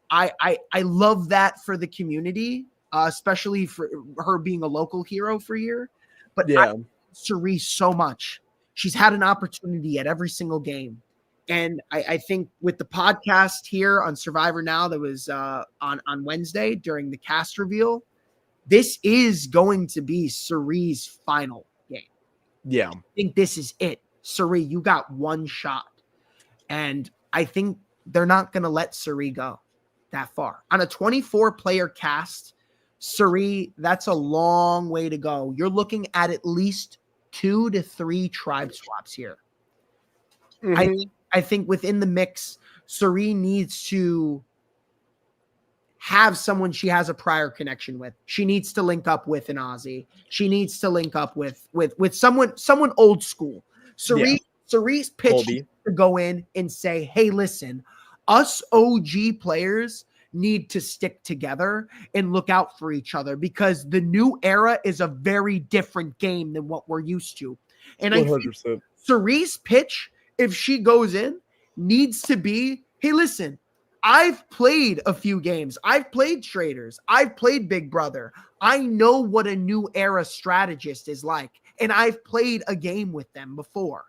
I love that for the community, especially for her being a local hero for a year. But I love Suri so much. She's had an opportunity at every single game. And I think with the podcast here on Survivor Now that was on Wednesday during the cast reveal, this is going to be Suri's final game. Yeah. I think this is it. Suri, you got one shot. And I think they're not going to let Suri go that far. On a 24-player cast, Suri, that's a long way to go. You're looking at least 2 to 3 tribe swaps here. I think within the mix, Suri needs to have someone she has a prior connection with. She needs to link up with an Aussie. She needs to link up with someone old school. Suri's pitch to go in and say, hey, listen, us OG players need to stick together and look out for each other, because the new era is a very different game than what we're used to. And 100%. I think Suri's pitch, if she goes in, needs to be, hey, listen, I've played a few games. I've played Traders. I've played Big Brother. I know what a new era strategist is like, and I've played a game with them before.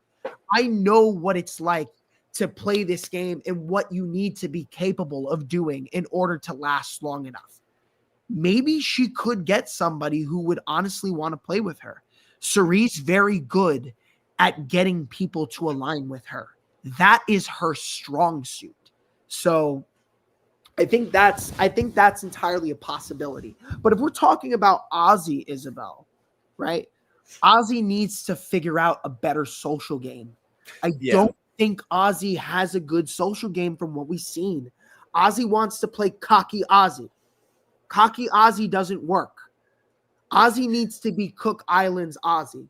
I know what it's like to play this game and what you need to be capable of doing in order to last long enough. Maybe she could get somebody who would honestly want to play with her. Suri's very good at getting people to align with her. That is her strong suit. So I think that's entirely a possibility. But if we're talking about Ozzy Isabel, right? Ozzy needs to figure out a better social game. I don't think Ozzy has a good social game from what we've seen. Ozzy wants to play cocky Ozzy. Cocky Ozzy doesn't work. Ozzy needs to be Cook Islands Ozzy.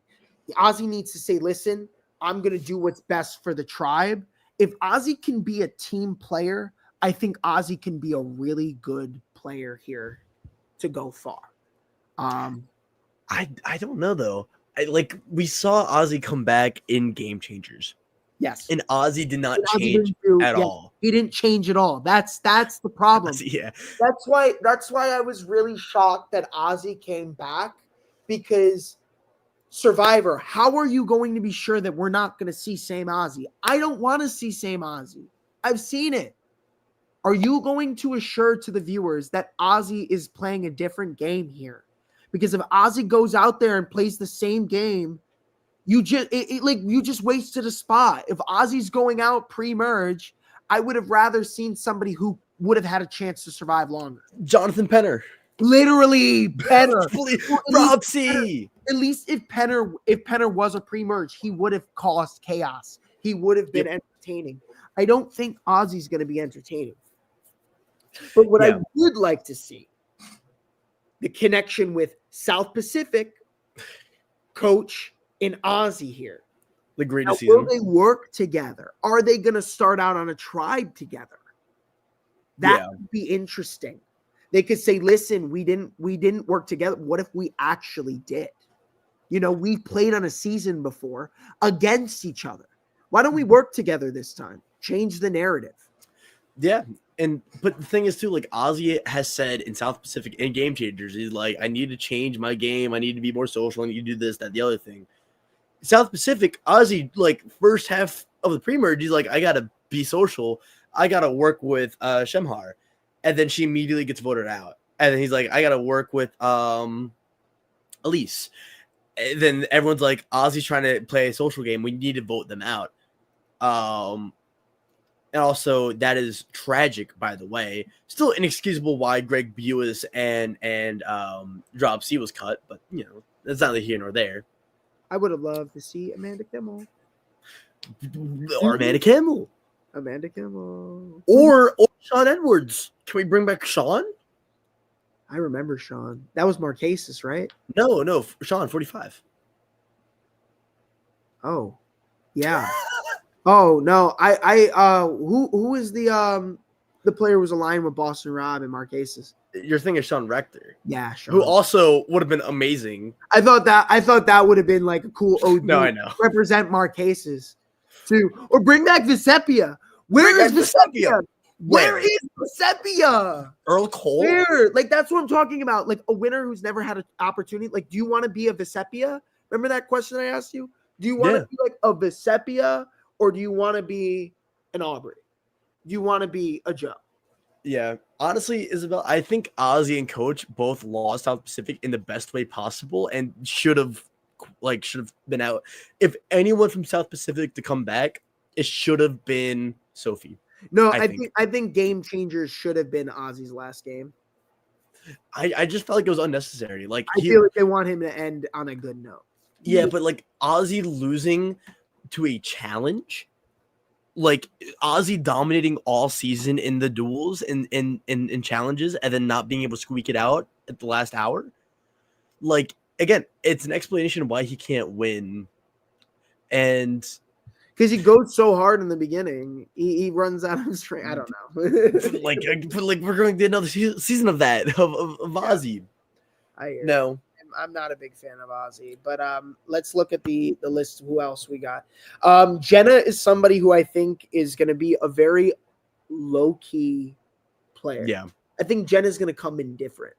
Ozzy needs to say, listen, I'm going to do what's best for the tribe. If Ozzy can be a team player, I think Ozzy can be a really good player here to go far. I don't know though. We saw Ozzy come back in Game Changers. Yes. And Ozzy did not Ozzy change at all. He didn't change at all. That's the problem. Yeah. That's why I was really shocked that Ozzy came back, because Survivor, how are you going to be sure that we're not going to see same Ozzy? I don't want to see same Ozzy. I've seen it. Are you going to assure to the viewers that Ozzy is playing a different game here? Because if Ozzy goes out there and plays the same game, you just wasted a spot. If Ozzy's going out pre-merge, I would have rather seen somebody who would have had a chance to survive longer. Jonathan Penner. Literally, Penner. Rob C. At least if Penner was a pre-merge, he would have caused chaos. He would have been entertaining. I don't think Ozzy's going to be entertaining. But what I would like to see, the connection with South Pacific, Coach, and Ozzy here. The greatest now, season. will they work together? Are they going to start out on a tribe together? That would be interesting. They could say, listen, we didn't work together. What if we actually did? We played on a season before against each other. Why don't we work together this time? Change the narrative. Yeah. But the thing is too, Ozzy has said in South Pacific and Game Changers, he's like, I need to change my game. I need to be more social. I need to do this, that, the other thing. South Pacific, Ozzy, first half of the pre-merge, he's like, I got to be social. I got to work with Shemhar. And then she immediately gets voted out. And then he's like, I got to work with Elise. And then everyone's like, Ozzy's trying to play a social game. We need to vote them out. And also, that is tragic, by the way. Still inexcusable why Greg Buis and Drop C was cut. But, that's neither here nor there. I would have loved to see Amanda Kimmel. Or Amanda Kimmel. Amanda Kimmel. Or Sean Edwards. Can we bring back Sean? I remember Sean. That was Marquesas, right? No, Sean, 45. Oh, yeah. Oh no, who is the player who was aligned with Boston Rob and Marquesas? You're thinking of Sean Rector. Yeah, Sean. Who also would have been amazing. I thought that would have been like a cool OD. No, I know. Represent Marquesas too, or bring back Visepia. Where is Visepia? Where is Visepia? Earl Cole? Where? That's what I'm talking about. A winner who's never had an opportunity. Do you want to be a Visepia? Remember that question I asked you? Do you want to be a Visepia, or do you want to be an Aubrey? Do you want to be a Joe? Yeah. Honestly, Isabel, I think Ozzy and Coach both lost South Pacific in the best way possible and should have been out. If anyone from South Pacific to come back, it should have been Sophie. No, I think Game Changers should have been Ozzy's last game. I just felt like it was unnecessary. I feel like they want him to end on a good note. Yeah, but Ozzy losing to a challenge, Ozzy dominating all season in the duels and in challenges, and then not being able to squeak it out at the last hour. Again, it's an explanation of why he can't win. And because he goes so hard in the beginning, he runs out of strength. I don't know. We're going to another season of that of Ozzy. I hear no. I'm not a big fan of Ozzy, but let's look at the list of who else we got. Jenna is somebody who I think is going to be a very low-key player. Yeah. I think Jenna's going to come in different.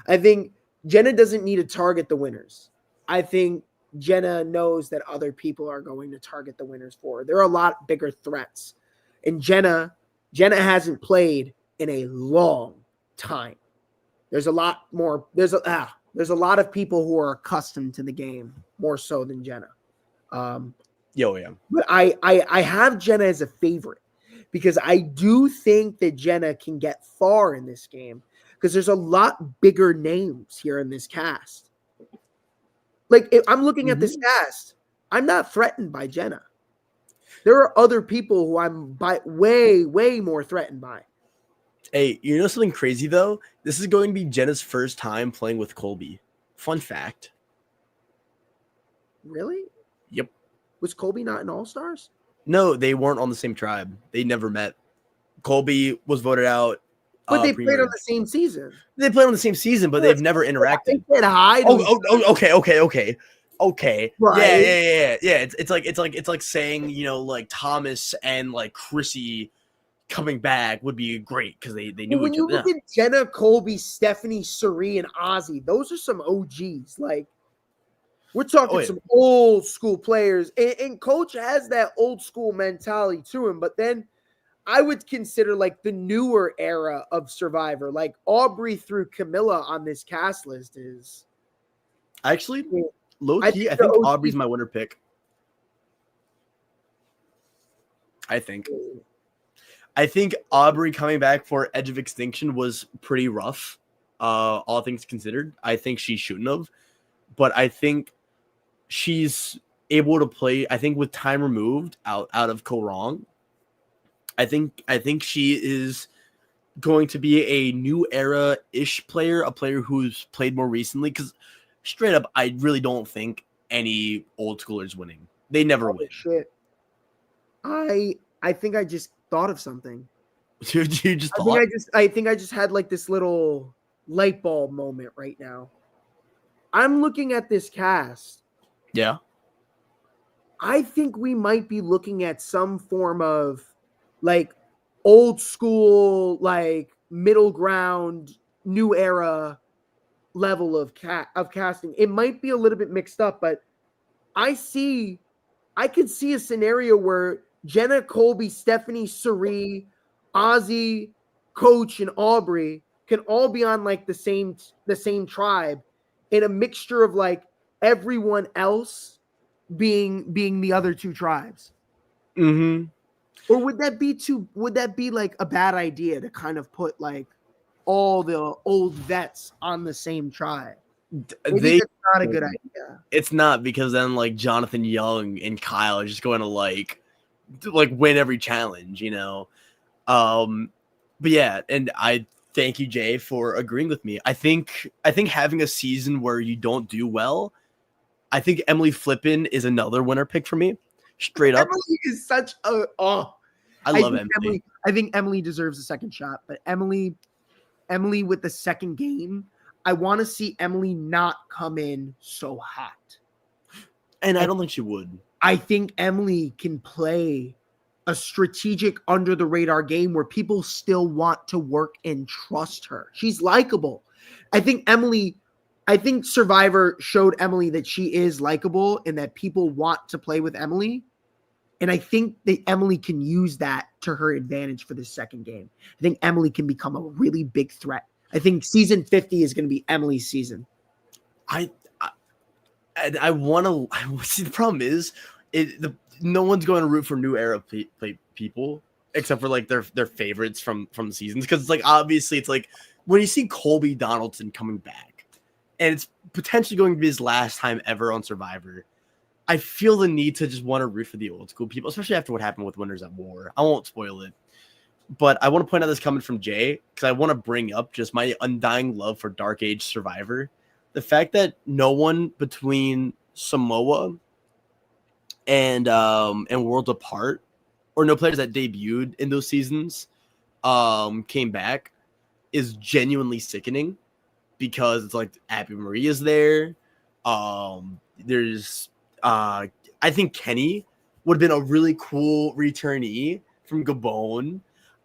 I think Jenna doesn't need to target the winners. I think Jenna knows that other people are going to target the winners for her. There are a lot bigger threats. And Jenna hasn't played in a long time. There's a lot more. There's a lot of people who are accustomed to the game more so than Jenna. Yeah. But I have Jenna as a favorite because I do think that Jenna can get far in this game because there's a lot bigger names here in this cast. If I'm looking at this cast, I'm not threatened by Jenna. There are other people who I'm way more threatened by. Hey, you know something crazy though? This is going to be Jenna's first time playing with Colby. Fun fact. Really? Yep. Was Colby not in All Stars? No, they weren't on the same tribe. They never met. Colby was voted out. But they played on pre-merge. the same season. They played on the same season, but they've never interacted. They said hi. Okay. Right. Yeah. It's like saying, you know, like Thomas and like Chrissy coming back would be great because they knew When each you other. look at Jenna, Colby, Stephanie, Suri, and Ozzy, those are some OGs. Like, we're talking some old school players. And Coach has that old school mentality to him. But then I would consider like the newer era of Survivor, like Aubrey through Camilla on this cast list is Actually, low I key, think I think the OG Aubrey's my winner pick. I think Aubrey coming back for Edge of Extinction was pretty rough. All things considered, I think she shouldn't have, but I think she's able to play. I think with time removed out of Korong, I think she is going to be a new era ish player, a player who's played more recently. Because straight up, I really don't think any old schoolers winning. They never win. Shit. I think I just thought of something. You just thought? I think I just had like this little light bulb moment right now. I'm looking at this cast. Yeah. I think we might be looking at some form of like old school, like middle ground, new era level of casting. It might be a little bit mixed up, but I could see a scenario where Jenna, Colby, Stephanie, Suri, Ozzy, Coach, and Aubrey can all be on like the same tribe in a mixture of like everyone else being the other two tribes. Mm-hmm. Or would that be like a bad idea to kind of put like all the old vets on the same tribe? Maybe that's not a good idea. It's not, because then like Jonathan Young and Kyle are just going to like win every challenge, you know. But yeah, and I thank you, Jay, for agreeing with me. I think having a season where you don't do well, I think Emily Flippin is another winner pick for me. Straight up. Emily is such a I love Emily. I think Emily deserves a second shot, but Emily with the second game, I want to see Emily not come in so hot. And I don't think she would. I think Emily can play a strategic under the radar game where people still want to work and trust her. She's likable. I think Survivor showed Emily that she is likable and that people want to play with Emily. And I think that Emily can use that to her advantage for the second game. I think Emily can become a really big threat. I think season 50 is going to be Emily's season. I want to see. The problem is, no one's going to root for new era people except for like their favorites from the seasons, because it's like obviously it's like when you see Colby Donaldson coming back and it's potentially going to be his last time ever on Survivor, I feel the need to just want to root for the old school people, especially after what happened with Winners at War. I won't spoil it, but I want to point out this coming from Jay because I want to bring up just my undying love for Dark Age Survivor. The fact that no one between Samoa and Worlds Apart, or no players that debuted in those seasons came back, is genuinely sickening, because it's like Abby Marie is there. There's I think Kenny would have been a really cool returnee from Gabon.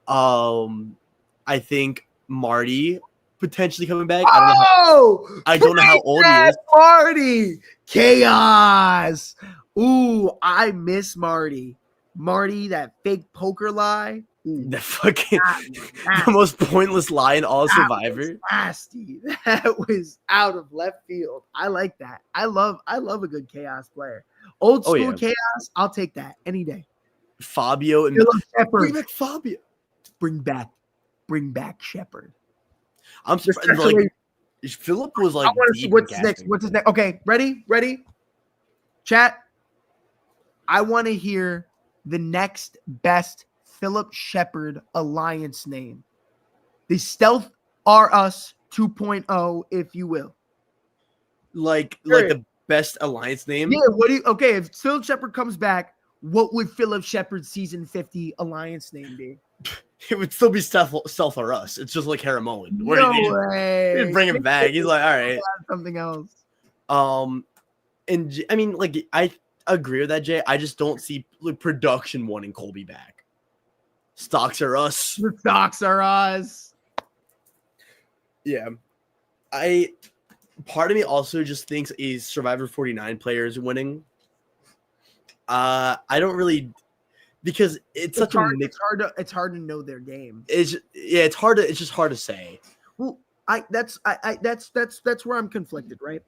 I think Marty potentially coming back. I don't know how old he is. Marty! Chaos! Ooh, I miss Marty. Marty, that fake poker lie. The fucking the most pointless lie in all Survivor. Nasty. That was out of left field. I like that. I love a good chaos player. Old school chaos, I'll take that any day. Fabio and Shepard. Bring back Fabio. Bring back Shepard. I'm surprised. Like Philip was like. I want to see what's next. What's his next? Okay, ready? Chat. I want to hear the next best Philip Shepard alliance name. The Stealth are Us 2.0, if you will. Like Sure. the best alliance name. Yeah, okay, if Philip Shepard comes back, what would Philip Shepard's season 50 alliance name be? It would still be Stealth or Us. It's just like Haramoan. No way. You bring him back. He's like, all right. Something else. And I mean, like, I agree with that, Jay. I just don't see production wanting Colby back. Stocks are Us. The Stocks are Us. Yeah. Part of me also just thinks a Survivor 49 player is winning. I don't really, because it's such hard, a it's hard to know their game. It's just hard to say. Well, that's where I'm conflicted, right?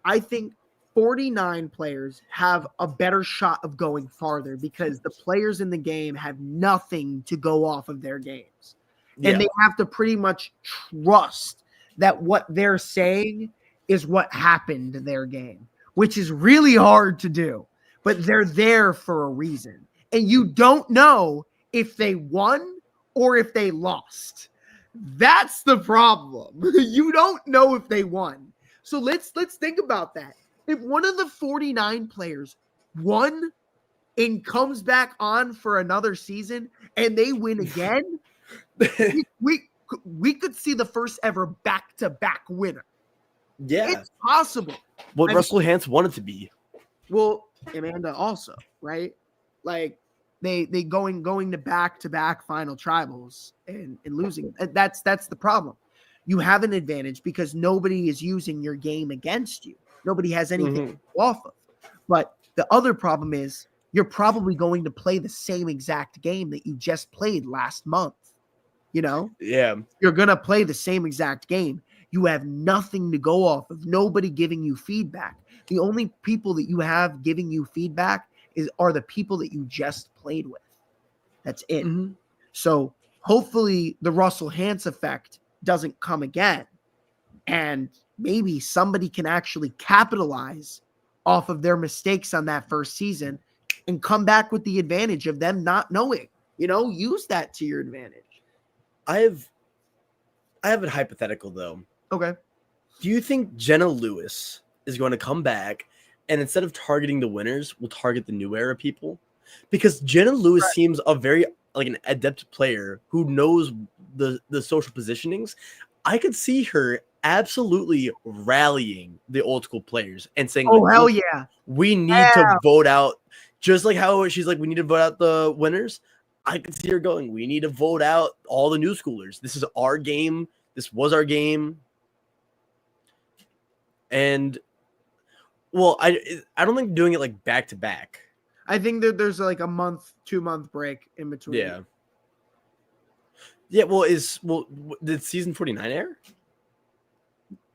I think 49 players have a better shot of going farther because the players in the game have nothing to go off of their games. And they have to pretty much trust that what they're saying is what happened to their game, which is really hard to do. But they're there for a reason. And you don't know if they won or if they lost. That's the problem. You don't know if they won. So let's think about that. If one of the 49 players won and comes back on for another season and they win again, we could see the first ever back-to-back winner. Yeah. It's possible. What Russell Hantz wanted to be. Well, Amanda also, right? Like they going to back-to-back final tribals and losing. That's the problem. You have an advantage because nobody is using your game against you. Nobody has anything to go off of. But the other problem is you're probably going to play the same exact game that you just played last month. You know? Yeah. You're going to play the same exact game. You have nothing to go off of. Nobody giving you feedback. The only people that you have giving you feedback are the people that you just played with. That's it. Mm-hmm. So hopefully the Russell Hantz effect doesn't come again. And maybe somebody can actually capitalize off of their mistakes on that first season and come back with the advantage of them not knowing. You know, use that to your advantage. I have a hypothetical though. Okay. Do you think Jenna Lewis is going to come back and instead of targeting the winners, will target the new era people? Because Jenna Lewis seems a very like an adept player who knows the social positionings. I could see her absolutely rallying the old school players and saying, "Oh hell yeah, we need to vote out." Just like how she's like, "We need to vote out the winners." I can see her going, "We need to vote out all the new schoolers. This is our game. This was our game." And well, I don't think doing it like back to back. I think that there's like a 2-month break in between. Yeah. Yeah. Well, did season 49 air?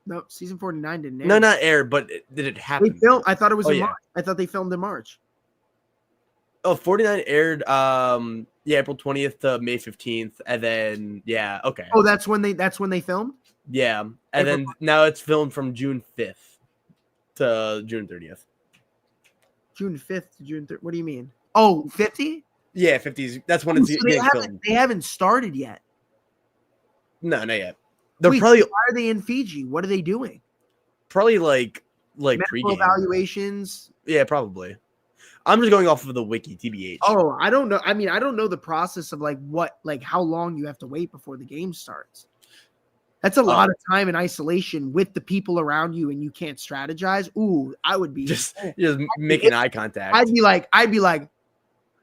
No, season 49 didn't air. No, not air, but did it happen? I thought it was in March. I thought they filmed in March. Oh, 49 aired April 20th to May 15th, and then okay. Oh, that's when they filmed? Yeah. And then now it's filmed from June 5th to June 30th. June 5th to June 30th. What do you mean? Oh, 50? Yeah, 50s. That's when it's getting filmed. They haven't started yet. No, not yet. Why are they in Fiji? What are they doing? Probably like medical pregame evaluations. Yeah, probably. I'm just going off of the wiki, TBH. Oh, I don't know. I mean, I don't know the process of how long you have to wait before the game starts. That's a lot of time in isolation with the people around you, and you can't strategize. Ooh, I would be just making eye contact. I'd be like,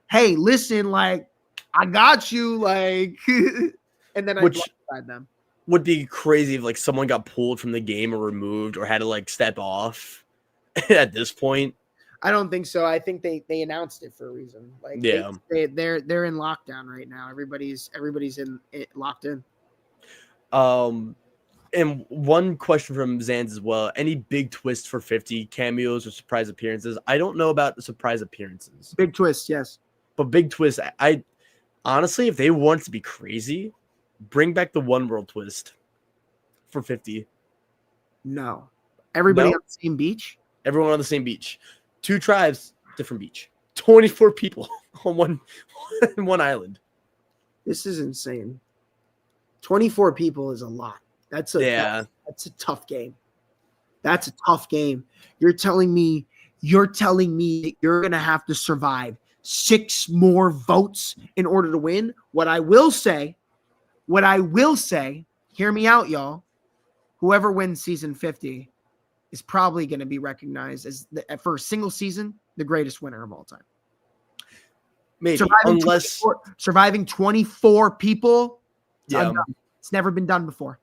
hey, listen, like, I got you, like, and then I'd blindside them. Would be crazy if like someone got pulled from the game or removed or had to like step off at this point. I don't think so. I think they announced it for a reason. Like, yeah, they're in lockdown right now. Everybody's locked in. And one question from Zans as well. Any big twists for 50 cameos or surprise appearances? I don't know about the surprise appearances. Big twist, yes. But big twist, I honestly, if they want to be crazy, bring back the one world twist for 50. No. Everybody on the same beach? Everyone on the same beach. 2 tribes, different beach. 24 people on one island. This is insane. 24 people is a lot. That's a tough game. That's a tough game. You're telling me that you're going to have to survive 6 more votes in order to win. What I will say, hear me out, y'all. Whoever wins season 50 is probably going to be recognized as, for a single season, the greatest winner of all time. Maybe, surviving 24 people. Yeah. It's never been done before.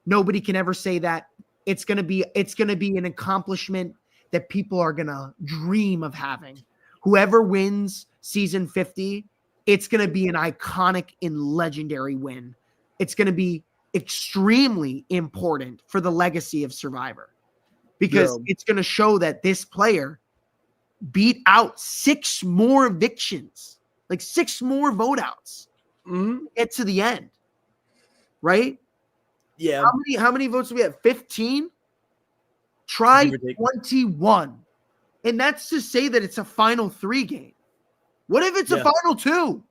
Nobody can ever say that. It's gonna be an accomplishment that people are gonna dream of having. Whoever wins season 50, it's gonna be an iconic and legendary win. It's gonna be extremely important for the legacy of Survivor, because it's gonna show that this player beat out 6 more evictions, like 6 more vote outs to get to the end. Right? Yeah. How many votes do we have? 15? Try 21. And that's to say that it's a final 3 game. What if it's a final 2?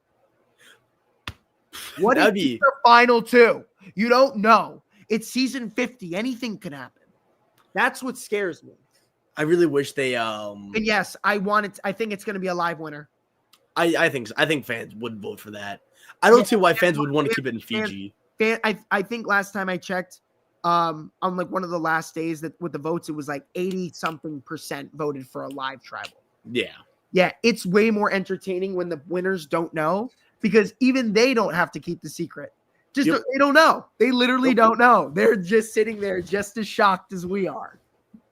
What if it's a final 2? You don't know. It's season 50. Anything can happen. That's what scares me. I really wish they And yes, I think it's going to be a live winner. I think so. I think fans would vote for that. I don't see why fans would want to keep it in Fiji. I think last time I checked, on like one of the last days that with the votes, it was like 80-something% voted for a live tribal. Yeah. Yeah, it's way more entertaining when the winners don't know, because even they don't have to keep the secret. They don't know. They literally don't know. They're just sitting there just as shocked as we are.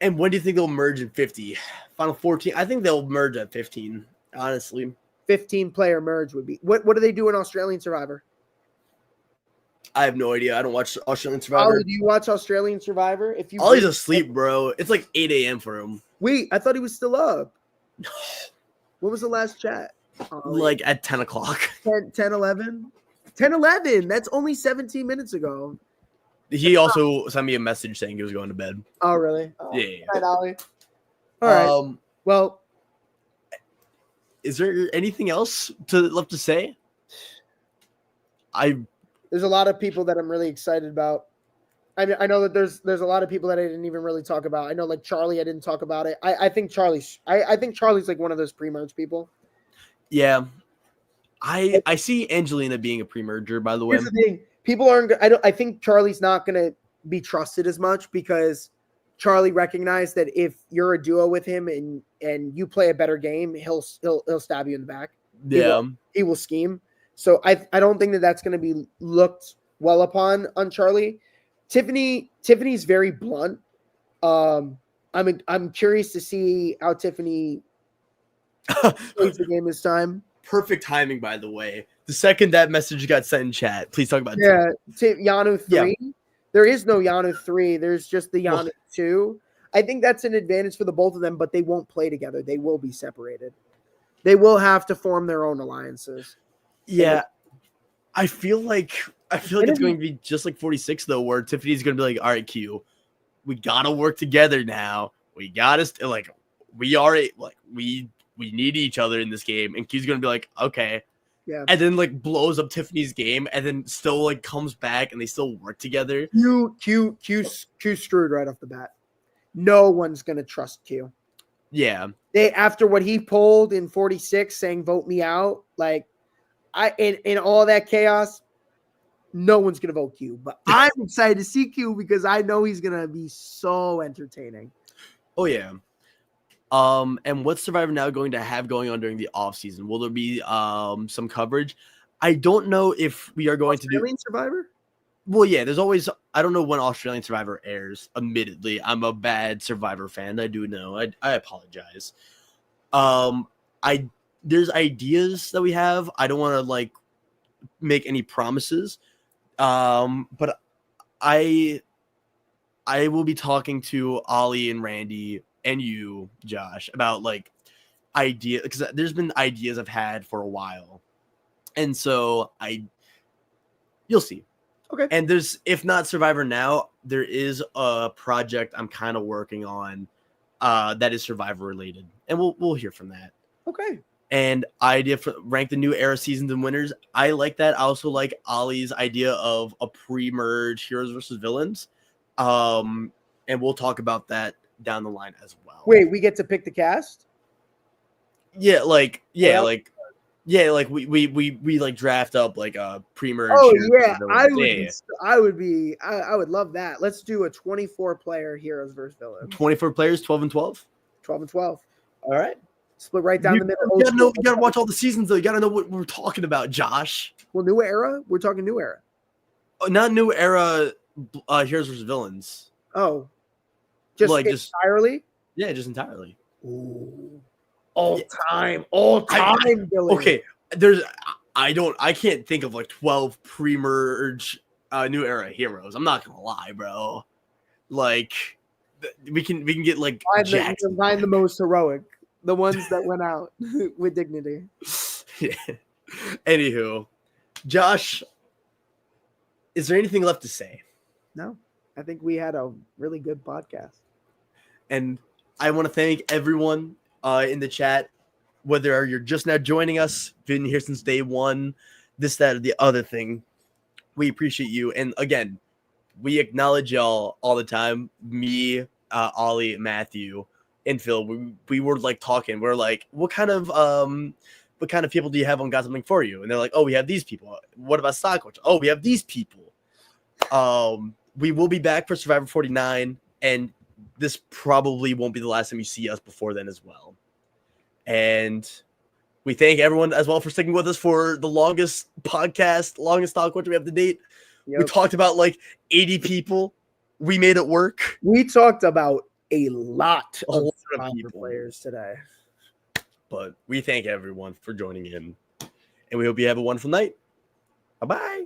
And when do you think they'll merge in 50? Final 14? I think they'll merge at 15, honestly. 15-player merge would be. What do they do in Australian Survivor? I have no idea. I don't watch Australian Survivor. Ollie, do you watch Australian Survivor? Ollie's asleep, bro. It's like 8 a.m. for him. Wait, I thought he was still up. What was the last chat? Like at 10 o'clock. 10, 11? 10, 11. That's only 17 minutes ago. He also sent me a message saying he was going to bed. Oh, really? Yeah. All right, Ollie. All right. Well, is there anything else left to say? There's a lot of people that I'm really excited about. I mean, I know that there's a lot of people that I didn't even really talk about. I know, like Charlie, I didn't talk about it. I think Charlie's like one of those pre-merge people. Yeah, I see Angelina being a pre-merger. By the way, here's the thing: people aren't. I think Charlie's not going to be trusted as much, because Charlie recognized that if you're a duo with him and you play a better game, he'll stab you in the back. Yeah, he will scheme. So I don't think that that's going to be looked well upon on Charlie. Tiffany's very blunt. I'm curious to see how Tiffany plays the game this time. Perfect timing, by the way. The second that message got sent in chat, please talk about Yanu 3. Yeah. There is no Yanu 3. There's just the Yanu 2. I think that's an advantage for the both of them, but they won't play together. They will be separated. They will have to form their own alliances. Yeah, I feel like it's going to be just like 46 though, where Tiffany's going to be like, "All right, Q, we gotta work together now. We gotta we need each other in this game." And Q's going to be like, "Okay," and then like blows up Tiffany's game, and then still like comes back, and they still work together. Q screwed right off the bat. No one's going to trust Q. Yeah, after what he pulled in 46, saying "vote me out," like. In all that chaos, no one's gonna vote Q. But I'm excited to see Q, because I know he's gonna be so entertaining. Oh yeah. And what's Survivor now going to have going on during the off season? Will there be some coverage? I don't know if we are going Australian Survivor. Well, yeah. There's always. I don't know when Australian Survivor airs. Admittedly, I'm a bad Survivor fan. I do know. I apologize. There's ideas that we have. I don't want to like make any promises. But I will be talking to Ollie and Randy and you, Josh, about like idea, because there's been ideas I've had for a while. And so you'll see. Okay. And if not Survivor now, there is a project I'm kind of working on that is Survivor related. And we'll hear from that. Okay. and idea for rank the new era seasons and winners. I like that. I also like Ollie's idea of a pre-merge heroes versus villains. And we'll talk about that down the line as well. Wait, we get to pick the cast? Yeah, like Well, like we like draft up like a pre-merge. Oh heroes yeah, versus villains. I would love that. Let's do a 24 player heroes versus villains. 24 players, 12 and 12. 12 and 12. All right. Split right down the middle. You gotta watch all the seasons though. You gotta know what we're talking about, Josh. Well, new era? We're talking new era. Not new era heroes versus villains. Oh. Just Like, entirely? Yeah, just entirely. Ooh. All time villains. Okay, I can't think of like 12 pre-merge new era heroes. I'm not gonna lie, bro. Like we can get like find the most heroic, the ones that went out with dignity. Yeah. Anywho, Josh, is there anything left to say? No, I think we had a really good podcast. And I want to thank everyone in the chat, whether you're just now joining us, been here since day one, this, that, or the other thing. We appreciate you. And again, we acknowledge y'all all the time. Me, Ollie, Matthew, and Phil. We were like talking. We're like, what kind of people do you have on Got Something For You? And they're like, oh, we have these people. What about Stockwatch? Oh, we have these people. We will be back for Survivor 49, and this probably won't be the last time you see us before then as well. And we thank everyone as well for sticking with us for the longest Stockwatch we have to date. Yep. We talked about like 80 people. We made it work. We talked about a lot of players today. But we thank everyone for joining in. And we hope you have a wonderful night. Bye-bye.